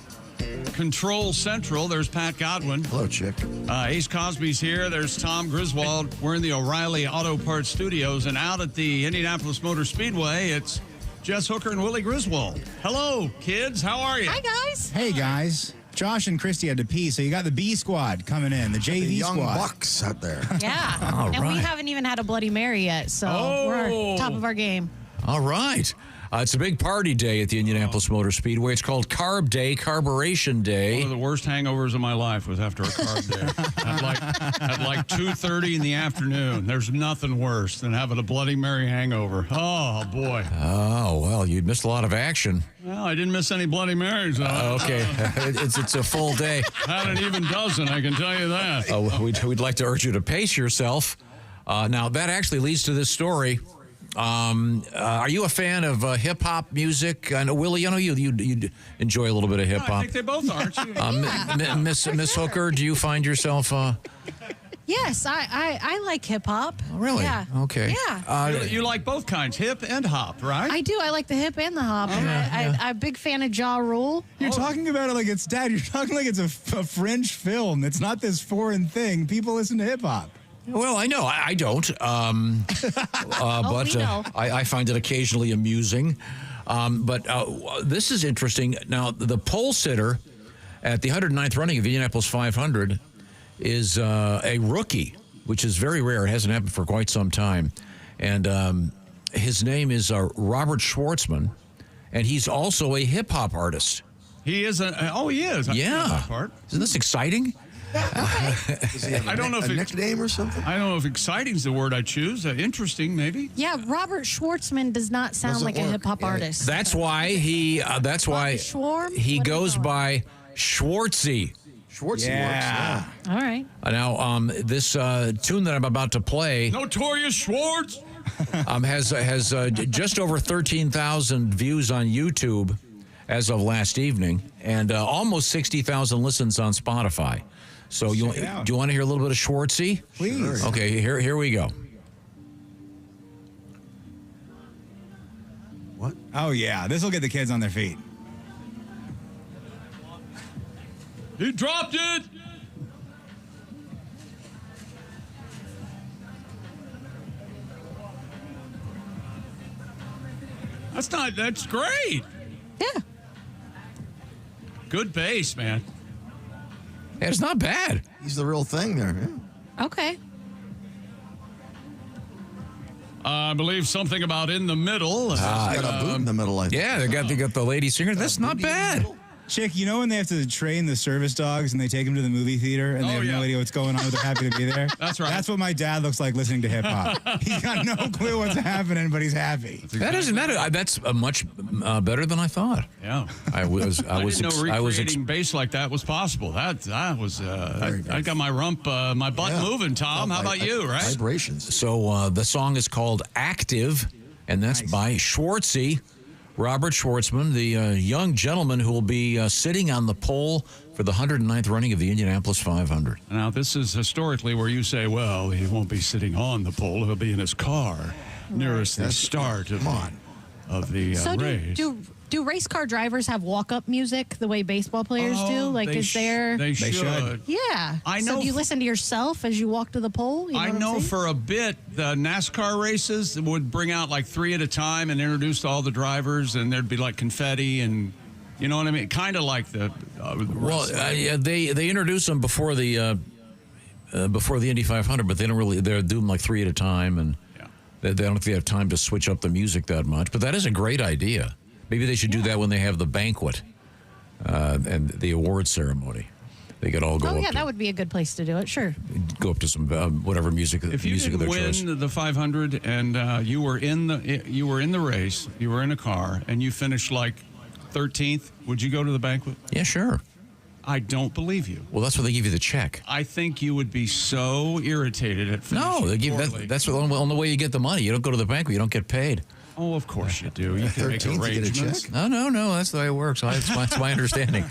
Control Central. There's Pat Godwin. Hello, Chick. Ace Cosby's here. There's Tom Griswold. We're in the O'Reilly Auto Parts studios, and out at the Indianapolis Motor Speedway, it's Jess Hooker and Willie Griswold. Hello, kids. How are you? Hi, guys. Hey, guys. Josh and Christy had to pee, so you got the B squad coming in, the JV the young squad. bucks out there. Yeah. All and right. we haven't even had a Bloody Mary yet, so we're top of our game. All right. It's a big party day at the Indianapolis Motor Speedway. It's called CARB Day, Carburation Day. One of the worst hangovers of my life was after a carb day. At like 2:30 in the afternoon. There's nothing worse than having a Bloody Mary hangover. Oh, boy. Oh, well, you missed a lot of action. Well, I didn't miss any Bloody Marys. Okay, it's a full day. Not an even dozen, I can tell you that. We'd like to urge you to pace yourself. Now, that actually leads to this story. Are you a fan of hip-hop music? I know, Willie, I know you enjoy a little bit of hip-hop. I think they both are. Miss Hooker, do you find yourself... Yes, I like hip hop. Oh, really? Yeah. Okay. Yeah. You like both kinds, hip and hop, right? I do. I like the hip and the hop. And I'm a big fan of Ja Rule. You're talking about it like it's Dad. You're talking like it's a French film. It's not this foreign thing. People listen to hip hop. Well, I know. I don't. But I find it occasionally amusing. But this is interesting. Now, the pole sitter at the 109th running of the Indianapolis 500 is a rookie, which is very rare. It hasn't happened for quite some time. And his name is Robert Schwartzman, and he's also a hip-hop artist. He is he is. Yeah. Isn't this exciting? Does he have I don't know if a nickname or something? I don't know if exciting is the word I choose. Interesting, maybe. Yeah, Robert Schwartzman does not sound like a hip hop artist. That's why he goes by Schwartzy. Schwartzy works. All right. Now, this tune that I'm about to play, Notorious Schwartz, has just over 13,000 views on YouTube as of last evening, and almost 60,000 listens on Spotify. So do you want to hear a little bit of Schwartzy? Please. Sure. Okay, here we go. What? Oh, yeah. This will get the kids on their feet. he dropped it. That's great. Yeah. Good bass, man. Yeah, it's not bad. He's the real thing there. Yeah. Okay. I believe something about in the middle. Got a boot in the middle, I think. Yeah, they got the lady singer. That's not bad. Chick, you know when they have to train the service dogs and they take them to the movie theater and they have no idea what's going on, but they're happy to be there? That's right. That's what my dad looks like listening to hip hop. He's got no clue what's happening, but he's happy. That's much better than I thought. Yeah. I didn't know recreating bass like that was possible. That was I got my butt moving, Tom. How about you, right? Vibrations. So the song is called Active, and that's by Schwartzy. Robert Schwartzman, the young gentleman who will be sitting on the pole for the 109th running of the Indianapolis 500. Now, this is historically where you say, well, he won't be sitting on the pole. He'll be in his car nearest the start of the So race. do race car drivers have walk-up music the way baseball players do? Like, They should. Yeah. I So know do you listen to yourself as you walk to the pole? You know I what I'm know saying? for a bit, the NASCAR races would bring out like 3 at a time and introduce all the drivers, and there'd be like confetti and, you know what I mean? Kind of like the. They introduce them before the Indy 500, but they don't really. They do them like 3 at a time, and they don't think they have time to switch up the music that much. But that is a great idea. Maybe they should do that when they have the banquet and the award ceremony. They could all go Oh, up yeah, that would be a good place to do it. Sure. to some whatever music If you music of didn't their choice. win the 500 and you were in the race, you were in a car, and you finished like 13th, would you go to the banquet? Yeah, sure. I don't believe you. Well, that's where they give you the check. I think you would be so irritated at finishing No, they give poorly. that's the only way you get the money. You don't go to the banquet. You don't get paid. Oh, of course you do. You can make 13th, you get a arrangements. check? No. That's the way it works. That's my understanding.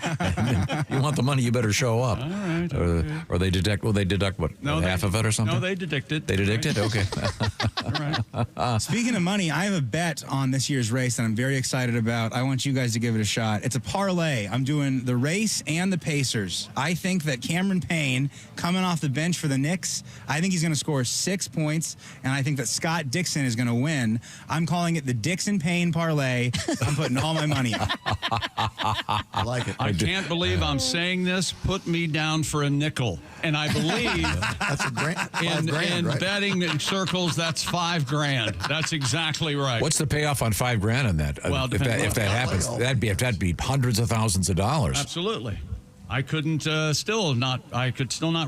You want the money, you better show up. All right. Or they deduct. Well, they deduct what? Half of it or something? No, they deduct it. They deduct it. Okay. All right. Speaking of money, I have a bet on this year's race that I'm very excited about. I want you guys to give it a shot. It's a parlay. I'm doing the race and the Pacers. I think that Cameron Payne, coming off the bench for the Knicks, I think he's going to score 6 points, and I think that Scott Dixon is going to win. I'm calling calling it the Dixon Payne parlay. I'm putting all my money on. I like it. I can't believe I'm saying this. Put me down for a nickel. And I believe that's a grand, in right? betting circles, that's $5,000. That's exactly right. What's the payoff on $5,000 on that? Well, if that happens, that'd be hundreds of thousands of dollars. Absolutely. I couldn't still not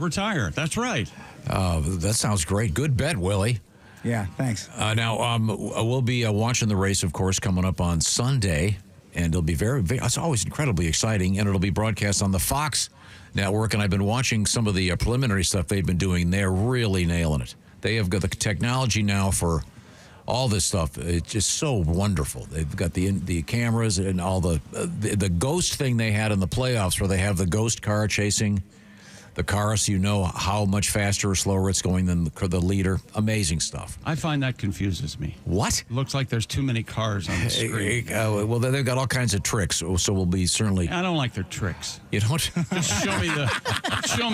retire. That's right. That sounds great. Good bet, Willie. Yeah, thanks. Now, we'll be watching the race, of course, coming up on Sunday, and it'll be it's always incredibly exciting, and it'll be broadcast on the Fox network, and I've been watching some of the preliminary stuff they've been doing. They're really nailing it. They have got the technology now for all this stuff. It's just so wonderful. They've got the cameras and all the ghost thing they had in the playoffs where they have the ghost car chasing the car so you know how much faster or slower it's going than the leader. Amazing stuff. I find that confuses me. What? Looks like there's too many cars on the screen. Well, they've got all kinds of tricks, so we'll be certainly... I don't like their tricks. You don't? Just show me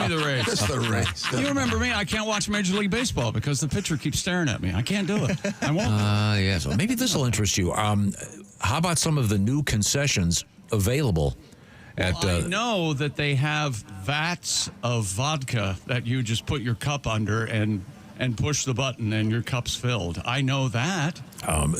the race. Just the race. You remember me? I can't watch Major League Baseball because the pitcher keeps staring at me. I can't do it. I won't. Yes. Well, maybe this will interest you. How about some of the new concessions available? I know that they have vats of vodka that you just put your cup under and push the button and your cup's filled. I know that.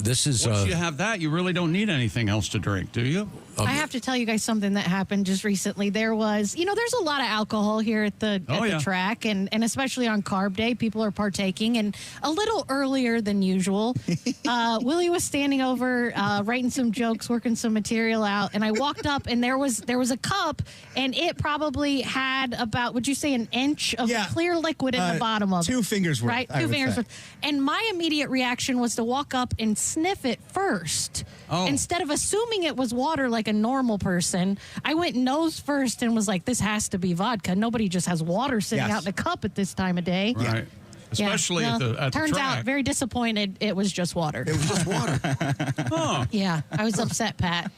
This is once you have that, you really don't need anything else to drink, do you? I have to tell you guys something that happened just recently. There was, there's a lot of alcohol here at the track, and especially on CARB day, people are partaking. And a little earlier than usual, Willie was standing over, writing some jokes, working some material out, and I walked up, and there was a cup, and it probably had about, would you say, an inch of clear liquid in the bottom of it? 2 fingers worth. Right, 2 fingers worth. And my immediate reaction was to walk up and sniff it first. Instead of assuming it was water like a normal person, I went nose first and was like, this has to be vodka. Nobody just has water sitting out in a cup at this time of day. Right. Especially at the track. Turns out, very disappointed, it was just water. It was just water. Yeah, I was upset, Pat.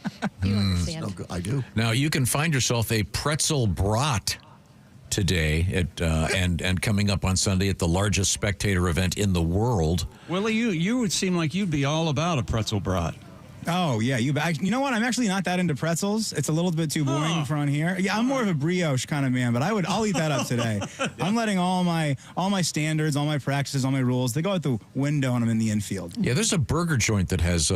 You understand. No, I do. Now, you can find yourself a pretzel brat today and coming up on Sunday at the largest spectator event in the world. Willie, you would seem like you'd be all about a pretzel brat. Oh, yeah. You know what? I'm actually not that into pretzels. It's a little bit too boring for on here. Yeah, I'm more of a brioche kind of man, but I'll eat that up today. I'm letting all my standards, all my practices, all my rules, they go out the window when I'm in the infield. Yeah, there's a burger joint that has...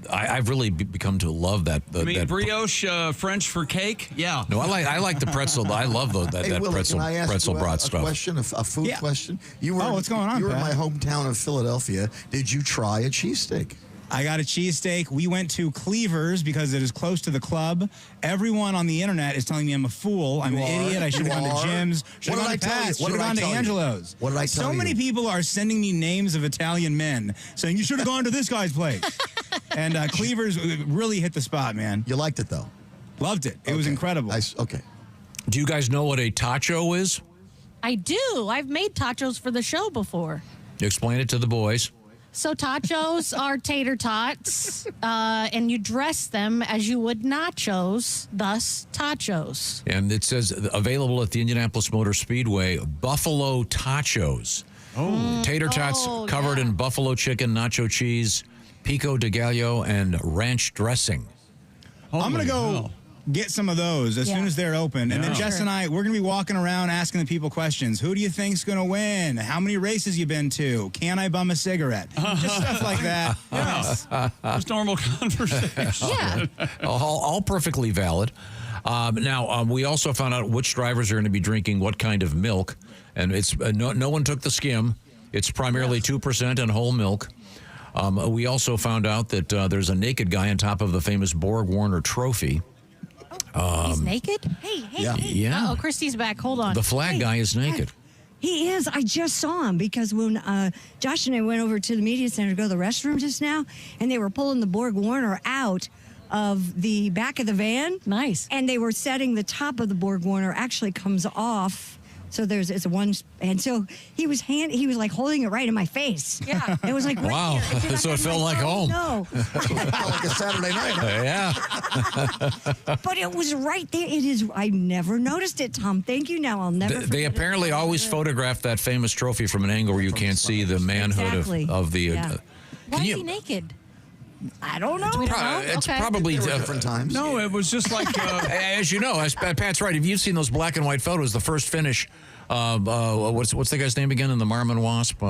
I've really become to love that. You mean brioche French for cake? Yeah. No, I like the pretzel. I love that Willie, pretzel can I ask pretzel you brat a stuff. Question, a food question. What's going on, You were in Pat? my hometown of Philadelphia. Did you try a cheesesteak? I got a cheesesteak. We went to Cleaver's because it is close to the club. Everyone on the internet is telling me I'm a fool. I'm an idiot. I should have gone to Jim's. Should have gone to Pat's. Should have gone to Angelo's. What did I tell you? So many people are sending me names of Italian men saying, you should have gone to this guy's place. And Cleaver's really hit the spot, man. You liked it, though? Loved it. It was incredible. Okay. Do you guys know what a tacho is? I do. I've made tachos for the show before. Explain it to the boys. So tachos are tater tots, and you dress them as you would nachos, thus tachos. And it says available at the Indianapolis Motor Speedway, Buffalo Tachos. Tater tots covered in buffalo chicken, nacho cheese, pico de gallo, and ranch dressing. I'm going to go get some of those as soon as they're open. And then Jess and I, we're going to be walking around asking the people questions. Who do you think's going to win? How many races you been to? Can I bum a cigarette? Just stuff like that. Just normal conversation. Yeah. All perfectly valid. Now, we also found out which drivers are going to be drinking what kind of milk. And it's no one took the skim. It's primarily 2% and whole milk. We also found out that there's a naked guy on top of the famous Borg Warner trophy. He's naked? Hey. Yeah. Uh-oh, Christy's back. Hold on. The flag guy is naked. He is. I just saw him because when Josh and I went over to the media center to go to the restroom just now, and they were pulling the Borg Warner out of the back of the van. Nice. And they were setting the top of the Borg Warner actually comes off. So it's one, and so he was like holding it right in my face. Yeah, it was like wow. So it felt like home. No, like a Saturday night. Yeah, but it was right there. It is. I never noticed it, Tom. Thank you. Now I'll never. They apparently always photograph that famous trophy from an angle where you can't see the manhood of the. Why is he naked? I don't know. It's probably different times. No, it was just like as you know, Pat's right. If you've seen those black and white photos, the first finish. What's the guy's name again in the Marmon Wasp?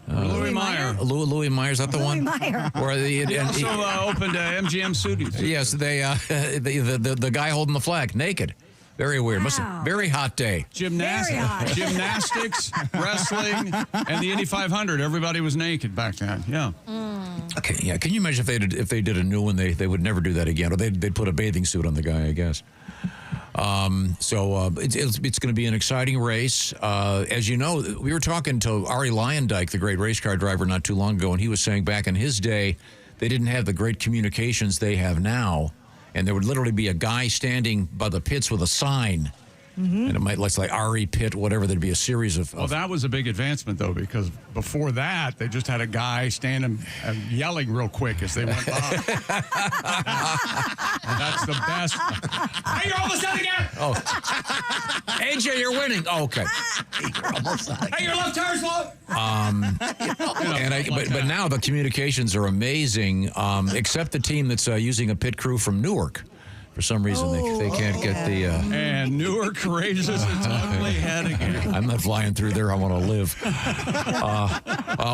Louis Meyer. Louis Meyer, is that the one? Meyer. Where He also opened MGM Studios. Yes, the guy holding the flag naked. Very weird. Very hot day. Gymnastics, wrestling, and the Indy 500. Everybody was naked back then. Yeah. Okay. Yeah. Can you imagine if they did a new one? They would never do that again, or they'd put a bathing suit on the guy, I guess. It's going to be an exciting race. As you know, we were talking to Ari Lyondike, the great race car driver, not too long ago, and he was saying back in his day, they didn't have the great communications they have now, and there would literally be a guy standing by the pits with a sign. Mm-hmm. And it might, let's like Ari Pit, whatever. There'd be a series of. Well, that was a big advancement, though, because before that, they just had a guy standing and yelling real quick as they went by. And that's the best. Hey, you're almost done again. Oh, AJ, you're winning. Oh, okay. You're almost done. Hey, your left tire's low. But now the communications are amazing, except the team that's using a pit crew from Newark. For some reason, they can't get the... And Newark raises its ugly head again. I'm not flying through there. I want to live.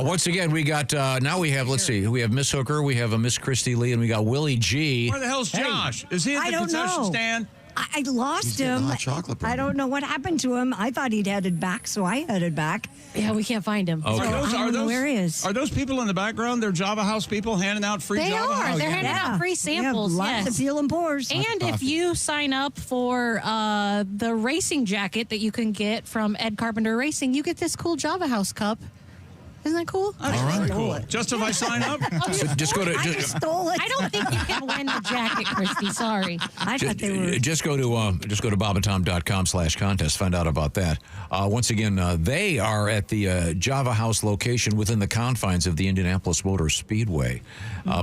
Once again, we got... now we have, let's see, we have Miss Hooker, we have a Miss Christy Lee, and we got Willie G. Where the hell's Josh? Is he at the concession stand? I lost him. Hot chocolate. I don't know what happened to him. I thought he'd headed back, so I headed back. Yeah, we can't find him. Okay. So I don't know where he is. Are those people in the background? They're Java House people handing out free They Java are. House? They're handing out free samples. Lots of peel and pours. And if you sign up for the racing jacket that you can get from Ed Carpenter Racing, you get this cool Java House cup. Isn't that cool? All right, cool. Just if I sign up? Just go to... I just stole it. I don't think you can win the jacket, Christy. Sorry. I thought they were... Just go to bobandtom.com/contest. Find out about that. Once again, they are at the Java House location within the confines of the Indianapolis Motor Speedway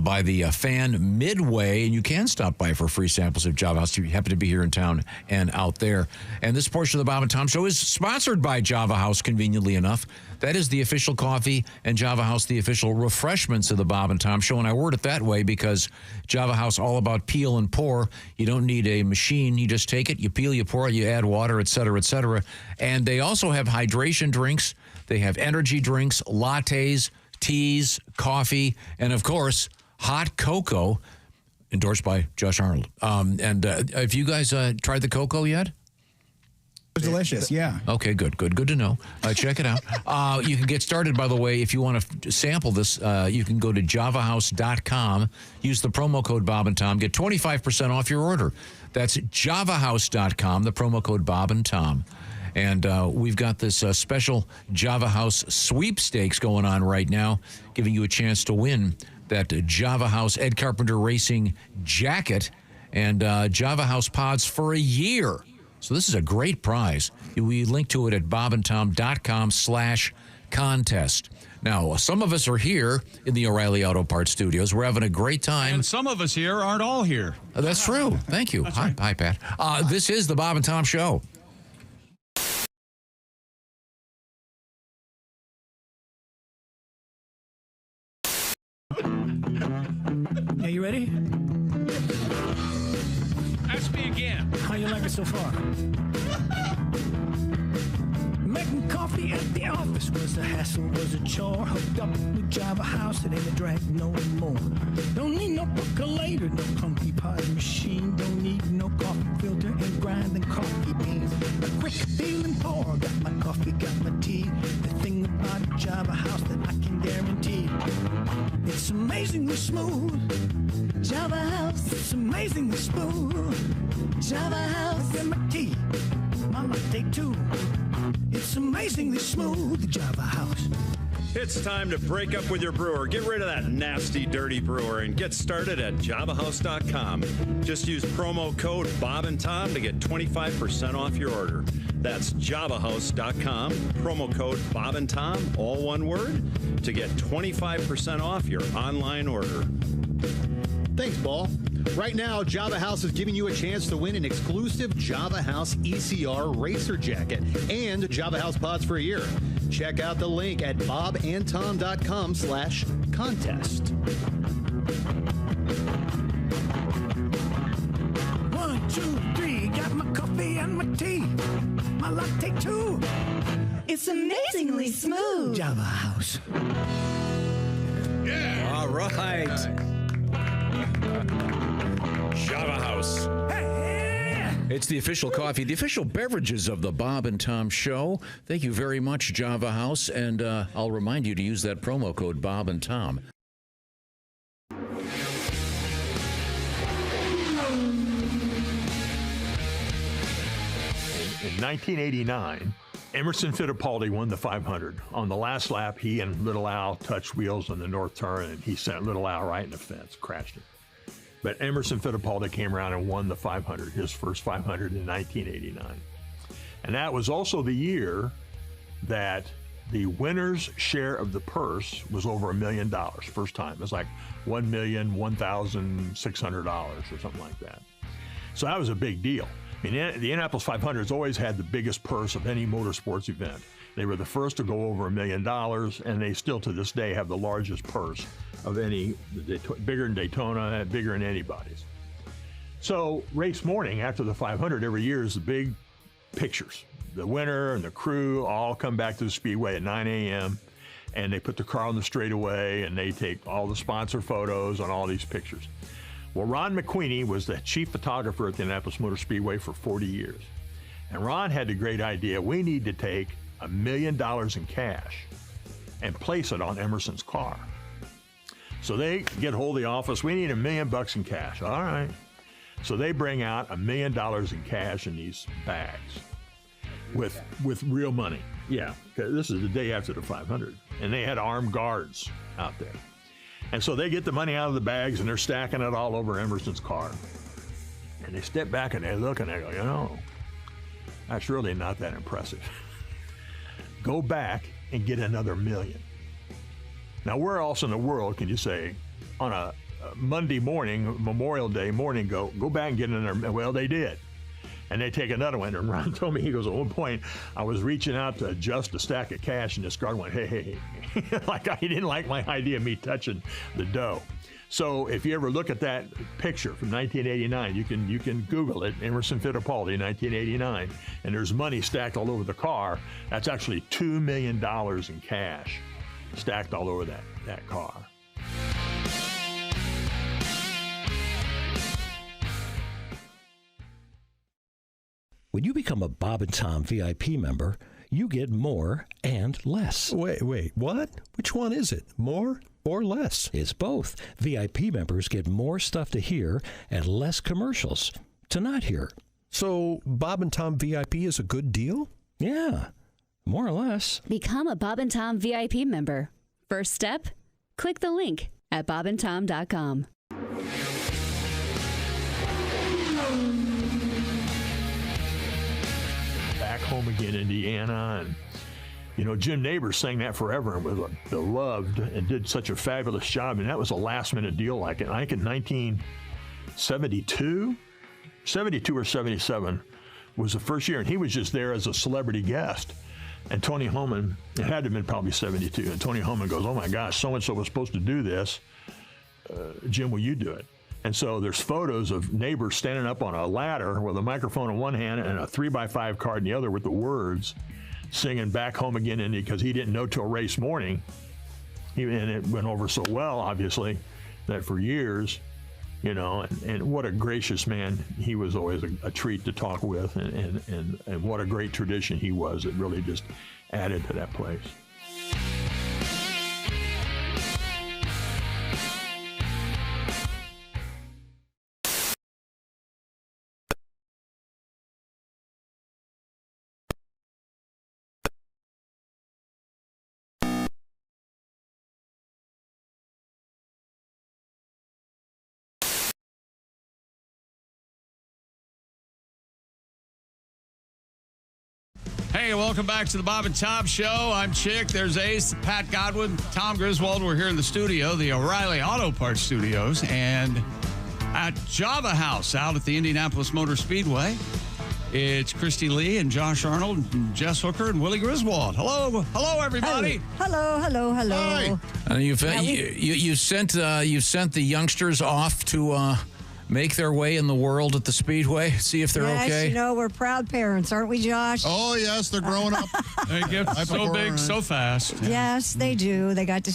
by the fan Midway, and you can stop by for free samples of Java House if you happen to be here in town and out there. And this portion of the Bob and Tom Show is sponsored by Java House, conveniently enough. That is the official coffee, and Java House, the official refreshments of the Bob and Tom Show. And I word it that way because Java House, all about peel and pour. You don't need a machine. You just take it, you peel, you pour it, you add water, et cetera, et cetera. And they also have hydration drinks. They have energy drinks, lattes, teas, coffee, and, of course, hot cocoa, endorsed by Josh Arnold. Have you guys tried the cocoa yet? It was delicious, yeah. Okay, good to know. Check it out. You can get started, by the way, if you want to sample this, you can go to javahouse.com, use the promo code Bob and Tom, get 25% off your order. That's javahouse.com, the promo code Bob and Tom. And we've got this special Java House sweepstakes going on right now, giving you a chance to win that Java House Ed Carpenter Racing jacket and Java House pods for a year. So this is a great prize. We link to it at bobandtom.com/contest. Now, some of us are here in the O'Reilly Auto Parts Studios. We're having a great time. And some of us here aren't all here. That's true. Thank you. Hi, Pat. This is the Bob and Tom Show. Are you ready? Ask me again. How you like it so far? Making coffee at the office was a hassle, was a chore. Hooked up with Java House, it ain't a drag no more. Don't need no percolator, no clunky pod machine. Don't need no coffee filter and grinding coffee beans. A quick peel and pour, got my coffee, got my tea. The thing about Java House that I can guarantee, it's amazingly smooth. Java House, it's amazingly smooth. Java House, get my tea, my latte too. It's amazingly smooth, Java House. It's time to break up with your brewer. Get rid of that nasty, dirty brewer and get started at javahouse.com. Just use promo code Bob and Tom to get 25% off your order. That's javahouse.com, promo code Bob and Tom, all one word, to get 25% off your online order. Thanks, Ball. Right now, Java House is giving you a chance to win an exclusive Java House ECR racer jacket and Java House pods for a year. Check out the link at bobandtom.com/contest. 1, 2, 3, got my coffee and my tea, my latte too. It's amazingly smooth. Java House. Yeah. All right. Java House. It's the official coffee, the official beverages of the Bob and Tom Show. Thank you very much, Java House. And I'll remind you to use that promo code Bob and Tom. In 1989, Emerson Fittipaldi won the 500. On the last lap, he and Little Al touched wheels on the north turn, and he sent Little Al right in the fence, crashed him. But Emerson Fittipaldi came around and won the 500, his first 500 in 1989. And that was also the year that the winner's share of the purse was over $1 million, first time. It was like $1,600,000 or something like that. So that was a big deal. I mean, the Indianapolis 500 has always had the biggest purse of any motorsports event. They were the first to go over $1 million, and they still to this day have the largest purse of any, bigger than Daytona, bigger than anybody's. So race morning after the 500 every year is the big pictures. The winner and the crew all come back to the Speedway at 9 a.m. and they put the car on the straightaway and they take all the sponsor photos on all these pictures. Well, Ron McQueenie was the chief photographer at the Indianapolis Motor Speedway for 40 years. And Ron had the great idea, we need to take $1 million in cash and place it on Emerson's car. So they get hold of the office, we need $1 million in cash. All right. So they bring out $1 million in cash in these bags with real money. Yeah, because this is the day after the 500. And they had armed guards out there. And so they get the money out of the bags and they're stacking it all over Emerson's car. And they step back and they look and they go, you know, that's really not that impressive. Go back and get another $1 million. Now, where else in the world can you say on a Monday morning, Memorial Day morning, go back and get another? Well, they did. And they take another one. And Ron told me, he goes, at one point, I was reaching out to adjust a stack of cash, and this guard went, hey. Like he didn't like my idea of me touching the dough. So if you ever look at that picture from 1989, you can Google it, Emerson Fittipaldi, 1989, and there's money stacked all over the car. That's actually $2 million in cash stacked all over that car. When you become a Bob and Tom VIP member, you get more and less. Wait, what? Which one is it? More or less? It's both. VIP members get more stuff to hear and less commercials to not hear. So Bob and Tom VIP is a good deal? Yeah, more or less. Become a Bob and Tom VIP member. First step, click the link at bobandtom.com. Back Home Again, Indiana, and Jim Nabors sang that forever and was beloved and did such a fabulous job. And that was a last-minute deal, like in 1972, 72 or 77 was the first year, and he was just there as a celebrity guest. And Tony Homan, it had to have been probably 72, and Tony Homan goes, "Oh my gosh, so-and-so was supposed to do this. Jim, will you do it?" And so there's photos of Nabors standing up on a ladder with a microphone in one hand and a 3x5 card in the other with the words, singing Back Home Again, Indy, because he didn't know till race morning. And it went over so well, obviously, that for years, and what a gracious man. He was always a treat to talk with, and what a great tradition he was. It really just added to that place. Hey, welcome back to the Bob and Tom Show. I'm Chick. There's Ace, Pat Godwin, Tom Griswold. We're here in the studio, the O'Reilly Auto Parts Studios, and at Java House out at the Indianapolis Motor Speedway. It's Christy Lee and Josh Arnold, and Jess Hooker and Willie Griswold. Hello, everybody. Hello. You sent the youngsters off to make their way in the world at the Speedway. See if they're okay. Yes, we're proud parents, aren't we, Josh? Oh, yes, they're growing up. They get so big, so fast. Yes, they do. They got to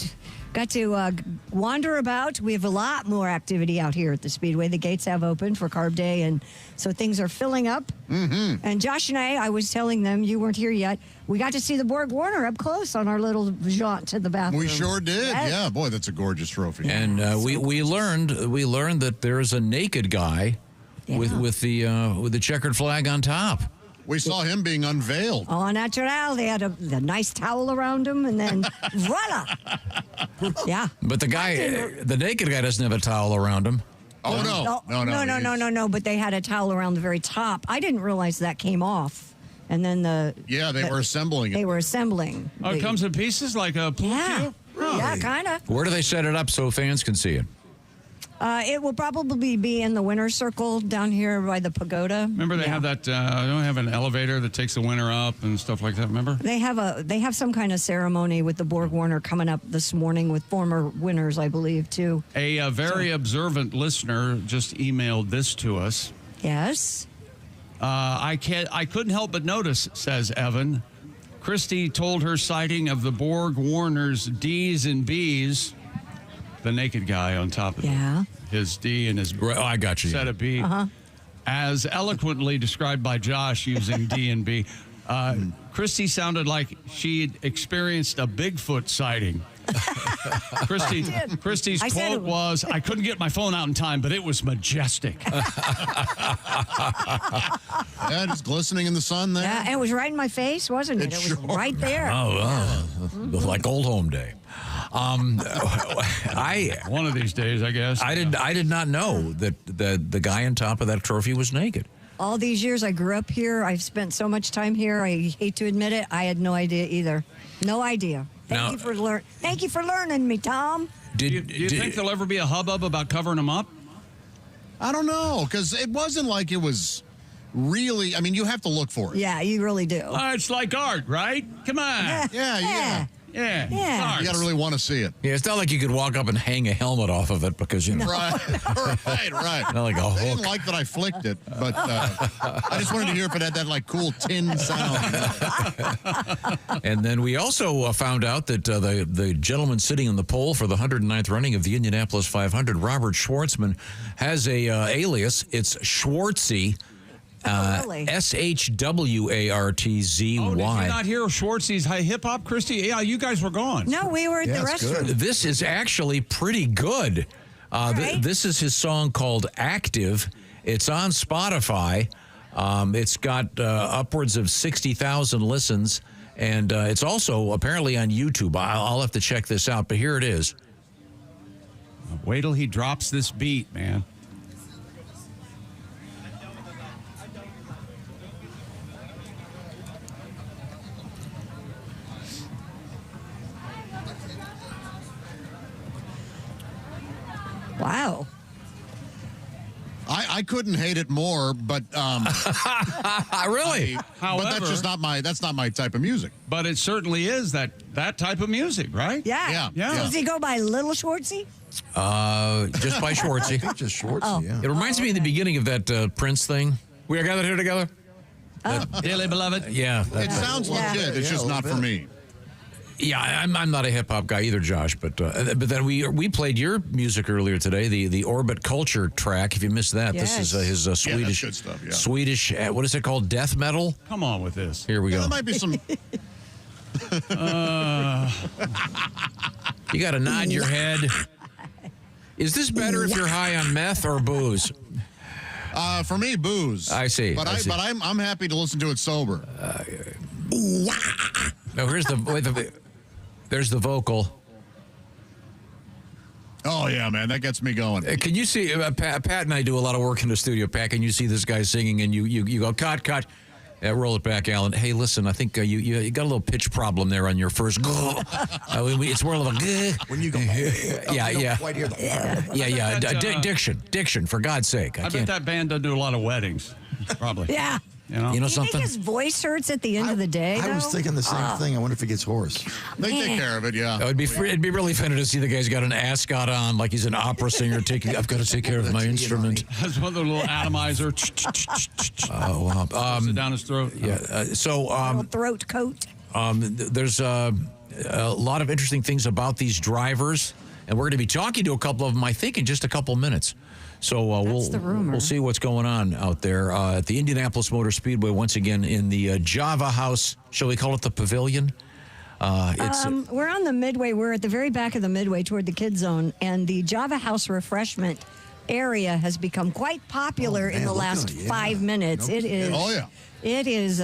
wander about. We have a lot more activity out here at the Speedway. The gates have opened for Carb Day, and so things are filling up. Mm-hmm. And Josh and I was telling them, you weren't here yet, we got to see the Borg Warner up close on our little jaunt to the bathroom. We sure did. Yes. Yeah, boy, that's a gorgeous trophy. And we learned that there's a naked guy with the checkered flag on top. We saw him being unveiled. Oh, natural. They had a nice towel around him, and then voila. Yeah. But the naked guy doesn't have a towel around him. Oh, No. But they had a towel around the very top. I didn't realize that came off. And then they were assembling it. They were assembling. Oh, it comes in pieces like a pool cue? Really? Yeah, kind of. Where do they set it up so fans can see it? It will probably be in the winner's circle down here by the pagoda. Remember they have that, don't have an elevator that takes the winner up and stuff like that, remember? They have some kind of ceremony with the Borg Warner coming up this morning with former winners, I believe, too. A very observant listener just emailed this to us. Yes. I couldn't help but notice, says Evan. Christy told her sighting of the Borg Warner's D's and B's. The naked guy on top of his D and his I got you. Set of B. As eloquently described by Josh using D and B. Christy sounded like she'd experienced a Bigfoot sighting. Christy's quote was, I couldn't get my phone out in time, but it was majestic. Yeah, just glistening in the sun there. Yeah, and it was right in my face, wasn't it? It was right there. Like old home day. One of these days, I guess. I did not know that the guy on top of that trophy was naked. All these years I grew up here. I've spent so much time here. I hate to admit it. I had no idea either. No idea. Thank you for learning me, Tom. Do you think there'll ever be a hubbub about covering them up? I don't know, because it wasn't like it was really, I mean, you have to look for it. Yeah, you really do. It's like art, right? Come on. Yeah. You got to really want to see it. Yeah, it's not like you could walk up and hang a helmet off of it because, you know. Right. Not like a hook. They didn't like that I flicked it, but I just wanted to hear if it had that, like, cool tin sound. And then we also found out that the gentleman sitting in the pole for the 109th running of the Indianapolis 500, Robert Schwartzman, has a alias. It's Schwartzy. Really? SHWARTZY. Oh, did you not hear Schwartzy's hip hop, Christy? Yeah, you guys were gone. No, we were at the restroom. This is actually pretty good. This is his song called Active. It's on Spotify. It's got upwards of 60,000 listens, and it's also apparently on YouTube. I'll have to check this out, but here it is. Wait till he drops this beat, man. Wow. I couldn't hate it more, but really. However, but that's not my type of music. But it certainly is that type of music, right? Yeah. Does he go by Little Schwartzy? Just by Schwartzy. I think just Schwartzy. Yeah. It reminds me of the beginning of that Prince thing. We are gathered here together. Dearly beloved. Yeah. It sounds legit. It's just not for me. Yeah, I'm not a hip hop guy either, Josh. But then we played your music earlier today, the Orbit Culture track. If you missed that, this is his Swedish that's good stuff, yeah. Swedish. What is it called? Death metal. Come on with this. Here we go. There might be some. You got to nod your head. Is this better if you're high on meth or booze? For me, booze. I see. But I'm happy to listen to it sober. No, there's the vocal. Oh yeah, man, that gets me going. Can you see Pat and I do a lot of work in the studio? Pat, can you see this guy singing and you go cut? Roll it back, Alan. Hey, listen, I think you got a little pitch problem there on your first. It's more of a when you go. Yeah. Quite hear the Diction. For God's sake, I bet that band doesn't do a lot of weddings. Probably. Yeah. You know, Do you something? think his voice hurts at the end of the day? I was though? thinking the same thing. I wonder if he gets hoarse. They take Man. care of it, yeah. It'd be really funny to see the guy's got an ascot on, like he's an opera singer. I've got to take care of my instrument. has one of the little atomizer. Oh, wow. It down his throat. Yeah. Little throat coat. There's a lot of interesting things about these drivers, and we're going to be talking to a couple of them, I think, in just a couple minutes. So we'll see what's going on out there at the Indianapolis Motor Speedway once again in the Java House. Shall we call it the Pavilion? We're on the Midway. We're at the very back of the Midway toward the Kids Zone, and the Java House refreshment area has become quite popular in the last 5 minutes. It is. Oh, yeah. It is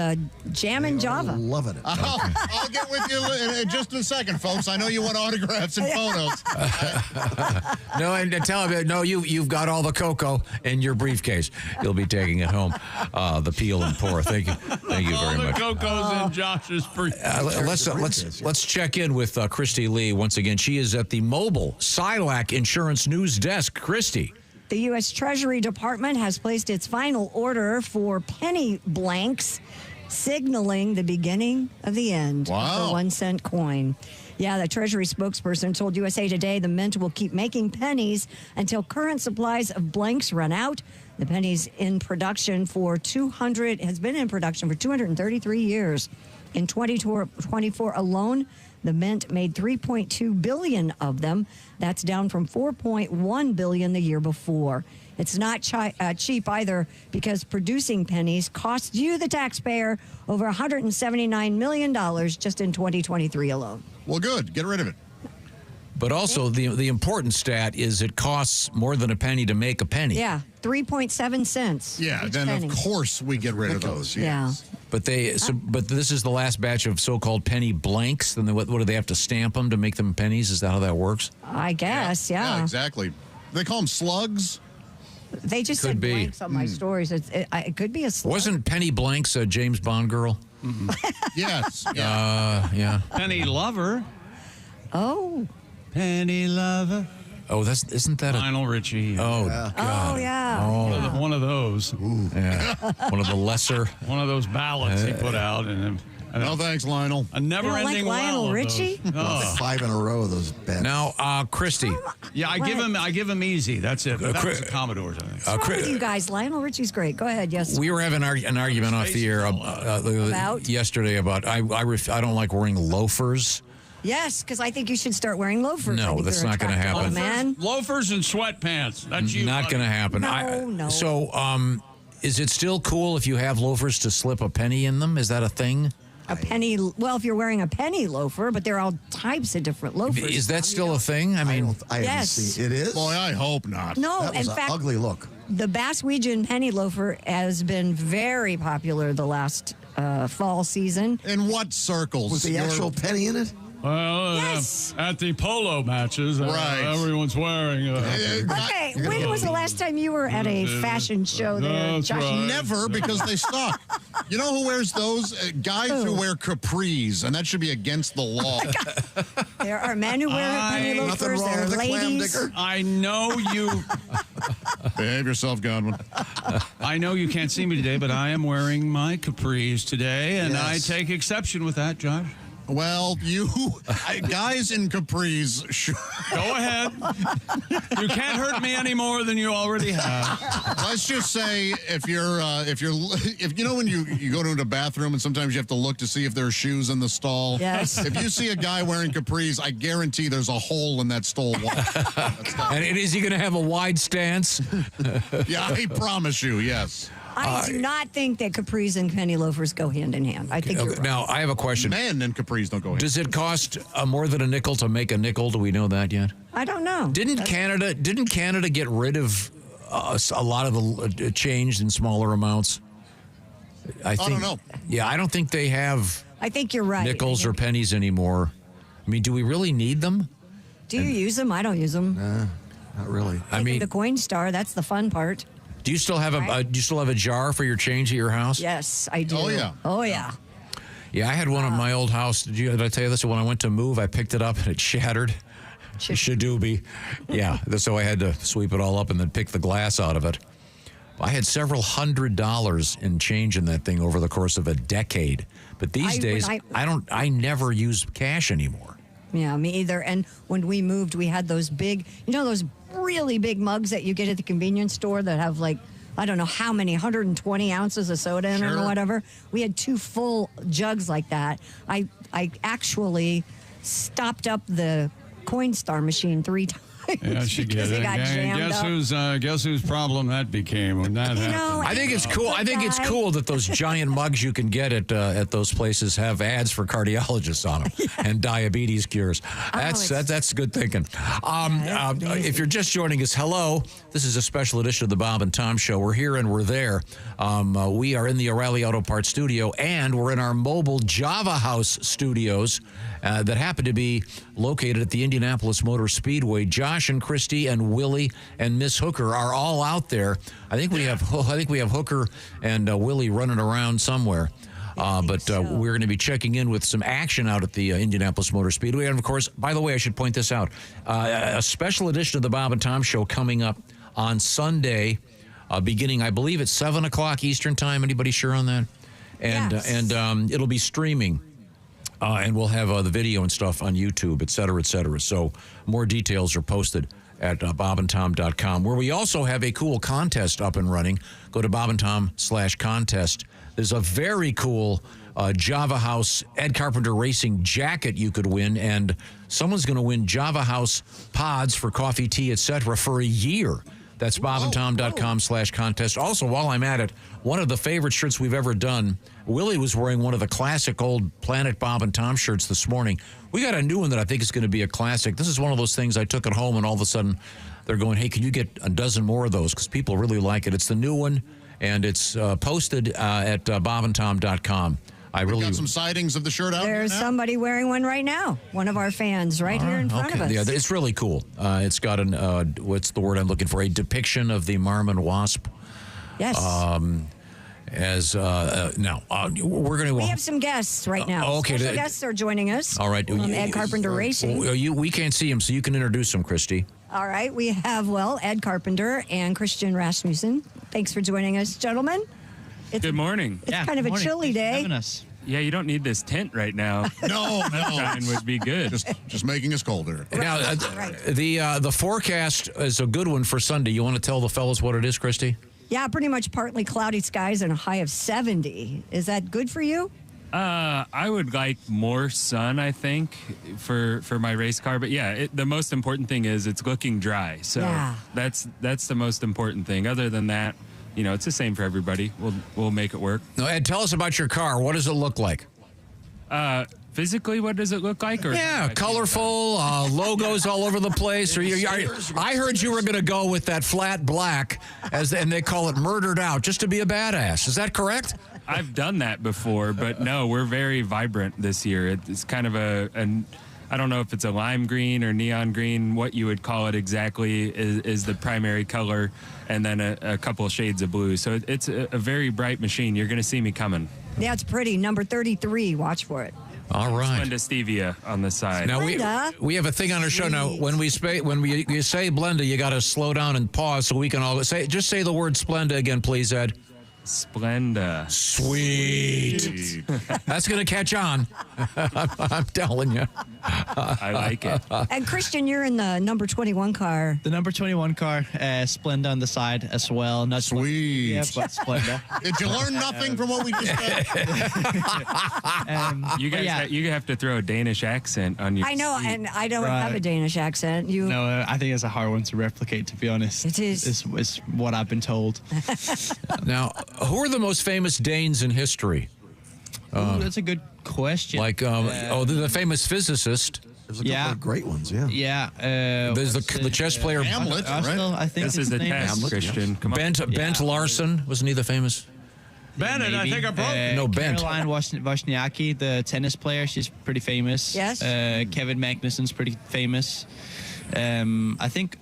jamming Java. Loving it. I'll get with you in just a second, folks. I know you want autographs and photos. No, and tell him, no, you've got all the cocoa in your briefcase. You'll be taking it home. The peel and pour. Thank you very All the much. coco's in Josh's briefcase. Let's check in with Christy Lee once again. She is at the mobile Silac Insurance News Desk. Christy. The U.S. Treasury Department has placed its final order for penny blanks, signaling the beginning of the end of the 1 cent coin. Yeah, the Treasury spokesperson told USA Today the mint will keep making pennies until current supplies of blanks run out. The pennies has been in production for 233 years. In 2024 alone, the mint made 3.2 billion of them. That's down from 4.1 billion the year before. It's not cheap either, because producing pennies costs you, the taxpayer, over $179 million just in 2023 alone. Well, good. Get rid of it. But also, the important stat is it costs more than a penny to make a penny. Yeah, 3.7 cents. Yeah, each then penny. of course we get rid of those. Yeah. But but this is the last batch of so-called penny blanks. Then what do they have to stamp them to make them pennies? Is that how that works? I guess, yeah. Yeah, exactly. They call them slugs. They just Could said be. blanks on my stories. It could be a slug. Wasn't Penny Blanks a James Bond girl? Yes. Yeah. Penny Lover. Oh. Penny Lover. Oh, isn't that Lionel Richie? Oh, God. Oh, yeah. Oh. One of those. Yeah. One of the lesser. One of those ballads he put out. And no thanks, Lionel. A never-ending like Lionel well of Richie? those. Oh. 5 in a row of those bad. Now, Christy. Yeah, I give him easy. That's it. That was the Commodores, I think. What's wrong with you guys? Lionel Richie's great. Go ahead. Yes. We were having an argument off the air yesterday about I don't like wearing loafers. Yes, because I think you should start wearing loafers. No, that's not going to happen. Man. Loafers and sweatpants. That's you. Not going to happen. No. So, is it still cool if you have loafers to slip a penny in them? Is that a thing? A penny. Well, if you're wearing a penny loafer, but there are all types of different loafers. Is that still a thing? I mean, I haven't Yes. seen it. Is? Boy, I hope not. No, That was in an fact, ugly look. the Basswegian penny loafer has been very popular the last fall season. In what circles? Was the actual penny in it? Well, Yes. at the polo matches, Right. Everyone's wearing. Okay, when was the last time you were at a fashion show there, That's Josh? right. Never, because they suck. You know who wears those? Guys who wear capris, and that should be against the law. There are men who wear penny Nothing loafers. wrong There are with a clam ladies. digger. I know you. Behave yourself, Godwin. I know you can't see me today, but I am wearing my capris today, and Yes. I take exception with that, Josh. Well, guys in capris, sure. Go ahead. You can't hurt me any more than you already have. Let's just say if you know when you go to the bathroom and sometimes you have to look to see if there are shoes in the stall. Yes. If you see a guy wearing capris, I guarantee there's a hole in that stall wall. and is he going to have a wide stance? Yeah, I promise you, yes. I do not think that capris and penny loafers go hand in hand. I think you're right. Now, I have a question. Men and capris don't go in. Does it cost more than a nickel to make a nickel? Do we know that yet? I don't know. Didn't Canada get rid of a lot of the change in smaller amounts? I don't know. Yeah, I don't think they have I think you're right. nickels or pennies anymore. I mean, do we really need them? Do you use them? I don't use them. Not really. I mean, the coin star, that's the fun part. do you still have a jar for your change at your house? Yes, I do. Oh, yeah. Oh, yeah. Yeah, I had one at my old house. Did I tell you this? When I went to move, I picked it up and it shattered. Shadoobie. Yeah, so I had to sweep it all up and then pick the glass out of it. I had several $100s in change in that thing over the course of a decade. But these days, I never use cash anymore. Yeah, me either. And when we moved, we had those big, those really big mugs that you get at the convenience store that have like, I don't know how many, 120 ounces of soda in them or whatever. We had 2 full jugs like that. I actually stopped up the Coinstar machine 3 times. Yeah, she because it got jammed up. Guess whose problem that became when that happened. I think it's cool. I think it's cool that those giant mugs you can get at those places have ads for cardiologists on them and diabetes cures. That's good thinking. If you're just joining us, hello. This is a special edition of the Bob and Tom Show. We're here and we're there. We are in the O'Reilly Auto Parts studio, and we're in our mobile Java House studios that happen to be located at the Indianapolis Motor Speedway. Josh and Christy and Willie and Miss Hooker are all out there. I think we have Hooker and Willie running around somewhere. But we're going to be checking in with some action out at the Indianapolis Motor Speedway. And, of course, by the way, I should point this out. A special edition of the Bob and Tom Show coming up on Sunday, beginning, I believe, at 7 o'clock Eastern Time. Anybody sure on that? And it'll be streaming. And we'll have the video and stuff on YouTube, et cetera, et cetera. So more details are posted at bobandtom.com, where we also have a cool contest up and running. Go to bobandtom/contest. There's a very cool Java House Ed Carpenter Racing jacket you could win, and someone's going to win Java House pods for coffee, tea, et cetera, for a year. That's bobandtom.com/contest. Also, while I'm at it, one of the favorite shirts we've ever done, Willie was wearing one of the classic old Planet Bob and Tom shirts this morning. We got a new one that I think is going to be a classic. This is one of those things I took it home, and all of a sudden they're going, hey, can you get a dozen more of those? Because people really like it. It's the new one, and it's posted at bobandtom.com. We've got some sightings of the shirt out. There's somebody wearing one right now. One of our fans right here in front of us. Yeah, it's really cool. It's got what's the word I'm looking for? A depiction of the Marmon wasp. Yes. We're going to. We have some guests right now. Okay. Special guests are joining us. All right. Ed Carpenter Racing. We can't see him, so you can introduce him, Christy. All right. We have, Ed Carpenter and Christian Rasmussen. Thanks for joining us, gentlemen. Good morning. It's kind of a chilly day. Yeah, you don't need this tent right now. No. Sunshine would be good. Just making us colder. Now, the forecast is a good one for Sunday. You want to tell the fellas what it is, Christy? Yeah, pretty much partly cloudy skies and a high of 70. Is that good for you? I would like more sun, I think, for my race car. But yeah, the most important thing is it's looking dry. So that's the most important thing. Other than that, it's the same for everybody. We'll make it work. Now, Ed, tell us about your car. What does it look like? Physically, what does it look like? Or colorful, logos all over the place. I heard you were going to go with that flat black, and they call it murdered out, just to be a badass. Is that correct? I've done that before, but no, we're very vibrant this year. It's kind of I don't know if it's a lime green or neon green. What you would call it exactly is the primary color, and then a couple of shades of blue. So it's a very bright machine. You're going to see me coming. Yeah, it's pretty. Number 33. Watch for it. All right. Splenda Stevia on the side. Now we have a thing on our show now. When you say Splenda, you got to slow down and pause so we can all say the word Splenda again, please, Ed. Splenda. Sweet. That's going to catch on. I'm telling you. I like it. And Christian, you're in the number 21 car. The number 21 car, Splenda on the side as well. Not Sweet. Yeah, but Splenda. Did you learn nothing from what we just said? You guys, you have to throw a Danish accent on your. I know, and I don't have a Danish accent. No, I think it's a hard one to replicate. To be honest, it is. It's what I've been told. Now, who are the most famous Danes in history? That's a good question. Like, the famous physicist. There's a couple of great ones, yeah. Yeah. There's the chess player. Hamlet, right? I think this is the test, Hamlet, Christian. Yeah. Come on. Bent Larson, wasn't he the famous? Bennett, I think I broke. No, Bent. Caroline Wozniacki, the tennis player, she's pretty famous. Yes. Kevin Magnussen's pretty famous. I think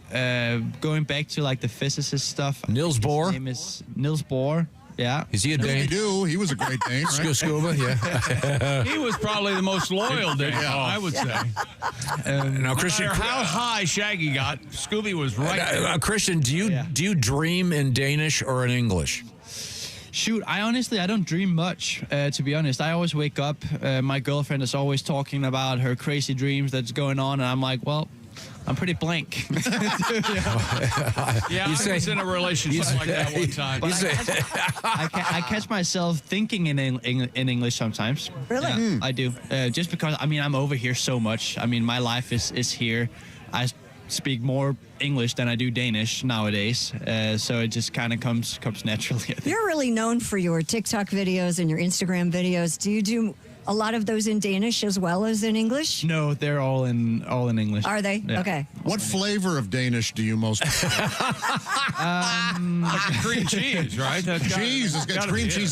going back to like the physicist stuff. Niels Bohr. His name is Niels Bohr. Yeah. Is he a Dane? He was a great Dane, right? Scuba, yeah. He was probably the most loyal Dane, I would say. Now, Christian, no matter how high Shaggy got, Scooby was right there. Christian, do you dream in Danish or in English? Shoot, I don't dream much, to be honest. I always wake up, my girlfriend is always talking about her crazy dreams that's going on, and I'm like, well, I'm pretty blank. I was in a relationship like that one time. I catch myself thinking in English sometimes. Really? Yeah, I do. Just because, I'm over here so much. My life is here. I speak more English than I do Danish nowadays, so it just kind of comes naturally. I think. You're really known for your TikTok videos and your Instagram videos. Do you do a lot of those in Danish as well as in English? No, they're all in English. Are they? Yeah. Okay. What flavor of Danish do you most like cream cheese, right? Cream cheese has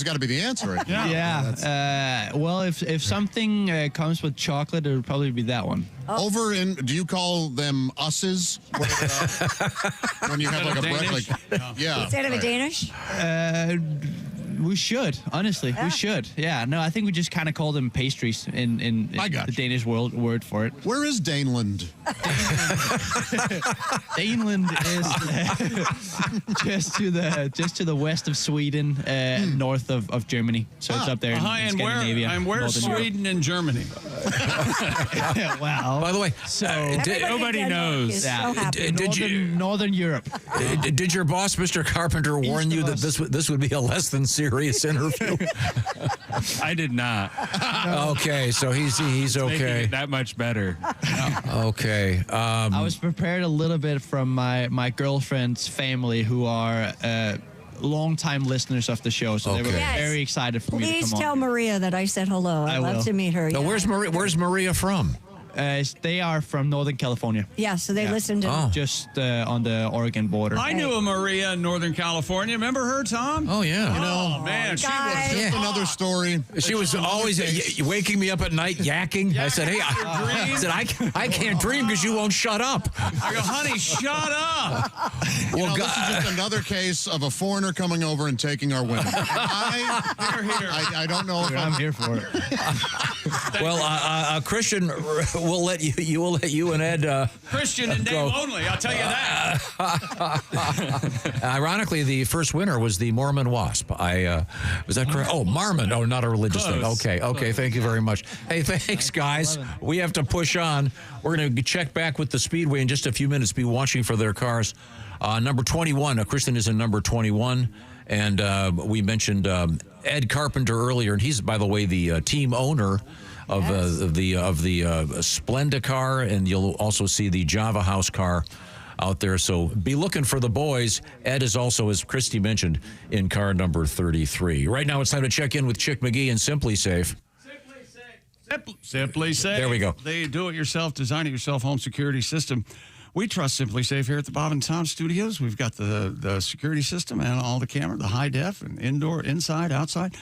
got to be the answer. Right? Yeah. Well, if something comes with chocolate, it would probably be that one. Over in, do you call them usses? When you have like a bread, yeah. Instead of a Danish? We should, honestly. We should. Yeah, no, I think we just kind of call them pastries in the Danish word for it. Where is Daneland? Daneland is just to the west of Sweden, north of Germany. So it's up there in Scandinavia. And where's Sweden and Germany? Wow. By the way, so nobody knows. Northern Europe. Did your boss, Mr. Carpenter, warn you that this would be a less than serious interview? I did not. Okay, so he's okay. Making it that much better. Okay. I was prepared a little bit from my girlfriend's family, who are long-time listeners of the show, so they were very excited for me to come on. Please tell Maria that I said hello. I'd love to meet her. Now, where's Maria from? They are from Northern California. Yeah, so they listened to just on the Oregon border. I knew a Maria in Northern California. Remember her, Tom? Oh, yeah. Oh, man. She was just another story. She was always waking me up at night yakking. I said, hey, I can't dream because you won't shut up. I go, honey, shut up. Well, this is just another case of a foreigner coming over and taking our women. I don't know if I'm here for it. Well, Christian, we'll let you and Ed Christian and go. name only, I'll tell you that. Ironically, the first winner was the Mormon Wasp. Was that correct? Oh, Marmon. Oh, not a religious thing. Okay. Thank you very much. Hey, thanks, guys. We have to push on. We're going to check back with the Speedway in just a few minutes. Be watching for their cars. Number 21. Christian is in number 21. And we mentioned Ed Carpenter earlier, and he's, by the way, the team owner of the Splenda car, and you'll also see the Java House car out there. So be looking for the boys. Ed is also, as Christy mentioned, in car number 33. Right now, it's time to check in with Chick McGee and Simply Safe. Simply Safe. There we go. They do it yourself, design it yourself home security system. We trust Simply Safe here at the Bob and Tom Studios. We've got the security system and all the camera, the high def and indoor, inside, outside.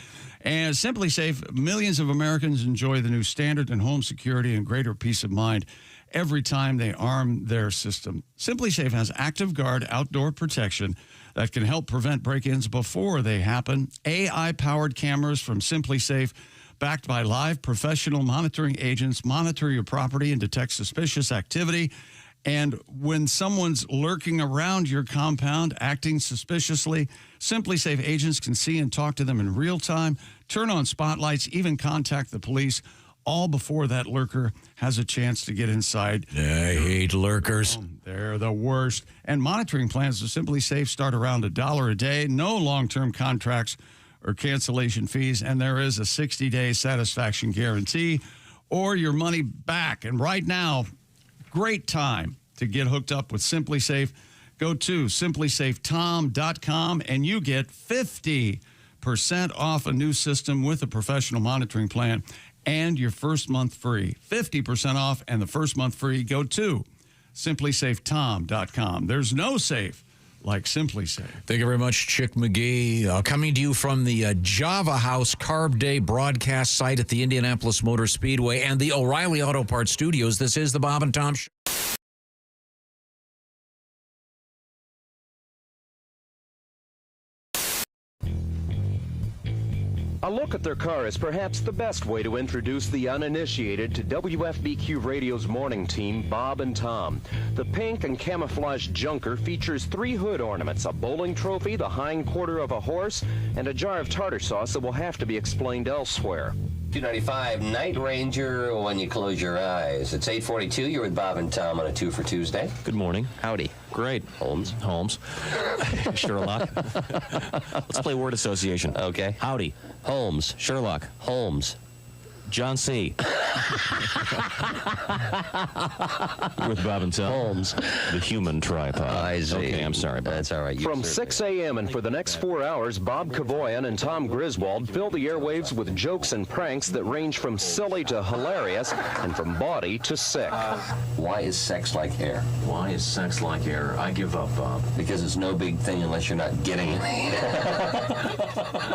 And Simply Safe, millions of Americans enjoy the new standard in home security and greater peace of mind every time they arm their system. Simply Safe has Active Guard outdoor protection that can help prevent break-ins before they happen. AI-powered cameras from Simply Safe, backed by live professional monitoring agents, monitor your property and detect suspicious activity. And when someone's lurking around your compound, acting suspiciously, Simply Safe agents can see and talk to them in real time, turn on spotlights, even contact the police, all before that lurker has a chance to get inside. I hate lurkers. They're the worst. And monitoring plans of Simply Safe start around $1 a day, no long-term contracts or cancellation fees, and there is a 60-day satisfaction guarantee or your money back. And right now, great time to get hooked up with Simply Safe. Go to simplysafetom.com and you get 50% off a new system with a professional monitoring plan and your first month free. 50% off and the first month free. Go to simplysafetom.com. There's no safe like Simply Safe. Thank you very much, Chick McGee. Coming to you from the Java House CARB Day broadcast site at the Indianapolis Motor Speedway and the O'Reilly Auto Parts Studios. This is the Bob and Tom Show. A look at their car is perhaps the best way to introduce the uninitiated to WFBQ Radio's morning team, Bob and Tom. The pink and camouflage junker features 3 hood ornaments, a bowling trophy, the hind quarter of a horse, and a jar of tartar sauce that will have to be explained elsewhere. 295 Night Ranger when you close your eyes. It's 8:42. You're with Bob and Tom on a 2 for Tuesday. Good morning. Howdy. Great. Holmes. Sherlock. Let's play word association. Okay. Howdy. Holmes. Sherlock. Holmes. John C. With Bob and Tom. Holmes. The human tripod. I see. Okay, I'm sorry, Bob. That's all right. From 6 a.m. and for the next 4 hours, Bob Kavoyan and Tom Griswold fill the airwaves with jokes and pranks that range from silly to hilarious and from bawdy to sick. Why is sex like air? Why is sex like air? I give up, Bob. Because it's no big thing unless you're not getting it.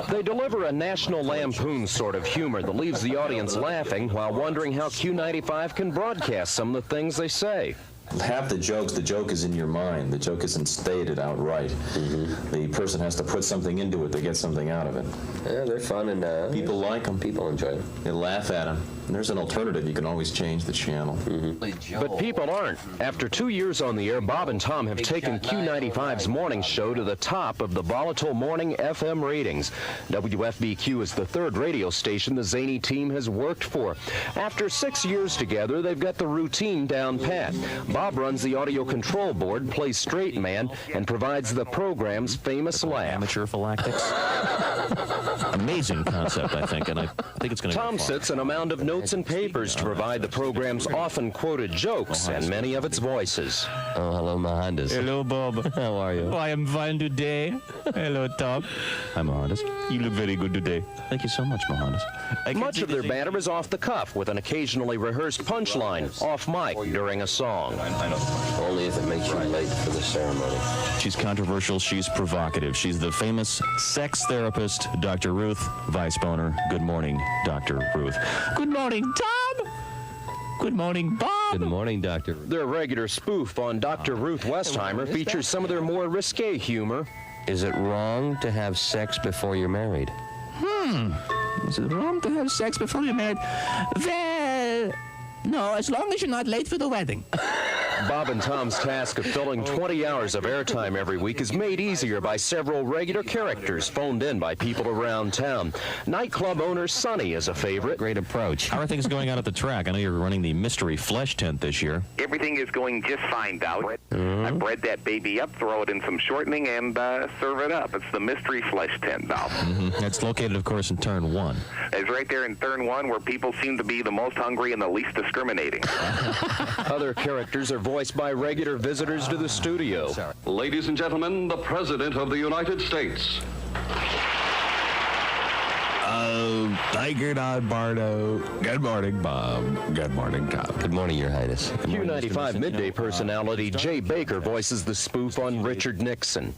They deliver a National Lampoon sort of humor that leaves the audience laughing while wondering how Q95 can broadcast some of the things they say. Half the joke is in your mind. The joke isn't stated outright. The person has to put something into it to get something out of it. Yeah, they're fun and people like them. People enjoy them. They laugh at them. And there's an alternative. You can always change the channel. But people aren't. After 2 years on the air, Bob and Tom have taken Q95's morning show to the top of the volatile morning FM ratings. WFBQ is the 3rd radio station the zany team has worked for. After 6 years together, they've got the routine down pat. Bob runs the audio control board, plays straight man, and provides the program's famous laugh. Amateur phylactics. Amazing concept, I think, and I think it's going to Tom sits in a mound of notes and papers to provide the program's often quoted jokes and many of its voices. Oh, hello, Mohandas. Hello, Bob. How are you? Oh, I am fine today. Hello, Tom. Hi, Mohandas. You look very good today. Thank you so much, Mohandas. Much of their banter is off the cuff, with an occasionally rehearsed punchline off mic during a song. Only if it makes you late for the ceremony. She's controversial. She's provocative. She's the famous sex therapist, Dr. Ruth Weisboner. Good morning, Dr. Ruth. Good morning, Tom. Good morning, Bob. Good morning, Dr. Their regular spoof on Dr. Ruth Westheimer features some of their more risque humor. Is it wrong to have sex before you're married? Is it wrong to have sex before you're married? Well, no, as long as you're not late for the wedding. Bob and Tom's task of filling 20 hours of airtime every week is made easier by several regular characters phoned in by people around town. Nightclub owner Sonny is a favorite. Great approach. How are things going on at the track? I know you're running the mystery flesh tent this year. Everything is going just fine, Dow. I bred that baby up, throw it in some shortening, and serve it up. It's the mystery flesh tent, Dow. It's located, of course, in Turn 1. It's right there in Turn 1 where people seem to be the most hungry and the least discriminating. Other characters are voiced by regular visitors to the studio. Ladies and gentlemen, the President of the United States. Tiger Don Bardo. Good morning, Bob. Good morning, Tom. Good morning, Your Highness. Q95 midday personality Jay Baker voices the spoof on Richard Nixon.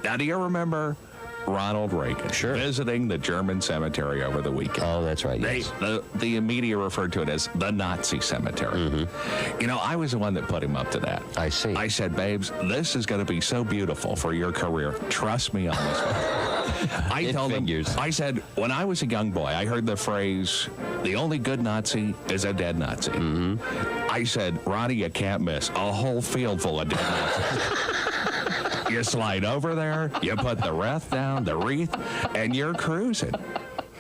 Now, do you remember Ronald Reagan visiting the German cemetery over the weekend? Oh, that's right, yes. The media referred to it as the Nazi cemetery. You know, I was the one that put him up to that. I see. I said, babes, this is going to be so beautiful for your career. Trust me on this one. I told him, I said, when I was a young boy, I heard the phrase, the only good Nazi is a dead Nazi. I said, Ronnie, you can't miss a whole field full of dead Nazis. You slide over there, you put the wreath down, the wreath, and you're cruising.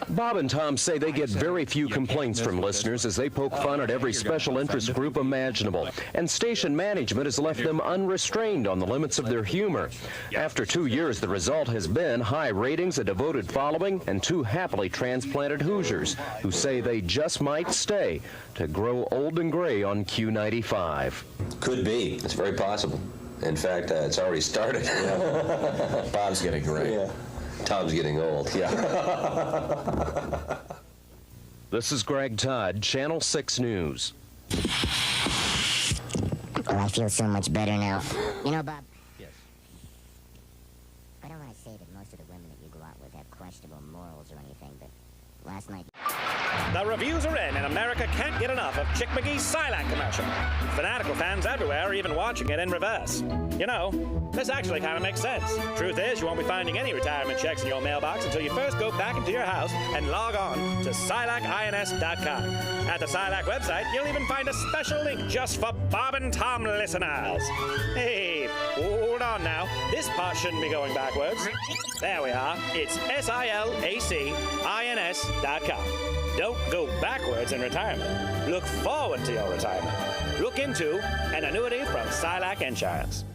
Bob and Tom say they get very few complaints from listeners as they poke fun at every special interest group imaginable, and station management has left them unrestrained on the limits of their humor. After 2 years, the result has been high ratings, a devoted following, and 2 happily transplanted Hoosiers who say they just might stay to grow old and gray on Q95. Could be. It's very possible. In fact, it's already started. Bob's getting gray. Yeah. Tom's getting old. Yeah. This is Greg Todd, Channel 6 News. Oh, I feel so much better now. You know, Bob. Yes. I don't want to say that most of the women that you go out with have questionable morals or anything, but last night... The reviews are in, and America can't get enough of Chick McGee's Silac commercial. Fanatical fans everywhere are even watching it in reverse. You know, this actually kind of makes sense. Truth is, you won't be finding any retirement checks in your mailbox until you first go back into your house and log on to SilacINS.com. At the Silac website, you'll even find a special link just for Bob and Tom listeners. Hey, hold on now. This part shouldn't be going backwards. There we are. It's SilacINS.com. Don't go backwards in retirement. Look forward to your retirement. Look into an annuity from Silac Insurance.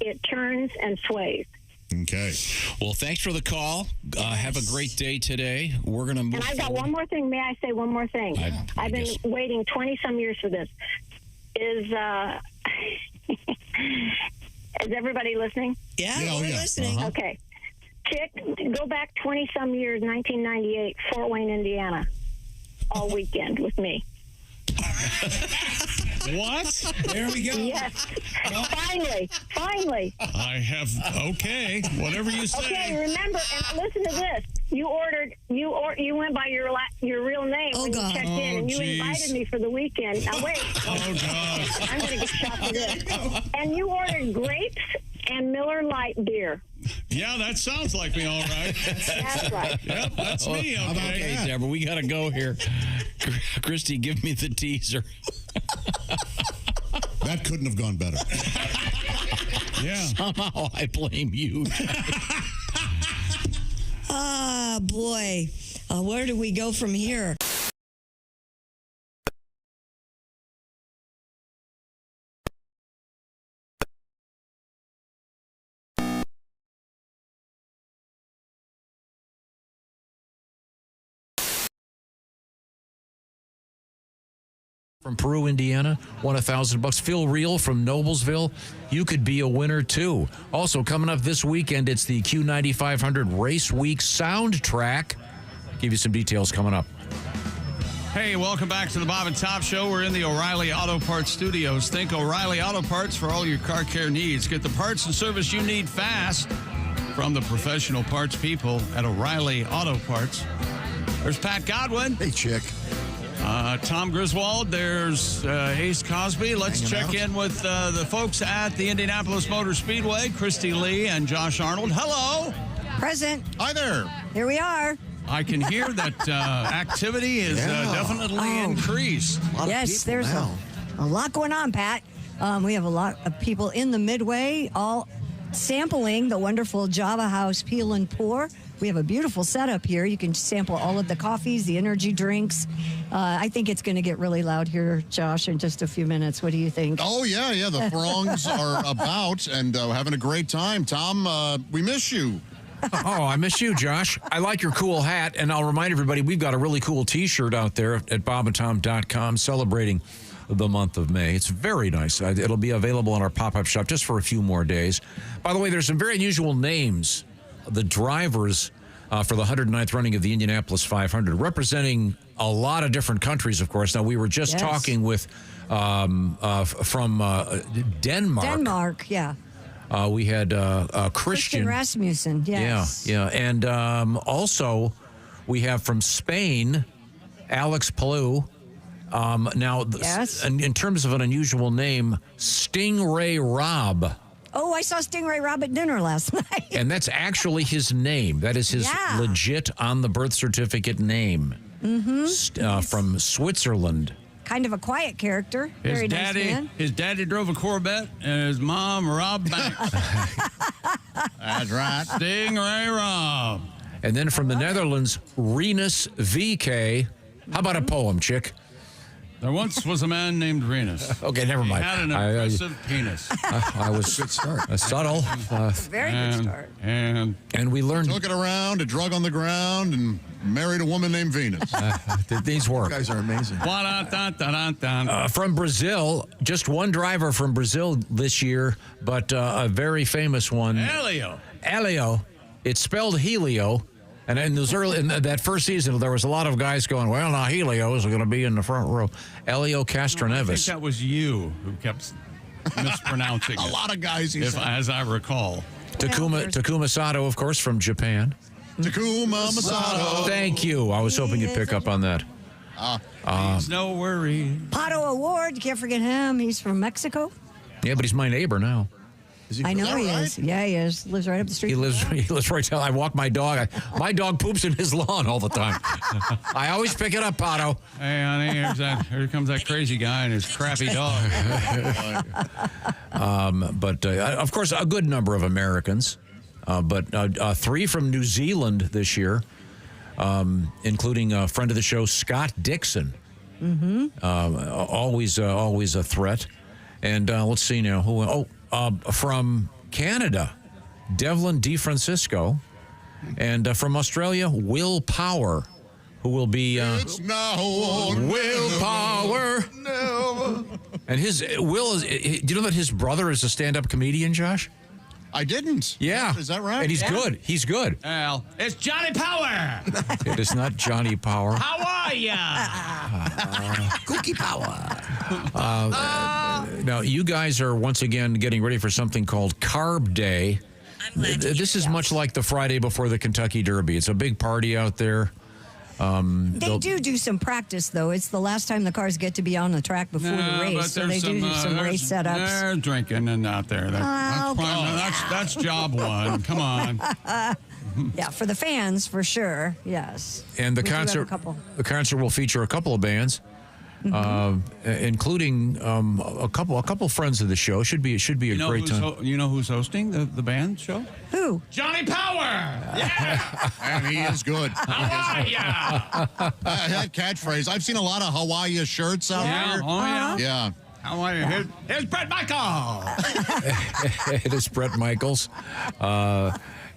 It turns and sways. Okay. Well, thanks for the call. Have a great day today. We're going to move And I've got forward. one more thing. May I say one more thing? I've been waiting 20-some years for this. Is everybody listening? Yeah, we're listening. Okay. Chick, go back 20-some years, 1998, Fort Wayne, Indiana, all weekend with me. What? There we go. Yes. Finally. I have, okay, whatever you say. Okay, remember, and listen to this. You went by your real name when you checked in, and you invited me for the weekend. Now, wait. Oh, God. I'm going to get shot for this. And you ordered grapes and Miller Lite beer. Yeah, that sounds like me, all right. That's right. Yep, that's me, okay. Okay, Deborah, we got to go here. Christy, give me the teaser. That couldn't have gone better. Yeah. Somehow I blame you. Ah, boy. Where do we go from here? From Peru, Indiana, won $1,000. Phil Reel from Noblesville, you could be a winner too. Also coming up this weekend, it's the Q9500 Race Week soundtrack. Give you some details coming up. Hey, welcome back to the Bob and Tom Show. We're in the O'Reilly Auto Parts studios. Think O'Reilly Auto Parts for all your car care needs. Get the parts and service you need fast from the professional parts people at O'Reilly Auto Parts. There's Pat Godwin. Hey, Chick. Tom Griswold. There's Ace Cosby. Let's check in with the folks at the Indianapolis Motor Speedway, Christy Lee and Josh Arnold. Hello. Present. Hi there. Here we are. I can hear that activity is definitely increased. Yes, there's a lot going on, Pat. We have a lot of people in the Midway, all sampling the wonderful Java House Peel and Pour. We have a beautiful setup here. You can sample all of the coffees, the energy drinks. I think it's going to get really loud here, Josh, in just a few minutes. What do you think? Oh, yeah. The throngs are about and having a great time. Tom, we miss you. Oh, I miss you, Josh. I like your cool hat, and I'll remind everybody we've got a really cool T-shirt out there at bobandtom.com celebrating the month of May. It's very nice. It'll be available in our pop-up shop just for a few more days. By the way, there's some very unusual names. The drivers for the 109th running of the Indianapolis 500, representing a lot of different countries, of course. Now, we were just talking with from Denmark. Denmark, yeah. We had Christian Rasmussen, yes. Yeah. And also, we have from Spain, Alex Palou. Now, in terms of an unusual name, Stingray Rob. Oh, I saw Stingray Rob at dinner last night. And that's actually his name. That is his legit on the birth certificate name. Mm-hmm. From Switzerland. Kind of a quiet character. Very nice man. His daddy drove a Corvette, and his mom robbed banks. That's right. Stingray Rob. And then from the Netherlands, Renus VK. How about a poem, Chick? There once was a man named Renus. Okay, never mind. He had an impressive penis. I was good start. Subtle. Very good start. And we learned. Took it around, a drug on the ground, and married a woman named Venus. These work. You guys are amazing. From Brazil, just one driver from Brazil this year, but a very famous one. Helio. It's spelled Helio. And in that first season, there was a lot of guys going, well, now Helios are going to be in the front row. Elio Castroneves. I think that was you who kept mispronouncing it. A lot of guys, as I recall. Takuma Sato, of course, from Japan. Takuma Masato. Thank you. I was hoping you'd pick up on that. No worry. Pato Award, you can't forget him. He's from Mexico. Yeah, but he's my neighbor now. I know he is. Yeah, he is. Lives right up the street. He lives right down. I walk my dog. My dog poops in his lawn all the time. I always pick it up, Pato. Hey, honey, here comes that crazy guy and his crappy dog. But of course, a good number of Americans, but 3 from New Zealand this year, including a friend of the show, Scott Dixon. Always a threat. And let's see now who. From Canada, Devlin DeFrancisco, and from Australia, Will Power, who will be It's now Will Power. And his Will is. Do you know that his brother is a stand-up comedian, Josh? I didn't. Yeah. Is that right? And he's good. He's good. Al, it's Johnny Power. It is not Johnny Power. How are ya? Cookie Power. Now, you guys are once again getting ready for something called CARB Day. This is much like the Friday before the Kentucky Derby. It's a big party out there. They do some practice, though. It's the last time the cars get to be on the track before the race, so they do some race setups. They're drinking and out there. That's job one. Come on. Yeah, for the fans, for sure. Yes. And the We do have a concert, couple. the concert will feature a couple of bands, including a couple friends of the show. Should be a great time. You know who's hosting the band show? Who? Johnny Power. Yeah. And he is good. How are ya? That catchphrase. I've seen a lot of Hawaii shirts out here. Oh, yeah. Yeah. How are you? Here's Brett Michael. It is Brett Michaels.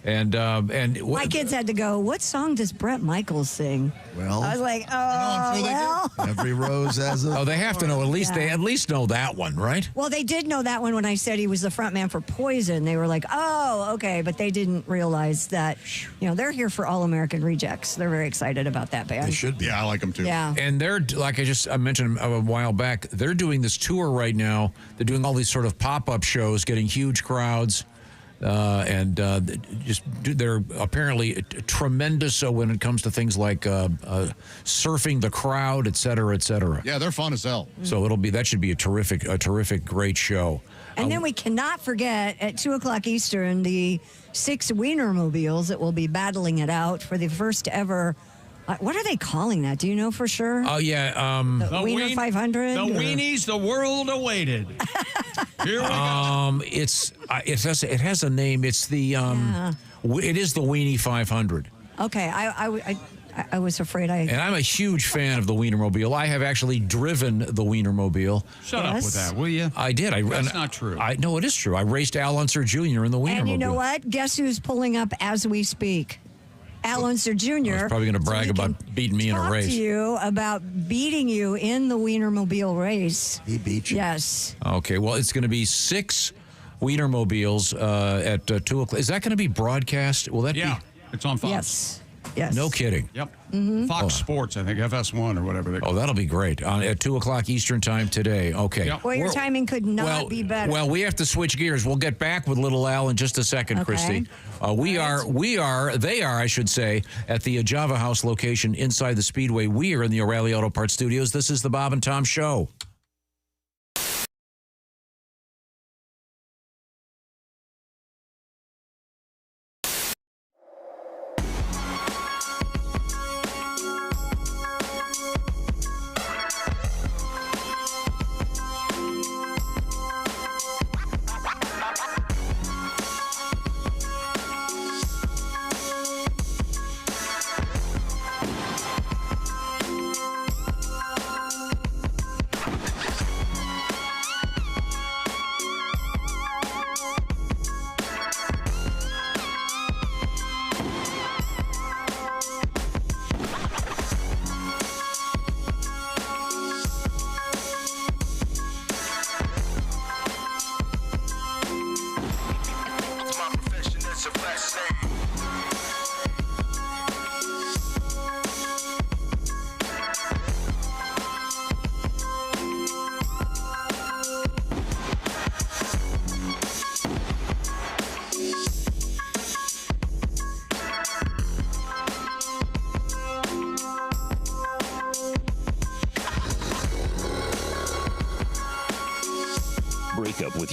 And My kids had to go, what song does Brett Michaels sing? Well, I was like, I'm sure they do. every rose has a. oh, they have to know at least. Yeah. They at least know that one, right? Well, they did know that one when I said he was the front man for Poison. They were like, oh, okay. But they didn't realize that, they're here for All American Rejects. They're very excited about that band. They should be. Yeah, I like them too. Yeah. And they're, like I mentioned a while back, they're doing this tour right now. They're doing all these sort of pop-up shows, getting huge crowds. They're apparently tremendous when it comes to things like surfing the crowd, et cetera, et cetera. Yeah, they're fun as hell. So that should be a terrific, great show. And then we cannot forget at 2:00 Eastern, the 6 Wienermobiles that will be battling it out for the first ever. What are they calling that? Do you know for sure? Oh, yeah. The Wiener 500? The weenies the world awaited. Here we go. It has a name. It's the it is the Weenie 500. Okay, I was afraid And I'm a huge fan of the Wienermobile. I have actually driven the Wienermobile. Shut up with that, will you? I did. That's not true. No, it is true. I raced Al Unser Jr. in the Wienermobile. And you know what? Guess who's pulling up as we speak? Al Unser Jr. I was probably going to brag about beating me in a race. To you about beating you in the Wienermobile race. He beat you. Yes. Okay, well, it's going to be 6 Wienermobiles at 2 o'clock. Is that going to be broadcast? Will that be? It's on Fox. Yes. Yes. No kidding. Yep. Fox Sports, I think, FS1 or whatever they call it. Oh, that'll be great. At 2 o'clock Eastern time today. Okay. Yep. Well, your timing could not be better. Well, we have to switch gears. We'll get back with Little Al in just a second, Okay. Christy. They are, I should say, at the Java House location inside the Speedway. We are in the O'Reilly Auto Parts Studios. This is the Bob and Tom Show.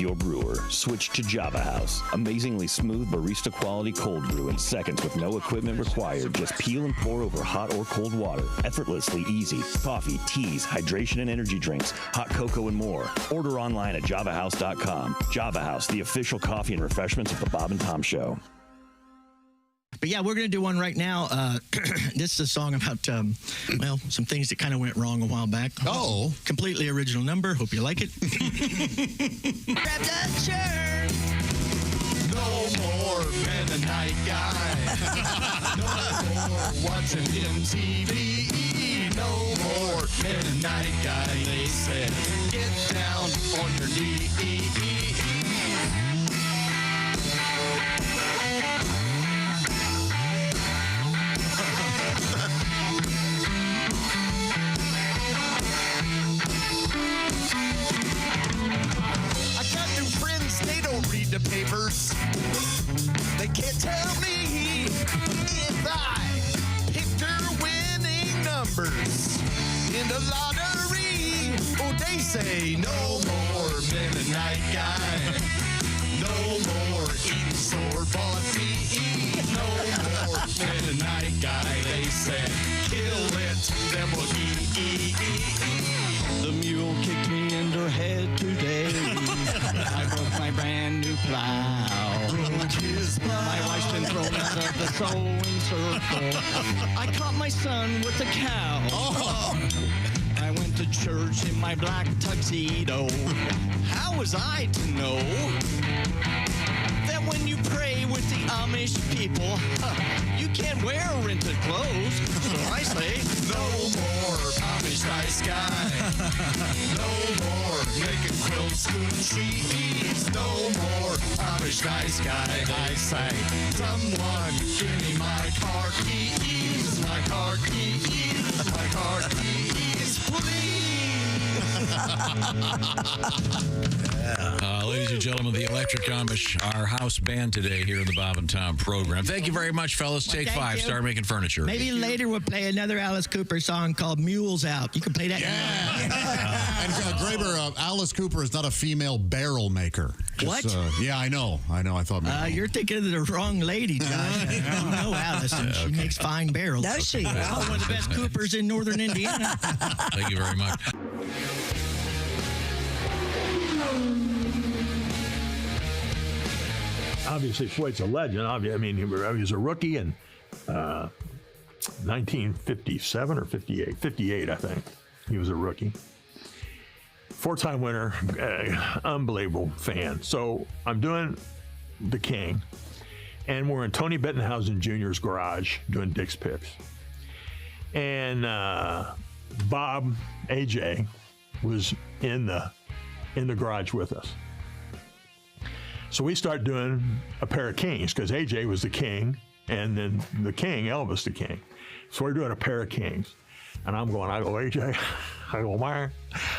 your brewer, switch to Java House. Amazingly smooth barista quality cold brew in seconds with no equipment required. Just peel and pour over hot or cold water. Effortlessly easy. Coffee, teas, hydration and energy drinks, hot cocoa and more. Order online at javahouse.com. Java House, the official coffee and refreshments of the Bob and Tom Show. But yeah, we're going to do one right now. This is a song about, well, some things that kind of went wrong a while back. Oh. Completely original number. Hope you like it. Grab the chair. No more Mennonite guy. No more watching MTV. No more Mennonite guy. They said, get down on your knees. The papers, they can't tell me if I picked her winning numbers in the lottery. Oh, they say no more Mennonite guy, no more eating store-bought meat, no more Mennonite guy. They said kill it, then we'll eat. The mule kicked me in the head today. I broke my brand new plow. My wife's been thrown out of the sewing circle. I caught my son with a cow. I went to church in my black tuxedo. How was I to know that when you pray with the Amish people, you can't wear rented clothes? So I say, no more Amish nice guy. No more making quilts and sheets. No more Amish nice guy. I say, someone give me my car keys. My car keys. My car keys, please. Ladies and gentlemen, the Electric Amish, our house band today here in the Bob and Tom program. Thank you very much, fellas. Take Thank five. you. Start making furniture. Maybe later we'll play another Alice Cooper song called Mules Out. You can play that. And Graber, Alice Cooper is not a female barrel maker. What? Yeah, I know. I thought maybe. You're thinking of the wrong lady, Josh. You know Allison. She makes fine barrels. Does she? Oh, one of the best Coopers in northern Indiana. Thank you very much. Obviously, Floyd's a legend. I mean, he was a rookie in 1957 or 58. 58, I think. He was a rookie. Four-time winner, unbelievable fan. So I'm doing The King, and we're in Tony Bettenhausen Jr.'s garage doing Dick's Picks. And Bob, AJ, was in the garage with us. So we start doing a pair of kings because AJ was the king, and then the king, Elvis the king. So we're doing a pair of kings. And I go, AJ, I go, Meyer,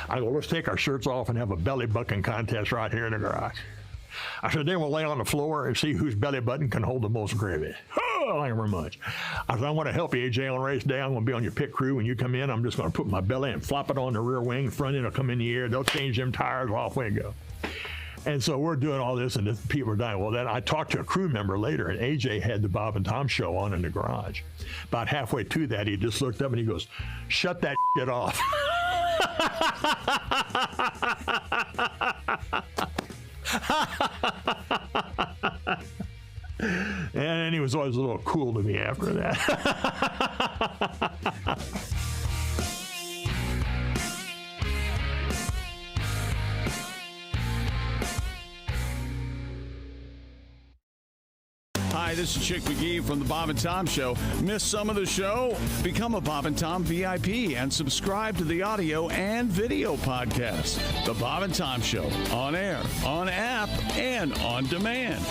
let's take our shirts off and have a belly button contest right here in the garage. I said, then we'll lay on the floor and see whose belly button can hold the most gravy. Oh, thank you very much. I said, I want to help you, AJ, on race day. I'm going to be on your pit crew. When you come in, I'm just going to put my belly and flop it on the rear wing. Front end will come in the air. They'll change them tires. Off we go. And so we're doing all this, and people are dying. Well, then I talked to a crew member later, and AJ had the Bob and Tom show on in the garage. About halfway to that, he just looked up and he goes, shut that shit off. And he was always a little cool to me after that. Hi, this is Chick McGee from the Bob and Tom Show. Miss some of the show? Become a Bob and Tom VIP and subscribe to the audio and video podcast. The Bob and Tom Show, on air, on app, and on demand.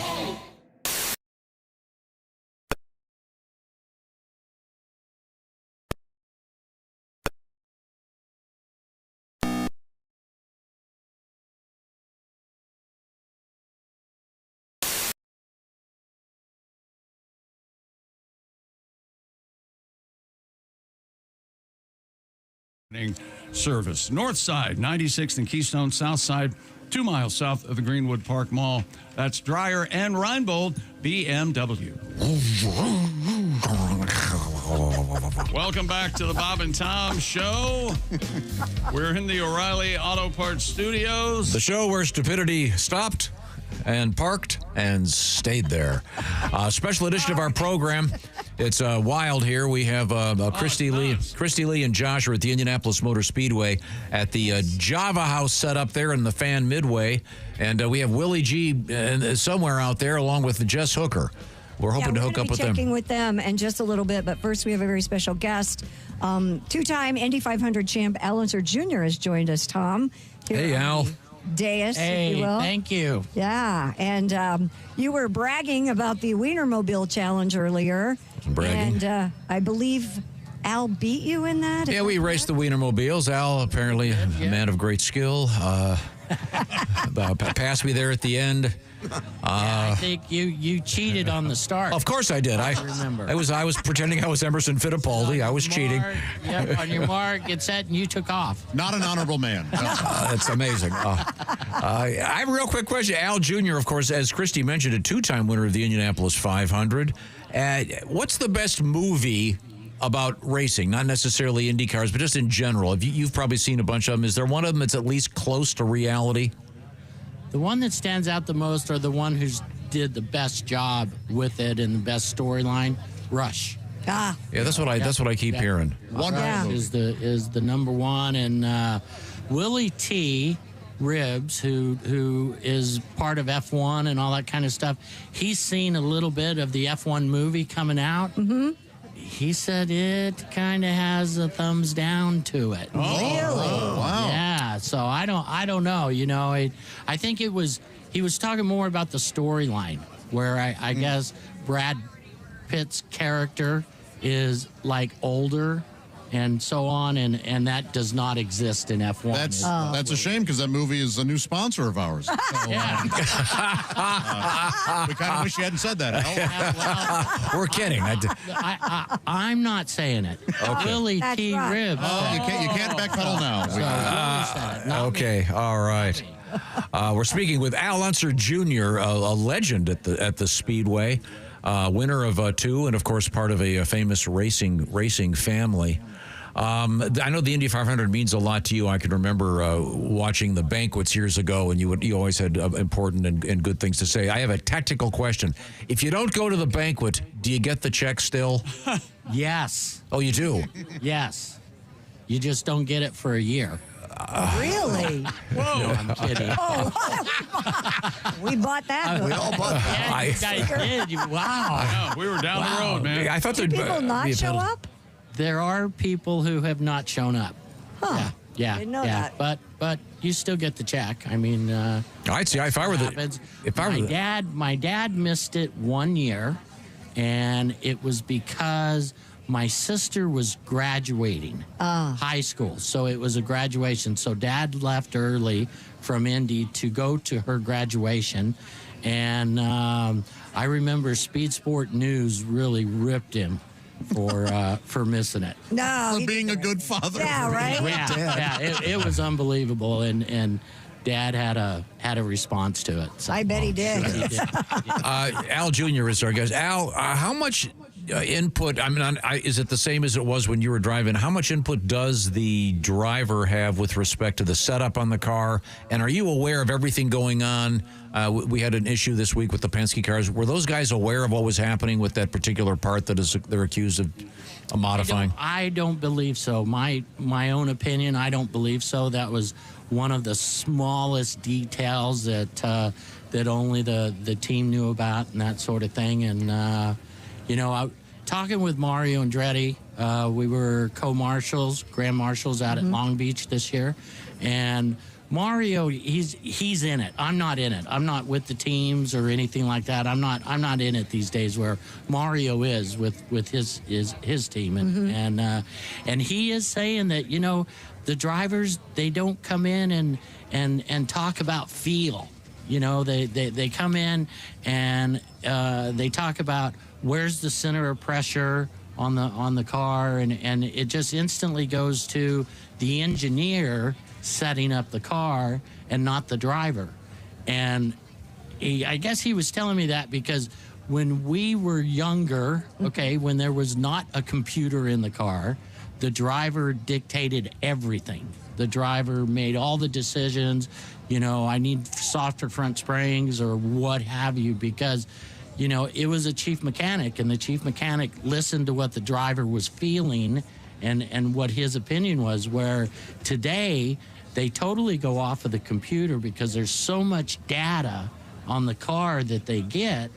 Service. North side, 96th and Keystone. South side, 2 miles south of the Greenwood Park Mall. That's Dreyer and Reinbold BMW. Welcome back to the Bob and Tom Show. We're in the O'Reilly Auto Parts Studios. The show where stupidity stopped and parked and stayed there. Special edition of our program. It's wild here. We have Christy Lee and Josh are at the Indianapolis Motor Speedway at the Java House set up there in the Fan Midway. And we have Willie G somewhere out there along with Jess Hooker. We're hoping to hook up with them. Checking with them in just a little bit, but first we have a very special guest. Two-time Indy 500 champ Al Unser Jr. has joined us, Tom. Hey, Al. Dais, hey, if you will. Thank you. Yeah, and you were bragging about the Wienermobile Challenge earlier. Bragging. And I believe Al beat you in that? Yeah, we raced the Wienermobiles. Al, apparently a man of great skill, passed me there at the end. I think you cheated on the start. Of course I did. I remember. I was pretending I was Emerson Fittipaldi. I was cheating. Yep, on your mark, get set, and you took off. Not an honorable man. That's amazing. I have a real quick question. Al Jr., of course, as Christy mentioned, a two-time winner of the Indianapolis 500. What's the best movie about racing? Not necessarily Indy cars, but just in general. You've probably seen a bunch of them. Is there one of them that's at least close to reality? The one that stands out the most, or the one who's did the best job with it and the best storyline, Rush. Ah. Yeah, that's what I keep hearing. Rush is the number one, and Willie T. Ribbs, who is part of F1 and all that kind of stuff, he's seen a little bit of the F1 movie coming out. Mm-hmm. He said it kind of has a thumbs down to it. Oh, really? Wow. Yeah. So I don't know. You know, I think he was talking more about the storyline, where I guess Brad Pitt's character is like older and so on, and that does not exist in F1. That's a shame, because that movie is a new sponsor of ours. So, Yeah. we kind of wish you hadn't said that, Al. We're kidding. I'm not saying it. Okay. Willie That's T. right. Ribbs. You can't backpedal now. So Willie said it, not me. Okay, all right. We're speaking with Al Unser Jr., a legend at the Speedway, winner of 2, and of course part of a famous racing family. I know the Indy 500 means a lot to you. I can remember watching the banquets years ago, and you always had important and good things to say. I have a tactical question. If you don't go to the banquet, do you get the check still? Yes. Oh, you do? Yes. You just don't get it for a year. Really? Whoa. No, I'm kidding. We bought that. We all bought that. Yeah, you guys did. Wow. Yeah, we were down the road, man. I thought Do people not show up? There are people who have not shown up. Huh. Yeah. Didn't know yeah. that. But you still get the check. I mean, I'd see if I were my dad missed it 1 year, and it was because my sister was graduating high school, so it was a graduation. So Dad left early from Indy to go to her graduation, and I remember Speed Sport News really ripped him for missing it. No. For being a good father. Yeah, right? Yeah, it was unbelievable, and Dad had a response to it. So. I bet he did. He did. Al Jr. is our guest. Al, how much input, is it the same as it was when you were driving? How much input does the driver have with respect to the setup on the car? And are you aware of everything going on? We had an issue this week with the Penske cars. Were those guys aware of what was happening with that particular part that they're accused of modifying? I don't believe so. My own opinion, I don't believe so. That was one of the smallest details that only the team knew about and that sort of thing. And talking with Mario Andretti, we were co-marshals, grand marshals out at Long Beach this year, and Mario, he's in it. I'm not in it. I'm not with the teams or anything like that. I'm not in it these days, where Mario is with his team, and he is saying that the drivers, they don't come in and talk about feel. They come in and they talk about where's the center of pressure on the car, and it just instantly goes to the engineer setting up the car and not the driver. And I guess he was telling me that because when we were younger, okay, when there was not a computer in the car, the driver dictated everything. The driver made all the decisions, you know, I need softer front springs or what have you, because, you know, it was a chief mechanic, and the chief mechanic listened to what the driver was feeling and what his opinion was, where today they totally go off of the computer because there's so much data on the car that they get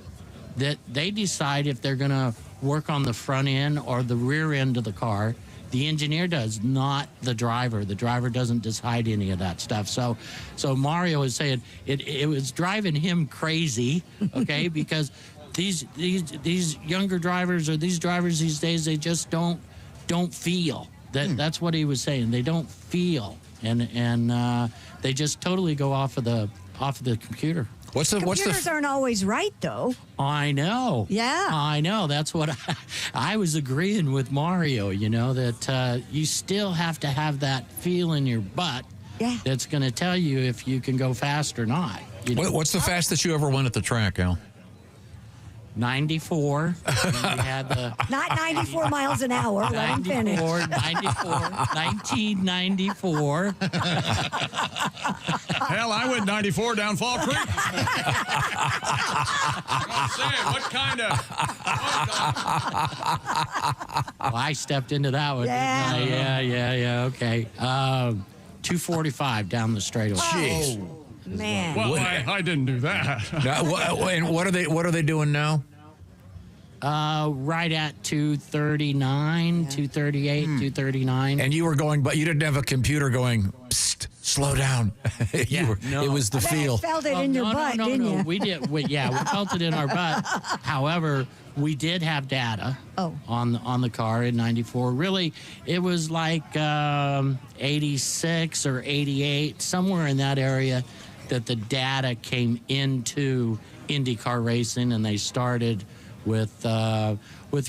that they decide if they're going to work on the front end or the rear end of the car. The engineer does, not the driver. The driver doesn't decide any of that stuff. So Mario is saying it was driving him crazy, okay, because these younger drivers, or these drivers these days, they just don't feel. That's what he was saying. They don't feel, and they just totally go off of the computer. Computers aren't always right, though. I know. Yeah. I know. That's what I was agreeing with Mario, you know, that you still have to have that feel in your butt that's going to tell you if you can go fast or not. You know? What's the fastest you ever went at the track, Al? 94. We had the Not 94 miles an hour. Let him finish. 1994. Hell, I went 94 down Fall Creek. I'm saying, what kind of... Well, I stepped into that one. Yeah. Yeah, okay. 245 down the straightaway. Jeez. Man. Well, I didn't do that. Now, and what are they doing now? Right at 239, 238, 239. And you were going, but you didn't have a computer going, psst, slow down. No. It was the I bet feel. you felt it in your butt, didn't you? We did. We felt it in our butt. However, we did have data on the car in 94. Really, it was like 86 or 88, somewhere in that area, that the data came into IndyCar racing, and they started with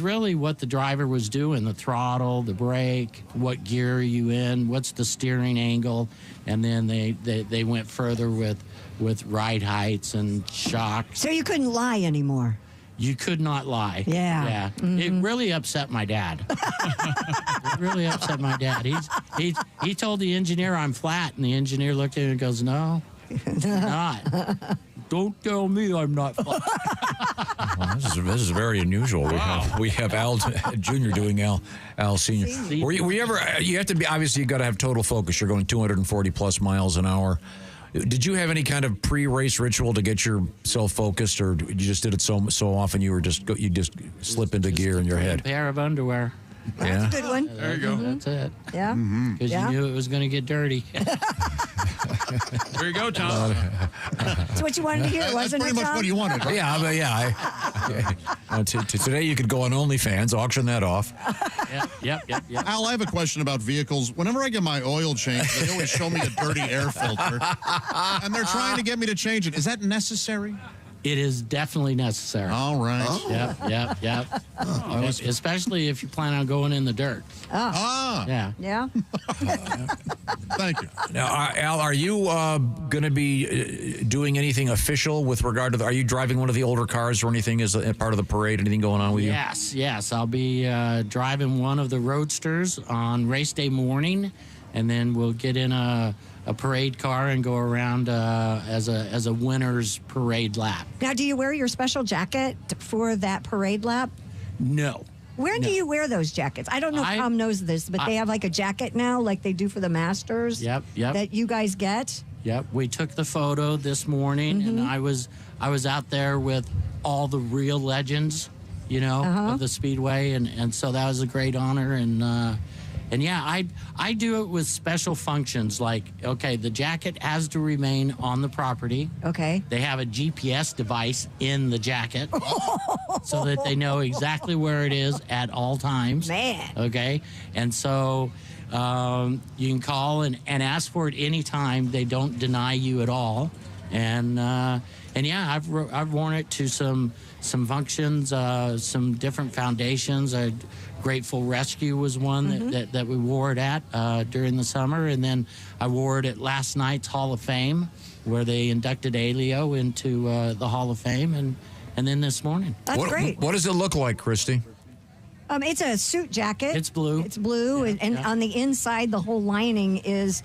really what the driver was doing, the throttle, the brake, what gear are you in, what's the steering angle, and then they went further with ride heights and shocks. So you couldn't lie anymore. You could not lie. Yeah. Mm-hmm. It really upset my dad. It really upset my dad. He told the engineer I'm flat, and the engineer looked at him and goes, "No, you're not. Don't tell me I'm not flat." Well, this is very unusual. We have Al Jr. doing Al Sr. Were you ever? You have to be, obviously. You got to have total focus. You're going 240 plus miles an hour. Did you have any kind of pre-race ritual to get yourself focused, or you just did it so often you just slip into gear in your head? A pair of underwear. That's a good one. There you go. That's it. Yeah. Because you knew it was going to get dirty. There you go, Tom. That's what you wanted to hear, wasn't it, Pretty much Tom? what you wanted, right? Today you could go on OnlyFans, auction that off. Yep. Al, I have a question about vehicles. Whenever I get my oil changed, they always show me a dirty air filter, and they're trying to get me to change it. Is that necessary? It is definitely necessary. All right. Yep. Especially if you plan on going in the dirt. Yeah. Thank you. Now, Al, are you going to be doing anything official with regard to are you driving one of the older cars or anything as a part of the parade? Anything going on with you? Yes. I'll be driving one of the Roadsters on race day morning, and then we'll get in a parade car and go around as a winner's parade lap. Now, do you wear your special jacket for that parade lap? No. Where do you wear those jackets? I don't know if Tom knows this, but they have like a jacket now, like they do for the Masters. Yep. That you guys get. Yep. We took the photo this morning, and I was out there with all the real legends, you know, of the Speedway, and so that was a great honor. And yeah, I do it with special functions, like, okay, the jacket has to remain on the property. Okay. They have a GPS device in the jacket so that they know exactly where it is at all times. Man. Okay. And so you can call and ask for it anytime. They don't deny you at all. And yeah, I've worn it to some functions, some different foundations. Grateful Rescue was one that we wore it at during the summer, and then I wore it at last night's Hall of Fame, where they inducted Alio into the Hall of Fame, and then this morning. That's great. What does it look like, Christy? It's a suit jacket. It's blue. It's blue, and on the inside, the whole lining is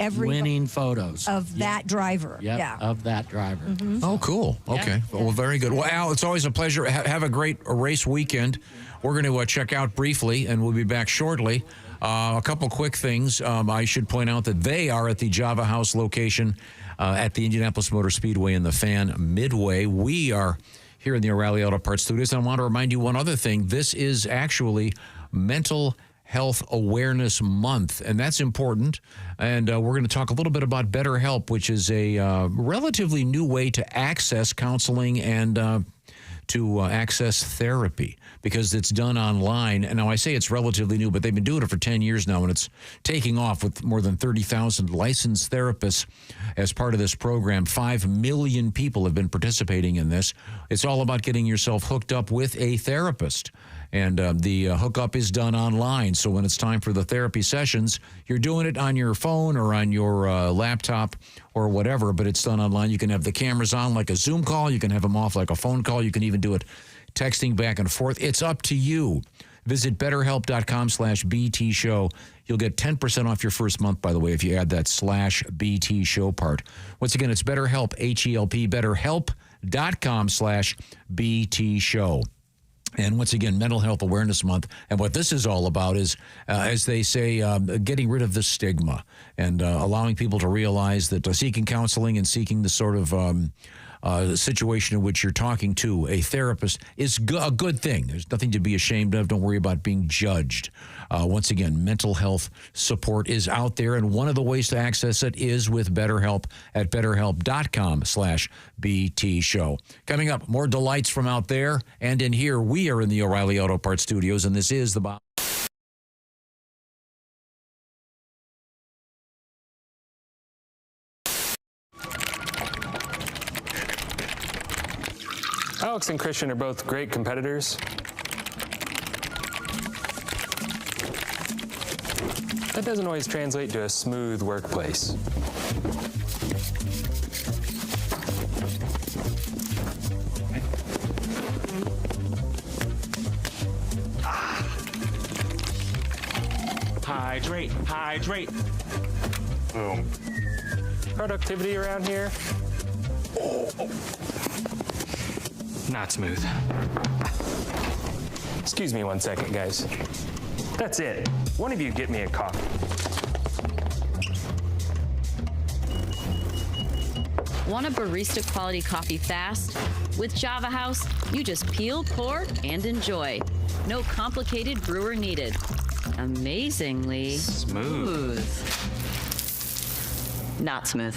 every winning photos of that driver. Yep, yeah, of that driver. Oh, cool. Okay. Yeah. Well, very good. Well, Al, it's always a pleasure. Have a great race weekend. We're going to check out briefly, and we'll be back shortly. A couple quick things. I should point out that they are at the Java House location at the Indianapolis Motor Speedway in the Fan Midway. We are here in the O'Reilly Auto Parts Studios. And I want to remind you one other thing. This is actually Mental Health Awareness Month, and that's important. And we're going to talk a little bit about BetterHelp, which is a relatively new way to access counseling and to access therapy, because it's done online. And now I say it's relatively new, but they've been doing it for 10 years now, and it's taking off with more than 30,000 licensed therapists as part of this program. 5 million people have been participating in this. It's all about getting yourself hooked up with a therapist. And the hookup is done online. So when it's time for the therapy sessions, you're doing it on your phone or on your laptop or whatever, but it's done online. You can have the cameras on like a Zoom call. You can have them off like a phone call. You can even do it texting back and forth. It's up to you. Visit BetterHelp.com/BT Show. You'll get 10% off your first month, by the way, if you add that /BT Show part. Once again, it's BetterHelp, H-E-L-P, BetterHelp.com/BT Show. And once again, Mental Health Awareness Month. And what this is all about is, as they say, getting rid of the stigma and allowing people to realize that seeking counseling and seeking the sort of situation in which you're talking to a therapist is a good thing. There's nothing to be ashamed of. Don't worry about being judged. Once again, mental health support is out there, and one of the ways to access it is with BetterHelp at BetterHelp.com/BT Show. Coming up, more delights from out there and in here. We are in the O'Reilly Auto Parts Studios, and this is the Bob. Alex and Christian are both great competitors. That doesn't always translate to a smooth workplace. Hydrate, hydrate. Boom. Productivity around here? Not smooth. Excuse me 1 second, guys. That's it. One of you get me a coffee. Want a barista quality coffee fast? With Java House, you just peel, pour, and enjoy. No complicated brewer needed. Amazingly smooth. Not smooth.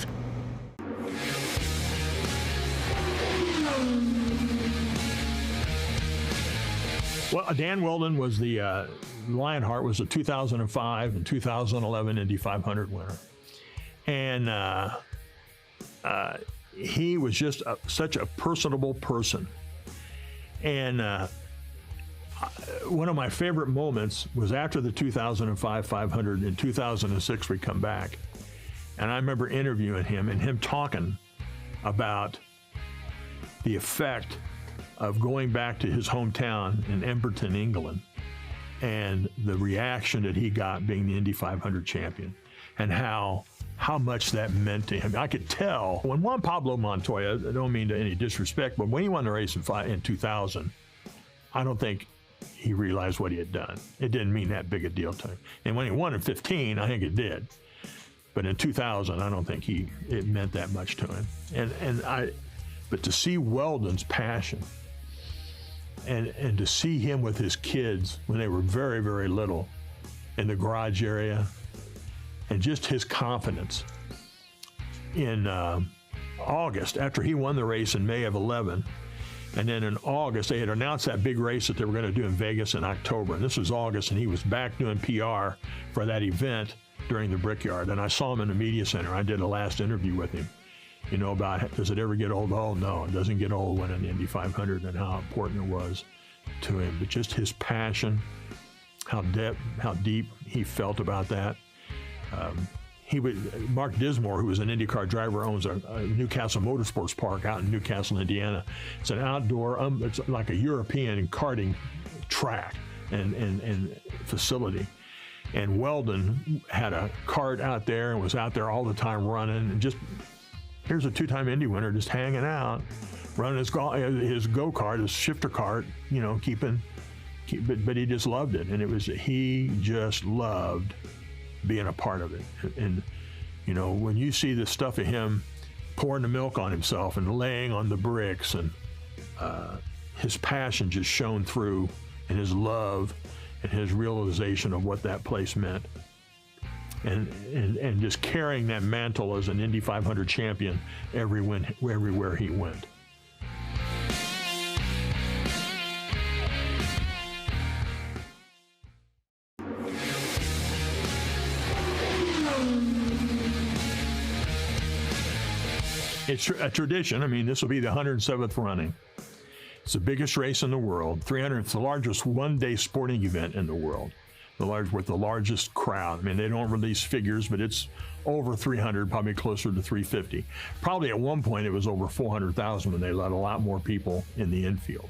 Well, Dan Weldon was the Lionheart was the 2005 and 2011 Indy 500 winner, and he was just such a personable person. And one of my favorite moments was after the 2005 500. In 2006, we come back, and I remember interviewing him and him talking about the effect of going back to his hometown in Emberton, England, and the reaction that he got being the Indy 500 champion, and how much that meant to him. I could tell when Juan Pablo Montoya, I don't mean to any disrespect, but when he won the race in 2000, I don't think he realized what he had done. It didn't mean that big a deal to him. And when he won in 15, I think it did. But in 2000, I don't think it meant that much to him. But to see Weldon's passion, and to see him with his kids when they were very, very little in the garage area, and just his confidence in August, after he won the race in May of 11, and then in August, they had announced that big race that they were going to do in Vegas in October, and this was August, and he was back doing PR for that event during the Brickyard, and I saw him in the media center. I did a last interview with him, you know, about does it ever get old? Oh, no, it doesn't get old winning the Indy 500 and how important it was to him. But just his passion, how deep he felt about that. Mark Dismore, who was an IndyCar driver, owns a Newcastle Motorsports Park out in Newcastle, Indiana. It's an outdoor, it's like a European karting track and facility. And Weldon had a kart out there and was out there all the time running. And just, here's a 2-time Indy winner just hanging out, running his go-kart, his shifter kart, you know, but he just loved it. And he just loved being a part of it. And, you know, when you see this stuff of him pouring the milk on himself and laying on the bricks, and his passion just shone through, and his love and his realization of what that place meant, and just carrying that mantle as an Indy 500 champion everywhere he went. It's a tradition. I mean, this will be the 107th running. It's the biggest race in the world. It's the largest one-day sporting event in the world. With the largest crowd. I mean, they don't release figures, but it's over 300, probably closer to 350. Probably at one point it was over 400,000 when they let a lot more people in the infield.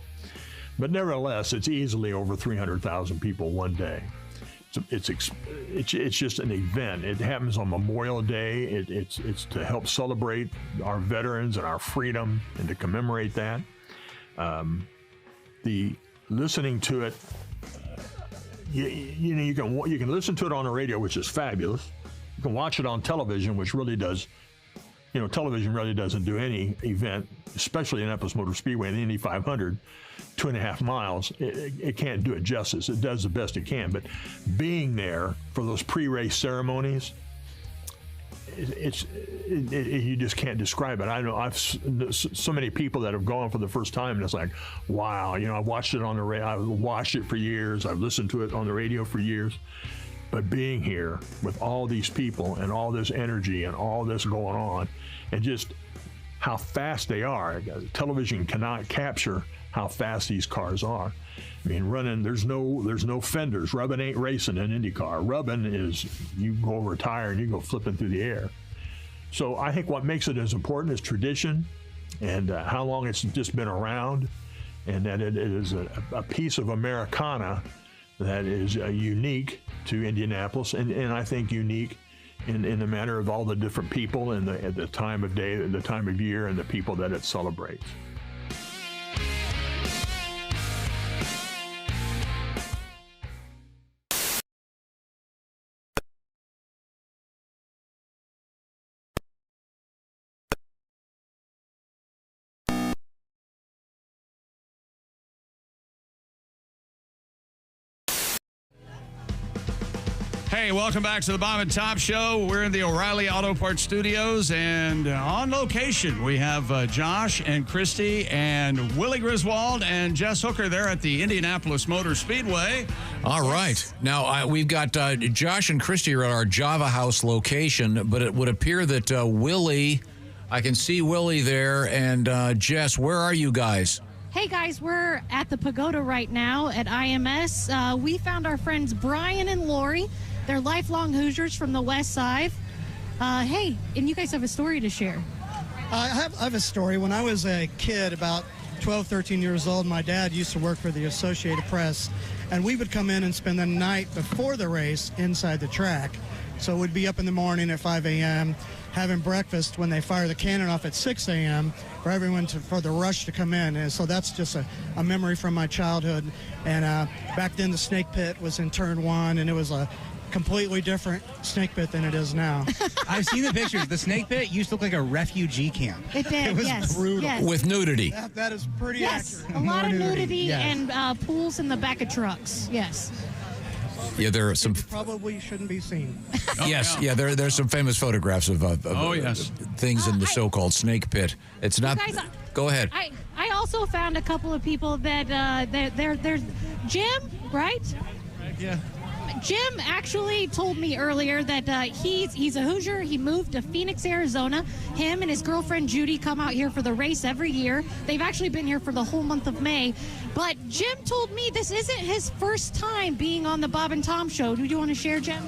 But nevertheless, it's easily over 300,000 people one day. It's just an event. It happens on Memorial Day. It's to help celebrate our veterans and our freedom and to commemorate that. The listening to it, you can listen to it on the radio, which is fabulous. You can watch it on television, which really does. You know, television really doesn't do any event, especially Indianapolis Motor Speedway and the Indy 500, 2.5 miles. It can't do it justice. It does the best it can, but being there for those pre-race ceremonies, you just can't describe it. I know I've so many people that have gone for the first time, and it's like, wow. You know, I've watched it on the radio. I've watched it for years. I've listened to it on the radio for years. But being here with all these people and all this energy and all this going on, and just how fast they are. Television cannot capture how fast these cars are. I mean, running, there's no fenders. Rubbing ain't racing in IndyCar. Rubbing is, you go over a tire and you go flipping through the air. So I think what makes it as important is tradition and how long it's just been around, and that it is a piece of Americana that is unique to Indianapolis, and I think unique in the matter of all the different people and the time of day, the time of year, and the people that it celebrates. Hey, welcome back to the Bob and Tom Show. We're in the O'Reilly Auto Parts Studios, and on location, we have Josh and Christy and Willie Griswold and Jess Hooker there at the Indianapolis Motor Speedway. All right. Now, we've got Josh and Christy are at our Java House location, but it would appear that Willie, I can see Willie there, and Jess, where are you guys? Hey guys, we're at the Pagoda right now at IMS. We found our friends Brian and Lori. They're lifelong Hoosiers from the West Side. Hey, and you guys have a story to share. I have a story. When I was a kid, about 12, 13 years old, my dad used to work for the Associated Press, and we would come in and spend the night before the race inside the track. So we'd be up in the morning at 5 a.m., having breakfast when they fire the cannon off at 6 a.m. for everyone for the rush to come in. And so that's just a memory from my childhood. And back then the snake pit was in turn one, and it was a completely different snake pit than it is now. I've seen the pictures. The snake pit used to look like a refugee camp. It did, It was yes. brutal. Yes. With nudity. That is pretty Yes, accurate. a lot of nudity Yes. and pools in the back of trucks. Yes. Yeah, there are some. Probably shouldn't be seen. Yes, yeah, there's some famous photographs of things in the so-called snake pit. It's not. Guys, go ahead. I also found a couple of people that there's Jim, right? Yeah. Jim actually told me earlier that he's a Hoosier. He moved to Phoenix, Arizona. Him and his girlfriend Judy come out here for the race every year. They've actually been here for the whole month of May. But Jim told me this isn't his first time being on the Bob and Tom show. Do you want to share, Jim?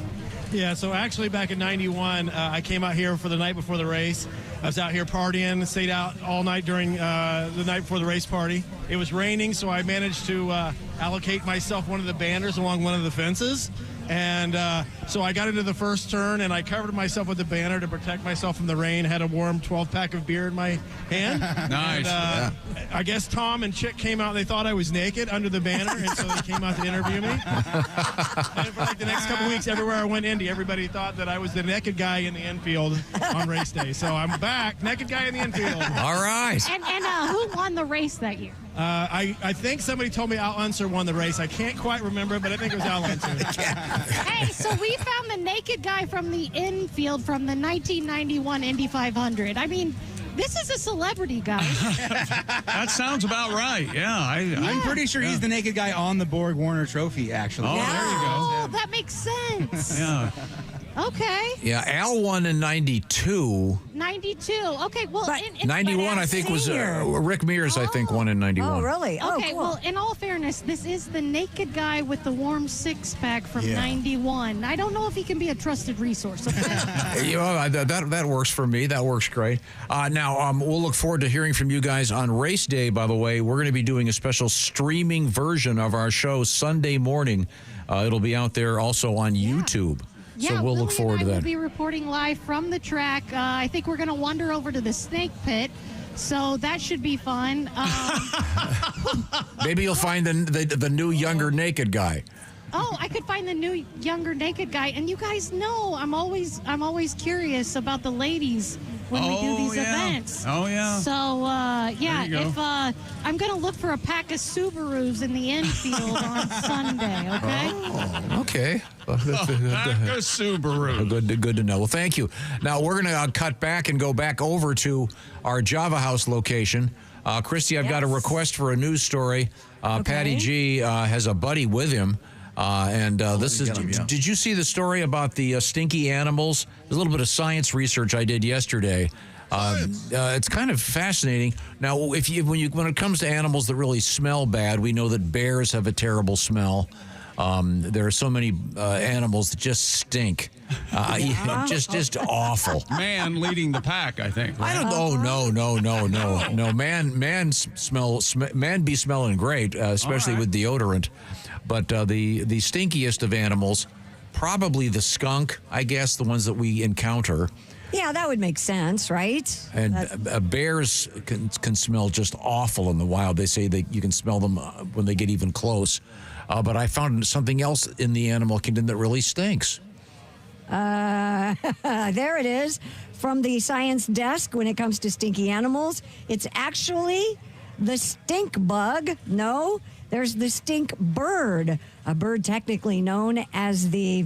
Yeah, so actually back in 91, I came out here for the night before the race. I was out here partying, stayed out all night during the night before the race party. It was raining, so I managed to allocate myself one of the banners along one of the fences. And so I got into the first turn, and I covered myself with the banner to protect myself from the rain. Had a warm 12-pack of beer in my hand. Nice. And, I guess Tom and Chick came out. They thought I was naked under the banner, and so they came out to interview me. And for like the next couple weeks, everywhere I went Indy, everybody thought that I was the naked guy in the infield on race day. So I'm back, naked guy in the infield. All right. And who won the race that year? I think somebody told me Al Unser won the race. I can't quite remember, but I think it was Al Unser. Hey, so we found the naked guy from the infield from the 1991 Indy 500. I mean, this is a celebrity, guys. That sounds about right. Yeah, I'm pretty sure he's the naked guy on the Borg Warner Trophy, actually. Oh, there you go. Oh, that makes sense. Yeah. Okay. Yeah, Al won in 92. 92. Okay, well, in 91, I think, was Rick Mears, I think, won in 91. Oh, really? Okay, well, in all fairness, this is the naked guy with the warm six-pack from 91. I don't know if he can be a trusted resource. Okay? That works for me. That works great. Now, we'll look forward to hearing from you guys on race day, by the way. We're going to be doing a special streaming version of our show Sunday morning. It'll be out there also on YouTube. Yeah, so we'll look forward to that. We'll be reporting live from the track. I think we're going to wander over to the snake pit, so that should be fun. Maybe you'll find the new, younger naked guy. Oh, I could find the new, younger naked guy. And you guys know I'm always curious about the ladies when we do these events. Oh, yeah. So, yeah, There you go. if I'm going to look for a pack of Subarus in the infield on Sunday, okay? Oh, okay. Pack of Subaru. Good to know. Well, thank you. Now, we're going to cut back and go back over to our Java House location. Christy, I've got a request for a news story. Patty G has a buddy with him. This is. Did you see the story about the stinky animals? There's a little bit of science research I did yesterday. It's kind of fascinating. Now, when it comes to animals that really smell bad, we know that bears have a terrible smell. There are so many animals that just stink. Just awful. Man leading the pack, I think. I don't know. No. Man be smelling great, especially with deodorant. But the stinkiest of animals, probably the skunk, I guess, the ones that we encounter. Yeah, that would make sense, right? And bears can smell just awful in the wild. They say that you can smell them when they get even close. But I found something else in the animal kingdom that really stinks. There it is from the science desk when it comes to stinky animals. It's actually the stink bug. No, there's the stink bird. A bird technically known as the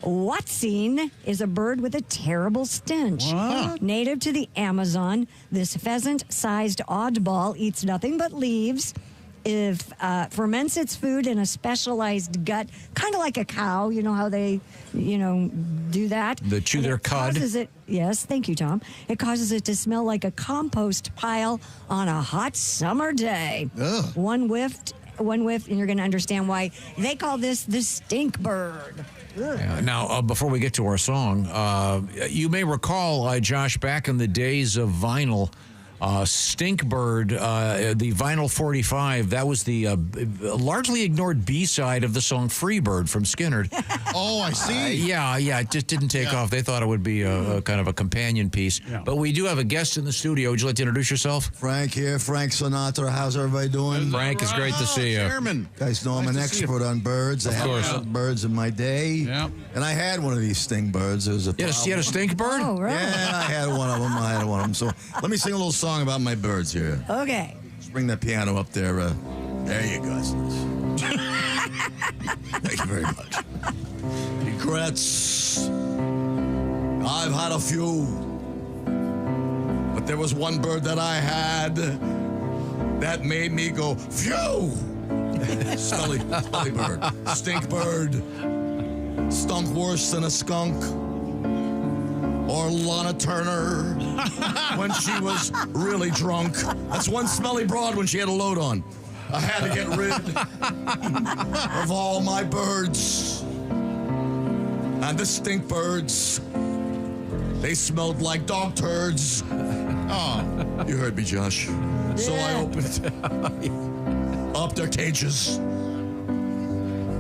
Watsine is a bird with a terrible stench. What? Native to the Amazon, this pheasant-sized oddball eats nothing but leaves. It ferments its food in a specialized gut, kind of like a cow. You know how they, do that? They chew their cud. Yes, thank you, Tom. It causes it to smell like a compost pile on a hot summer day. Ugh. One whiff, and you're going to understand why they call this the stink bird. Now, before we get to our song, you may recall, Josh, back in the days of vinyl, Stinkbird, the Vinyl 45, that was the largely ignored B-side of the song Freebird from Skynyrd. Oh, I see. Yeah, it just didn't take off. They thought it would be a kind of a companion piece. Yeah. But we do have a guest in the studio. Would you like to introduce yourself? Frank here, Frank Sinatra. How's everybody doing? Frank, it's great to see you. Chairman. You guys know I'm an expert on birds. I had birds in my day. Yep. And I had one of these stink birds. It was a Yes, you had a stink bird? Oh, right. Yeah, I had one of them. So let me sing a little song about my birds here. Okay. Just bring that piano up there. There you go. Thank you very much. Regrets. I've had a few. But there was one bird that I had that made me go, phew! Smelly bird. Stink bird. stunk worse than a skunk. Or Lana Turner when she was really drunk. That's one smelly broad when she had a load on. I had to get rid of all my birds. And the stink birds. They smelled like dog turds. Oh, you heard me, Josh. Yeah. So I opened up their cages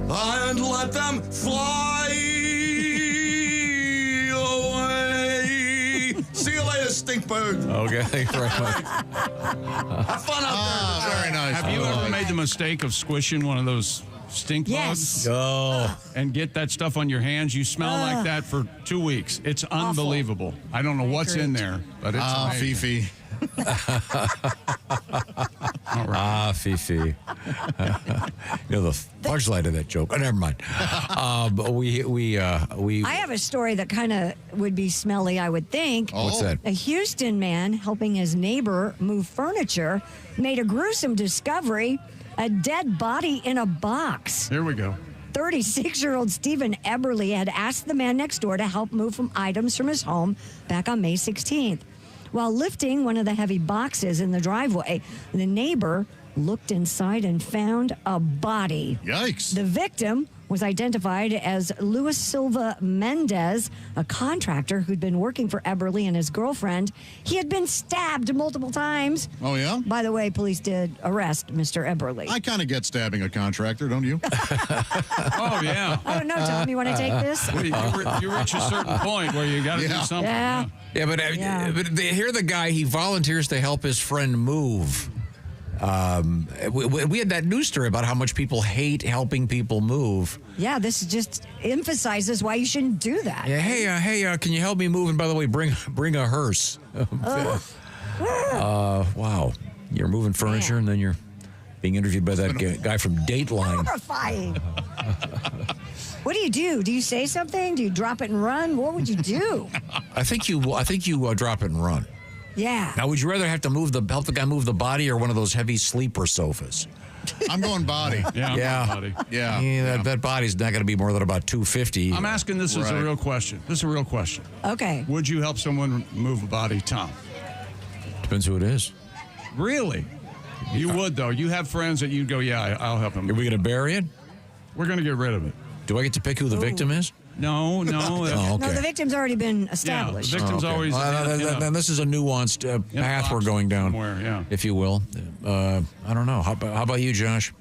and let them fly away. See you later, stink bird. Okay, thank you very much. Have fun out there. Very nice. Have you ever made the mistake of squishing one of those stink bugs? Oh. And get that stuff on your hands? You smell like that for 2 weeks. It's unbelievable. I don't know what's in there, but it's amazing. Fifi. Fifi. You know the punchline of that joke. Oh, never mind. But we. I have a story that kind of would be smelly, I would think. What's that? A Houston man helping his neighbor move furniture made a gruesome discovery: a dead body in a box. Here we go. 36-year-old Stephen Eberly had asked the man next door to help move items from his home back on May 16th. While lifting one of the heavy boxes in the driveway, the neighbor looked inside and found a body. Yikes. The victim was identified as Luis Silva Mendez, a contractor who'd been working for Eberly and his girlfriend. He had been stabbed multiple times. Oh, yeah? By the way, police did arrest Mr. Eberly. I kind of get stabbing a contractor, don't you? Oh, yeah. I don't know, Tom, you want to take this? You reach a certain point where you got to do something. Yeah. Yeah, but here the guy, he volunteers to help his friend move. We had that news story about how much people hate helping people move. Yeah, this just emphasizes why you shouldn't do that. Yeah, hey, can you help me move? And by the way, bring a hearse. Wow, you're moving furniture and then you're being interviewed by that guy from Dateline. Horrifying. What do you do? Do you say something? Do you drop it and run? What would you do? I think you drop it and run. Yeah. Now, would you rather have to help the guy move the body or one of those heavy sleeper sofas? I'm going body. Yeah. Body. Yeah. That body's not going to be more than about 250. I'm asking this as a real question. This is a real question. Okay. Would you help someone move a body, Tom? Depends who it is. Really? You would, though. You have friends that you'd go, yeah, I'll help him. Are we going to bury it? We're going to get rid of it. Do I get to pick who the victim is? No. Oh, okay. No, the victim's already been established. Yeah, the victim's always... Then this is a nuanced path we're going down, if you will. I don't know. How about you, Josh?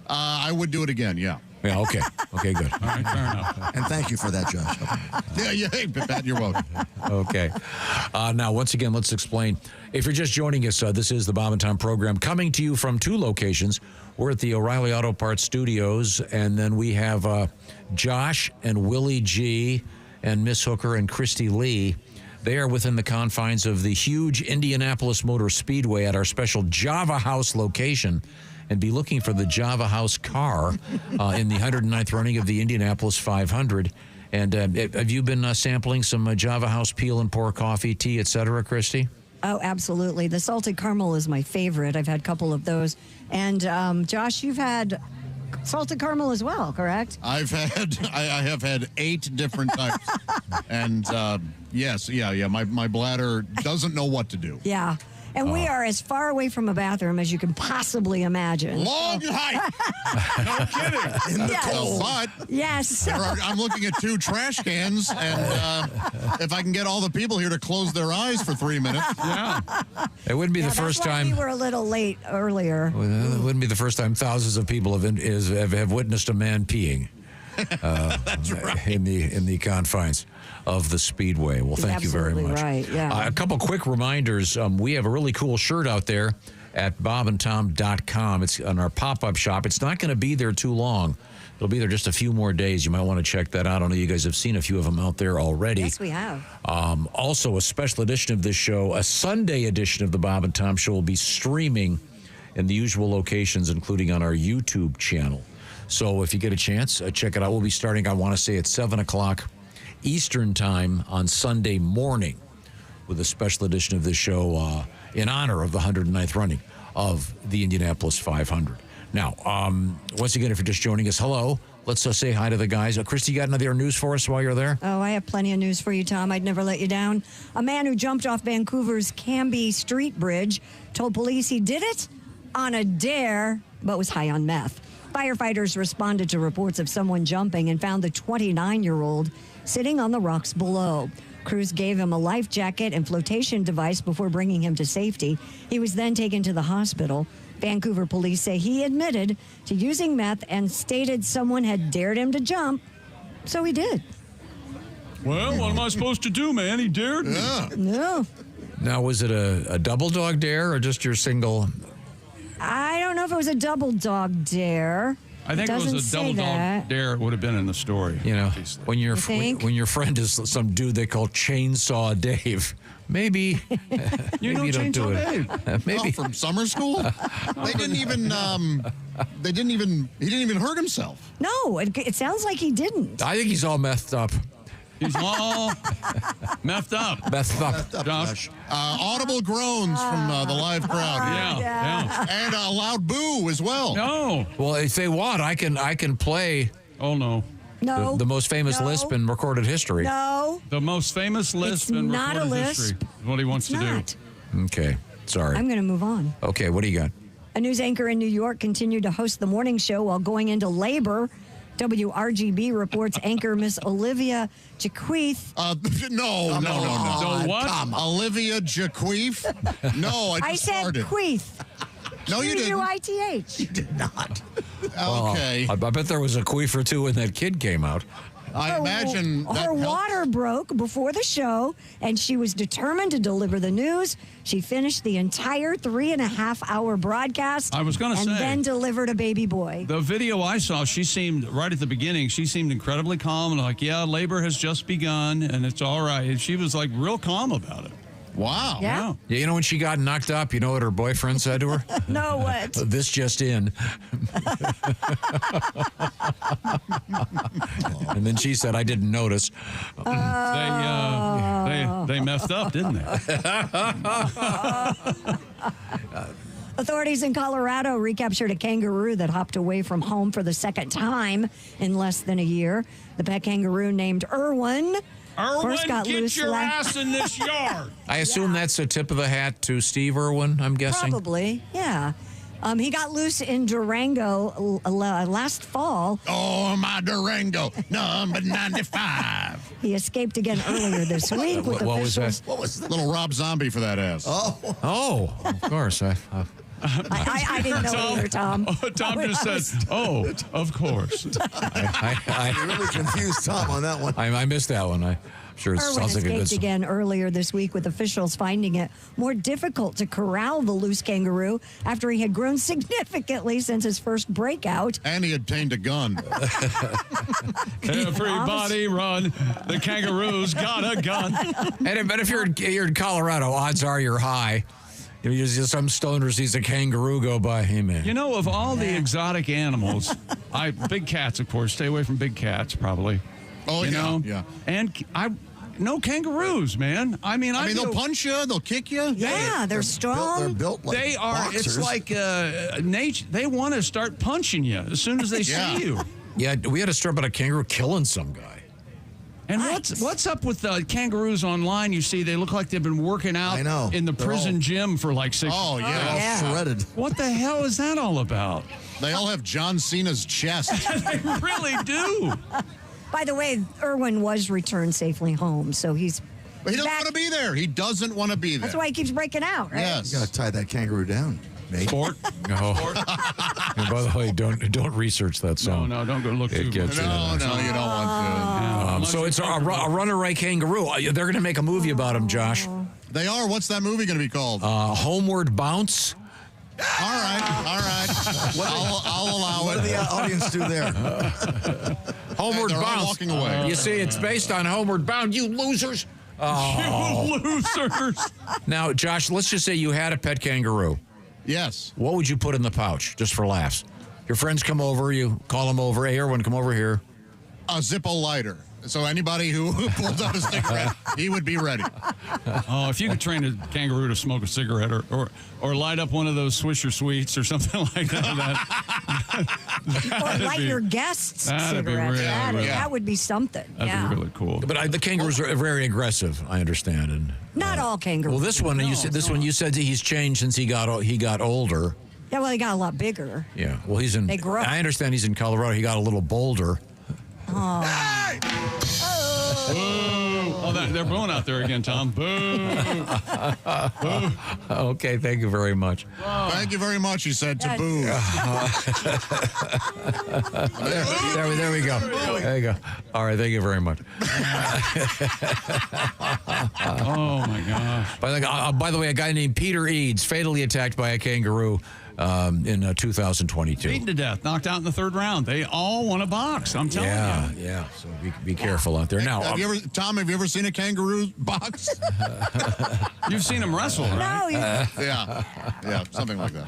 I would do it again, yeah. Yeah, okay. Okay, good. All right, fair enough. And thank you for that, Josh. Yeah, hey, Pat, you're welcome. Okay. Now, once again, let's explain. If you're just joining us, this is the Bob and Tom program coming to you from two locations. We're at the O'Reilly Auto Parts Studios, and then we have Josh and Willie G and Miss Hooker and Christy Lee. They are within the confines of the huge Indianapolis Motor Speedway at our special Java House location, and be looking for the Java House car in the 109th running of the Indianapolis 500. And have you been sampling some Java House peel and pour coffee, tea, et cetera, Christy? Oh, absolutely. The salted caramel is my favorite. I've had a couple of those. And Josh, you've had salted caramel as well, correct? I have had 8 different types. And yes, my bladder doesn't know what to do. Yeah. And we are as far away from a bathroom as you can possibly imagine. Long hike. No kidding. In the cold. But yes. I'm looking at 2 trash cans, and if I can get all the people here to close their eyes for 3 minutes. Yeah. It wouldn't be the first time. We were a little late earlier. It wouldn't be the first time thousands of people have witnessed a man peeing. That's right. In the confines of the Speedway. Well, thank you very much. Right, yeah. A couple quick reminders. We have a really cool shirt out there at bobandtom.com. It's on our pop-up shop. It's not going to be there too long. It'll be there just a few more days. You might want to check that out. I know you guys have seen a few of them out there already. Yes, we have. Also, a special edition of this show, a Sunday edition of the Bob and Tom Show, will be streaming in the usual locations, including on our YouTube channel. So if you get a chance, check it out. We'll be starting, I want to say, at 7 o'clock Eastern time on Sunday morning with a special edition of this show in honor of the 109th running of the Indianapolis 500. Now, once again, if you're just joining us, hello. let's say hi to the guys. Christy, got another news for us while you're there? Oh, I have plenty of news for you, Tom. I'd never let you down. A man who jumped off Vancouver's Cambie Street Bridge told police he did it on a dare, but was high on meth. Firefighters responded to reports of someone jumping and found the 29-year-old sitting on the rocks below. Crews gave him a life jacket and flotation device before bringing him to safety. He was then taken to the hospital. Vancouver police say he admitted to using meth and stated someone had dared him to jump, so he did. Well, what am I supposed to do, man? He dared me. No. Now, was it a double dog dare or just your single? I don't know if it was a double dog dare. I think it Doesn't was a say double that. dog dare. It would have been in the story. You know, when your think? when your friend is some dude they call Chainsaw Dave, maybe You know maybe don't do Chainsaw it. Dave? Maybe from summer school? They didn't even. He didn't even hurt himself. No, it sounds like he didn't. I think he's all methed up. He's all methed up. Methed up. Josh. Audible groans from the live crowd. Yeah. And a loud boo as well. No. Well, if they want, I can play. Oh no. No. The most famous No. lisp in recorded history. No. The most famous lisp It's in not a recorded lisp. history is what he wants to Not. do. Okay. Sorry. I'm going to move on. Okay. What do you got? A news anchor in New York continued to host the morning show while going into labor. WRGB reports anchor Miss Olivia Jaquith. No. So what? Olivia Jaquith? No, I just said started. Queeth. No, you didn't. Q-U-I-T-H. You did not. Well, Okay. I bet there was a queef or two when that kid came out. I imagine that her helped. water broke before the show, and she was determined to deliver the news. She finished the entire 3.5-hour broadcast. I was gonna and say. then delivered a baby boy. The video I saw, she seemed, right at the beginning, she seemed incredibly calm and like, yeah, labor has just begun and it's all right. And she was like real calm about it. Wow. Yeah. Yeah, you know when she got knocked up, you know what her boyfriend said to her? No, what? This just in. And then she said, I didn't notice. They messed up, didn't they? Authorities in Colorado recaptured a kangaroo that hopped away from home for the second time in less than a year. The pet kangaroo named Irwin. first got get loose your ass in this yard. I assume that's a tip of the hat to Steve Irwin, I'm guessing. Probably, yeah. He got loose in Durango last fall. Oh, my Durango, number 95. He escaped again earlier this week with What was officials. that? What was that? Little Rob Zombie for that ass. Oh, of course. I didn't know either, Tom. Tom just said, "Oh, of course." I You really confused Tom on that one. I missed that one. I'm sure it Irwin sounds like a good escaped again earlier this week with officials finding it more difficult to corral the loose kangaroo after he had grown significantly since his first breakout. And he obtained a gun. Everybody run. The kangaroo's got a gun. But if you're in Colorado, odds are you're high. You know, some stoner sees a kangaroo go by. Hey, man. You know, of all the exotic animals, big cats, of course. Stay away from big cats, probably. Oh, you yeah, know? yeah. And no kangaroos, man. I mean, they'll punch you, they'll kick you. Yeah, they're strong. They're built like They are. boxers. It's like nature. They want to start punching you as soon as they Yeah. see you. Yeah, we had a story about a kangaroo killing some guy. And what's up with the kangaroos online? You see, they look like they've been working out I know. in the They're prison gym for like 6 Oh, yeah. They're all Yeah. shredded. What the hell is that all about? They all have John Cena's chest. They really do. By the way, Irwin was returned safely home, so he's But he doesn't back. want to be there. He doesn't want to be there. That's why he keeps breaking out, right? Yes. You gotta tie that kangaroo down, mate. Sport. No. And by the way, don't research that song. No, don't go look It too gets much. No, you don't want So it's a runaway kangaroo. They're going to make a movie about him, Josh. to. They are. What's that movie going to be called? Homeward Bounce. All right. I'll allow What it. did the audience do there? Homeward They're all Bounce. walking away. You see, it's based on Homeward Bound. You losers. You losers. Now, Josh, let's just say you had a pet kangaroo. Yes. What would you put in the pouch, just for laughs? Your friends come over, you call them over. Hey, Erwin, come over here. A Zippo lighter. So anybody who pulls out a cigarette, he would be ready. Oh, if you could train a kangaroo to smoke a cigarette or light up one of those Swisher Sweets or something like that, Or light your guests' that'd be cigarettes. really, That would be something. That'd be really cool. But the kangaroos are very aggressive, I understand. And Not all kangaroos. well, this one you said you said he's changed since he got older. Yeah, well, he got a lot bigger. Yeah. Well, he's in. They grow. I understand he's in Colorado. He got a little bolder. Oh. Oh, they're blowing out there again, Tom. Boo. Okay, thank you very much. Thank you very much, he said to boo. There we go. There you go. All right, thank you very much. Oh, my gosh. By the way, a guy named Peter Eads fatally attacked by a kangaroo in 2022. Beaten to death, knocked out in the third round. They all won a box, I'm telling you. Yeah. So be careful out there. Now, have you ever seen a kangaroo box? You've seen him wrestle, right? No, yeah, something like that.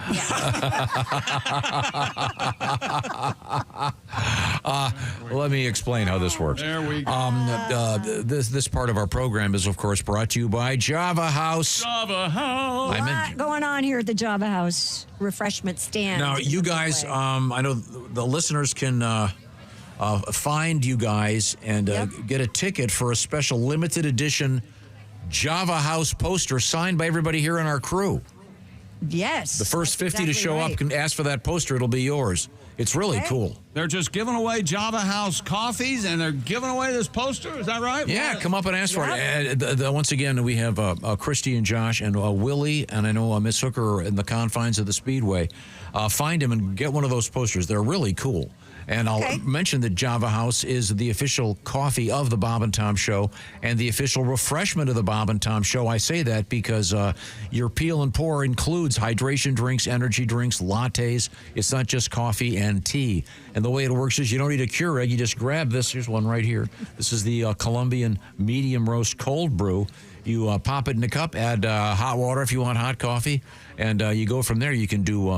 Let me explain how this works. There we go. This part of our program is, of course, brought to you by Java House. Java House. A lot going on here at the Java House refreshment stand. Now, you guys, I know the listeners can find you guys and get a ticket for a special limited edition Java House poster signed by everybody here in our crew. Yes. The first 50 to exactly show right. up can ask for that poster. It'll be yours. It's really cool. They're just giving away Java House coffees, and they're giving away this poster. Is that right? Yeah, come up and ask for it. Once again, we have Christy and Josh and Willie, and I know Miss Hooker are in the confines of the Speedway. Find them and get one of those posters. They're really cool. And I'll mention that Java House is the official coffee of the Bob and Tom Show and the official refreshment of the Bob and Tom Show. I say that because your peel and pour includes hydration drinks, energy drinks, lattes. It's not just coffee and tea. And the way it works is you don't need a Keurig. You just grab this. Here's one right here. This is the Colombian medium roast cold brew. You pop it in a cup, add hot water if you want hot coffee, and you go from there. You can do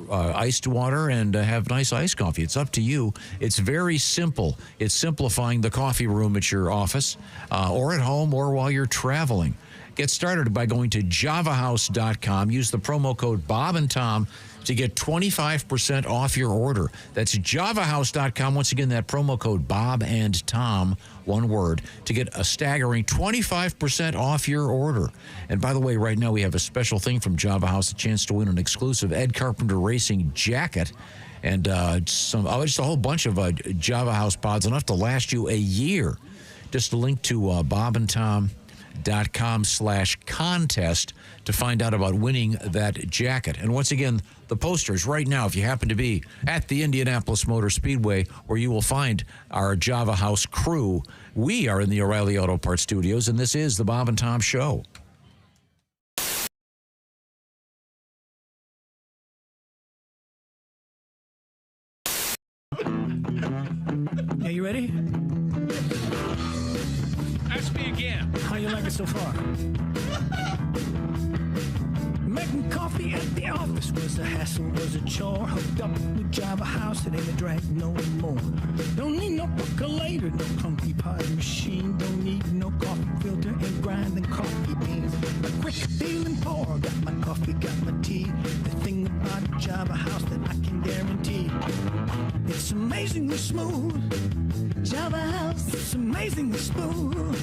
iced water and have nice iced coffee. It's up to you. It's very simple. It's simplifying the coffee room at your office or at home or while you're traveling. Get started by going to javahouse.com. Use the promo code Bob and Tom to get 25% off your order. That's javahouse.com. Once again, that promo code Bob and Tom, one word, to get a staggering 25% off your order. And by the way, right now we have a special thing from Java House, a chance to win an exclusive Ed Carpenter Racing jacket and just a whole bunch of Java House pods, enough to last you a year. Just a link to bobandtom.com/contest to find out about winning that jacket. And once again, the posters right now, if you happen to be at the Indianapolis Motor Speedway, where you will find our Java House crew. We are in the O'Reilly Auto Parts Studios, and this is the Bob and Tom Show. Yeah, you ready? Ask me again. How you like it so far? Making coffee at the office was a hassle, was a chore. Hooked up with Java House, it ain't a drag no more. Don't need no percolator, no clunky pie machine. Don't need no coffee filter and grinding coffee beans. A quick peel and pour, got my coffee, got my tea. The thing about Java House that I can guarantee, it's amazingly smooth. Java House, it's amazingly smooth.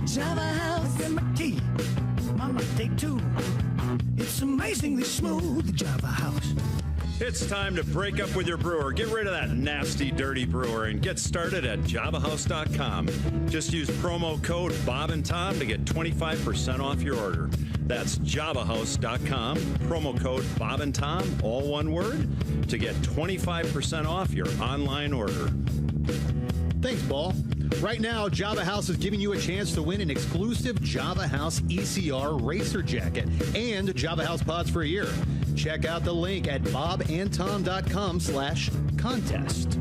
Java House, and my tea, my latte too. It's amazingly smooth, Java House. It's time to break up with your brewer. Get rid of that nasty, dirty brewer and get started at javahouse.com. Just use promo code Bob and Tom to get 25% off your order. That's javahouse.com, promo code Bob and Tom, all one word, to get 25% off your online order. Thanks, Paul. Right now, Java House is giving you a chance to win an exclusive Java House ECR Racer jacket and Java House pods for a year. Check out the link at bobandtom.com/contest.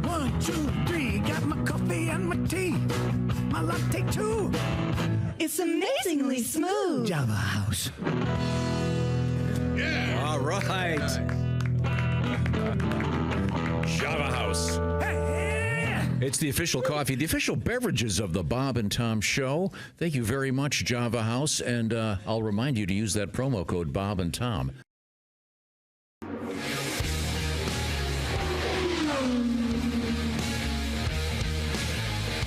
1, 2, 3, got my coffee and my tea, my latte too. It's amazingly smooth. Java House. Yeah. All right. Java House. It's the official coffee, the official beverages of the Bob and Tom Show. Thank you very much, Java House. And I'll remind you to use that promo code Bob and Tom.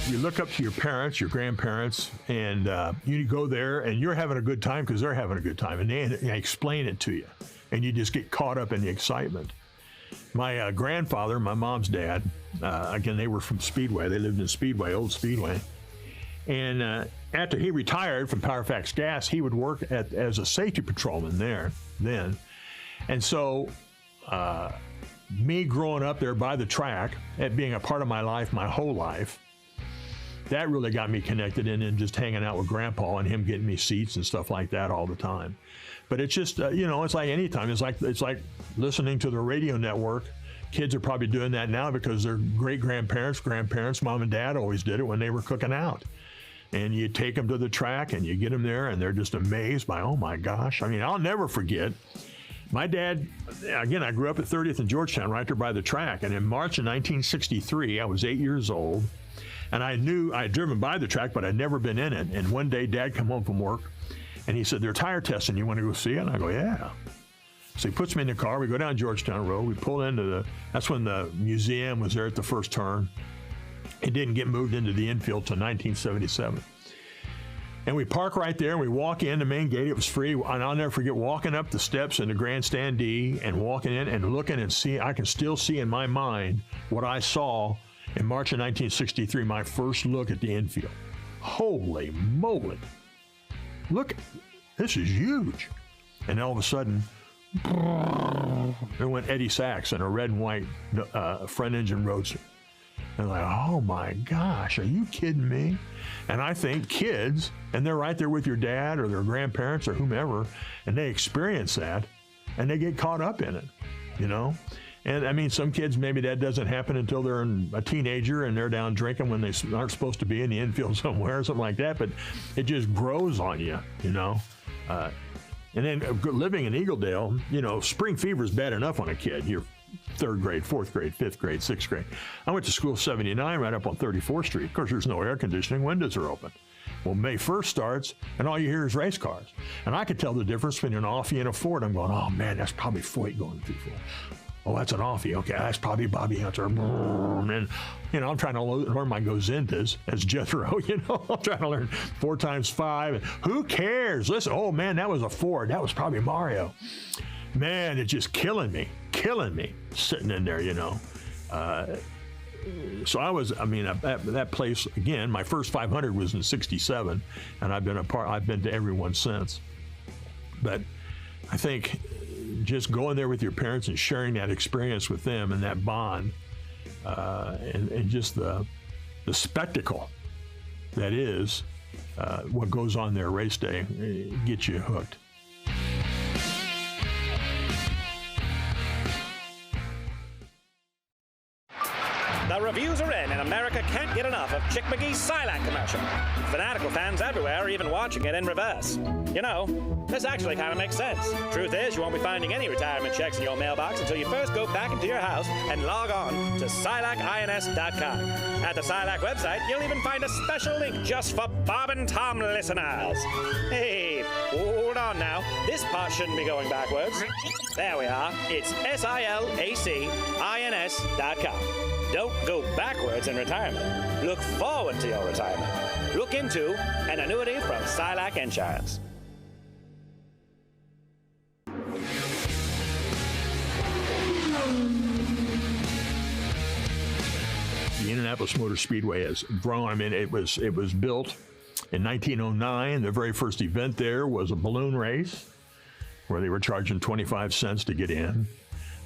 You look up to your parents, your grandparents, and you go there, and you're having a good time because they're having a good time, and they explain it to you, and you just get caught up in the excitement. My grandfather, my mom's dad, again, they were from Speedway. They lived in Speedway, old Speedway. And after he retired from Powerfax Gas, he would work as a safety patrolman there then. And so me growing up there by the track, it being a part of my life, my whole life, that really got me connected in and just hanging out with Grandpa and him getting me seats and stuff like that all the time. But it's just, it's like any time. It's like listening to the radio network. Kids are probably doing that now because their grandparents, mom and dad always did it when they were cooking out. And you take them to the track and you get them there and they're just amazed by, oh my gosh. I mean, I'll never forget. My dad, again, I grew up at 30th and Georgetown right there by the track. And in March of 1963, I was 8 years old. And I knew I had driven by the track, but I'd never been in it. And one day, Dad come home from work, and he said, they're tire testing. You want to go see it? And I go, yeah. So he puts me in the car. We go down Georgetown Road. We pull into that's when the museum was there at the first turn. It didn't get moved into the infield till 1977. And we park right there, and we walk in the main gate. It was free. And I'll never forget walking up the steps in the Grandstand D and walking in and looking and seeing. I can still see in my mind what I saw in March of 1963, my first look at the infield. Holy moly. Look, this is huge. And all of a sudden, there went Eddie Sachs in a red and white front engine roadster. And like, oh my gosh, are you kidding me? And I think kids, and they're right there with your dad or their grandparents or whomever, and they experience that, and they get caught up in it, And I mean, some kids, maybe that doesn't happen until they're a teenager and they're down drinking when they aren't supposed to be in the infield somewhere or something like that. But it just grows on you, And then living in Eagledale, spring fever is bad enough on a kid. You're 3rd grade, 4th grade, 5th grade, 6th grade. I went to school 79 right up on 34th Street. Of course, there's no air conditioning. Windows are open. Well, May 1st starts, and all you hear is race cars. And I could tell the difference between an Offie and a Ford. I'm going, oh, man, that's probably Foyt going through Ford. Oh, that's an Offie. Okay, that's probably Bobby Hunter. And, I'm trying to learn my Gozintas as Jethro, I'm trying to learn 4 times 5. And who cares? Listen, oh, man, that was a Ford. That was probably Mario. Man, it's just killing me, sitting in there, So that place, again, my first 500 was in 67, and I've been to every one since. But I think just going there with your parents and sharing that experience with them and that bond, and just the spectacle that is what goes on there race day, gets you hooked. The reviews are in, and America can't get enough of Chick McGee's Silac commercial. Fanatical fans everywhere are even watching it in reverse. This actually kind of makes sense. Truth is, you won't be finding any retirement checks in your mailbox until you first go back into your house and log on to SilacINS.com. At the Silac website, you'll even find a special link just for Bob and Tom listeners. Hey, hold on now. This part shouldn't be going backwards. There we are. It's SilacINS.com. Don't go backwards in retirement. Look forward to your retirement. Look into an annuity from Silac Insurance. The Indianapolis Motor Speedway has grown. I mean, it was built in 1909. The very first event there was a balloon race where they were charging 25 cents to get in.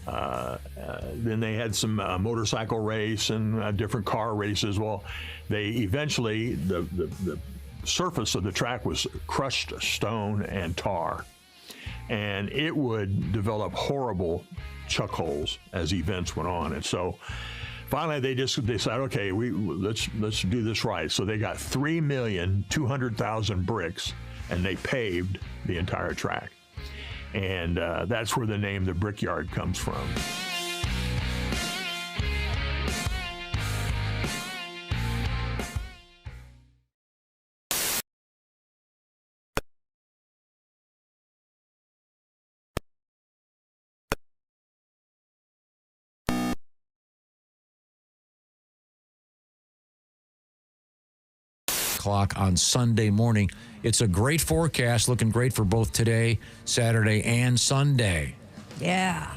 Then they had some motorcycle race and different car races. Well, they eventually, the surface of the track was crushed stone and tar. And it would develop horrible chuck holes as events went on. And so finally they decided, okay, let's do this right. So they got 3,200,000 bricks and they paved the entire track. And that's where the name the Brickyard comes from. o'clock on Sunday morning. It's a great forecast, looking great for both today, Saturday, and Sunday. Yeah.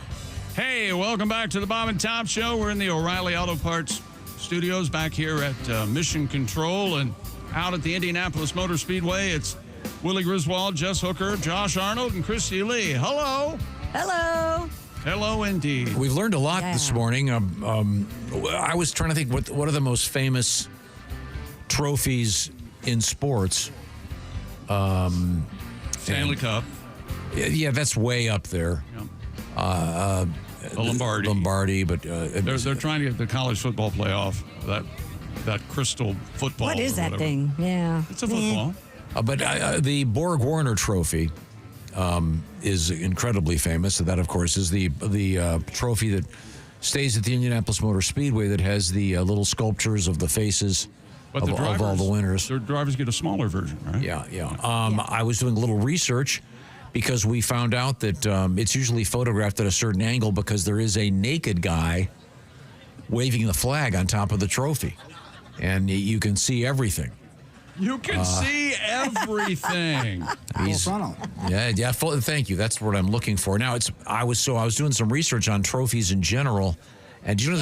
Hey, welcome back to the Bob and Tom Show. We're in the O'Reilly Auto Parts studios back here at Mission Control and out at the Indianapolis Motor Speedway. It's Willie Griswold, Jess Hooker, Josh Arnold, and Christy Lee. Hello. Hello. Hello, indeed. We've learned a lot this morning. I was trying to think what are the most famous trophies in sports. Stanley Cup. Yeah, that's way up there. The Lombardi, but they're trying to get the college football playoff. That crystal football. What is that whatever. thing? Yeah. It's a football. But the Borg Warner Trophy is incredibly famous. So that, of course, is the trophy that stays at the Indianapolis Motor Speedway that has the little sculptures of the faces of all the winners. Their drivers get a smaller version, right? Yeah. I was doing a little research because we found out that it's usually photographed at a certain angle because there is a naked guy waving the flag on top of the trophy. And you can see everything. You can see everything. Thank you. That's what I'm looking for. Now I was doing some research on trophies in general, and do you know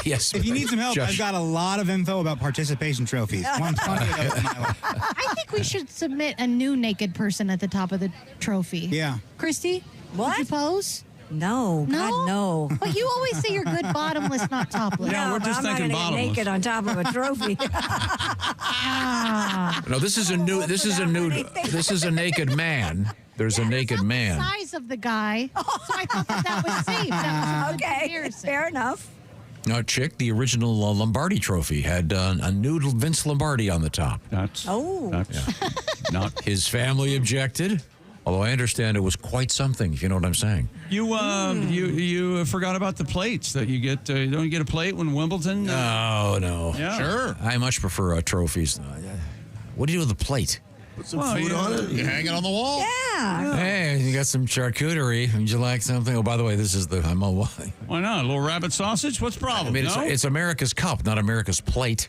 yes. If you need some help, Josh. I've got a lot of info about participation trophies. 120 of those in my life. I think we should submit a new naked person at the top of the trophy. Yeah. Christy, would you pose? No, God, no. But you always say you're good bottomless, not topless. Yeah, we're just I'm not thinking gonna get naked on top of a trophy. No, this is a naked man. There's a naked man. The size of the guy. So I thought that was safe. That was Okay, fair enough. No, chick, the original Lombardi trophy had a nude Vince Lombardi on the top. That's not his family objected. Although I understand it was quite something, if you know what I'm saying. You forgot about the plates that you get. Don't you get a plate when Wimbledon? No. Yeah. Sure. I much prefer trophies. What do you do with the plate? Put some food on it. You hang it on the wall. Yeah. Hey, you got some charcuterie. Would you like something? Oh, by the way, this is the... Why not? A little rabbit sausage? What's the problem? I mean, it's America's cup, not America's plate.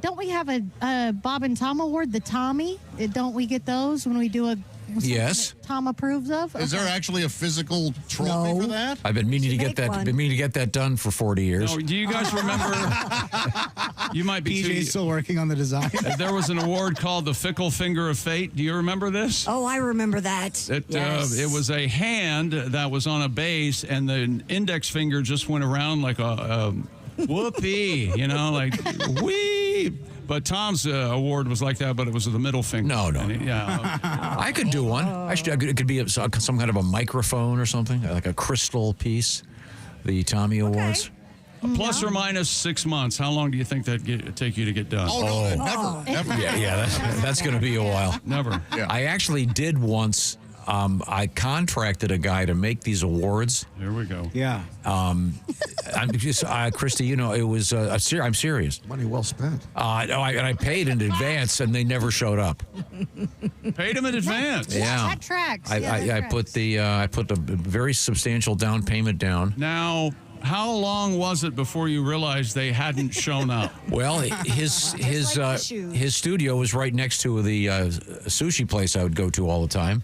Don't we have a Bob and Tom award, the Tommy? Don't we get those when we do something Yes. that Tom approves of? Is there actually a physical trophy for that? I've been meaning to get that. Been meaning to get that done for 40 years. No, do you guys remember? You might be PJ's still working on the design. There was an award called the Fickle Finger of Fate. Do you remember this? Oh, I remember that. It was a hand that was on a base, and the index finger just went around like a whoopee, like whee. But Tom's award was like that, but it was the middle finger. No. I could do one. It could be some kind of a microphone or something, like a crystal piece. The Tommy Awards. Plus or minus 6 months. How long do you think that'd take you to get done? Never. Yeah, that's going to be a while. Never. Yeah. I actually did once. I contracted a guy to make these awards. There we go. Yeah. Christy, it was. I'm serious. Money well spent. I paid in advance, and they never showed up. Paid him in advance. Yeah. That tracks. I put a very substantial down payment down. Now, how long was it before you realized they hadn't shown up? Well, his studio was right next to the sushi place I would go to all the time.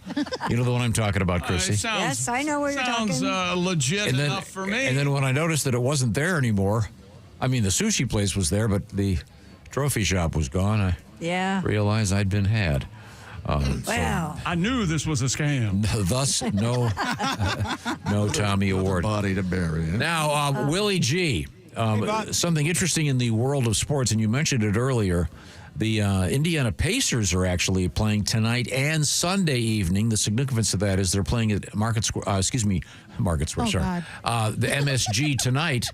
You know the one I'm talking about, Chrissy? Yes, I know where you're talking. Sounds legit enough for me. And then when I noticed that it wasn't there anymore, I mean, the sushi place was there, but the trophy shop was gone. I realized I'd been had. Wow. I knew this was a scam. Thus, no Tommy Award. Body to bury. Now, Willie G. Something interesting in the world of sports, and you mentioned it earlier. The Indiana Pacers are actually playing tonight and Sunday evening. The significance of that is they're playing at Market Square. Market Square. Sorry, the MSG tonight.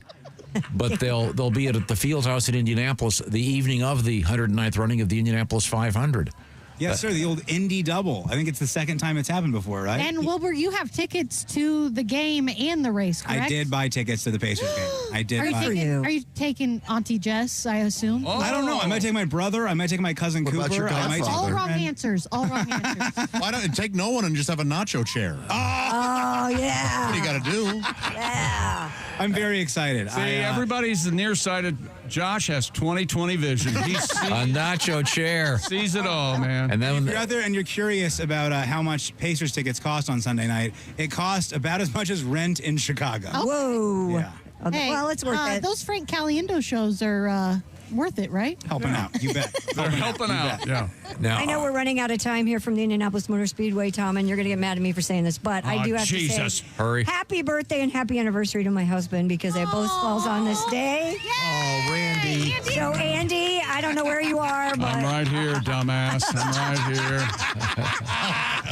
But they'll be at the Field House in Indianapolis the evening of the 109th running of the Indianapolis 500. Yes, sir. The old Indy double. I think it's the second time it's happened before, right? And Wilbur, you have tickets to the game and the race, correct? I did buy tickets to the Pacers game. I did. Are you taking Auntie Jess, I assume? I don't know. I might take my brother. I might take my cousin What about Cooper. your godfather? All wrong answers. All wrong answers. Why don't you take no one and just have a nacho chair? Oh, yeah. What do you got to do? Yeah. I'm very excited. See, everybody's nearsighted. Josh has 20/20 vision. He sees A nacho chair. Sees it all, man. And then if you're out there and you're curious about how much Pacers tickets cost on Sunday night, it costs about as much as rent in Chicago. Whoa. Yeah. Hey, well, it's worth it. Those Frank Caliendo shows are worth it, right? Helping out, you bet. They're helping out. Yeah. Now, I know we're running out of time here from the Indianapolis Motor Speedway, Tom, and you're going to get mad at me for saying this, but I do have to say, hurry. happy birthday and happy anniversary to my husband because it both falls on this day. Oh, Randy. So, Andy, I don't know where you are, but I'm right here, dumbass. I'm right here.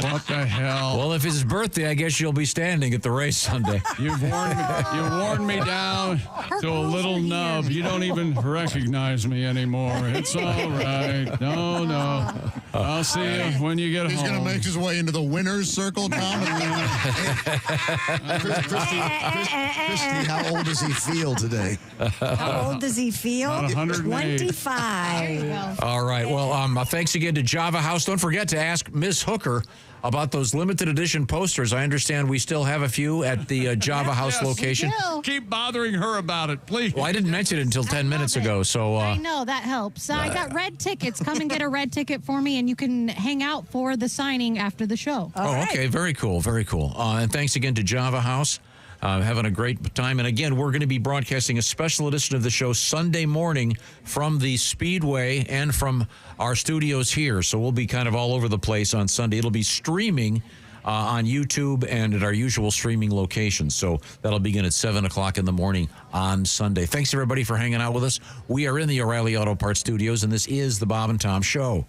What the hell? Well, if it's his birthday, I guess you'll be standing at the race Sunday. You worn me down to a little nub. You don't even recognize me anymore. It's all right. No. I'll see you when you get He's home. going to make his way into the winner's circle, Tom. Christy, how old does he feel today? how old does he feel? About 108. 25. All right. Well, thanks again to Java House. Don't forget to ask Miss Hooker about those limited edition posters. I understand we still have a few at the Java House Yes, location. Keep bothering her about it, please. Well, I didn't mention it until 10 minutes ago, so... I know, that helps. I got red tickets. Come and get a red ticket for me, and you can hang out for the signing after the show. Okay. Very cool. Very cool. And thanks again to Java House. Having a great time. And again, we're going to be broadcasting a special edition of the show Sunday morning from the Speedway and from our studios here. So we'll be kind of all over the place on Sunday. It'll be streaming on YouTube and at our usual streaming locations. So that'll begin at 7 o'clock in the morning on Sunday. Thanks, everybody, for hanging out with us. We are in the O'Reilly Auto Parts Studios, and this is the Bob and Tom Show.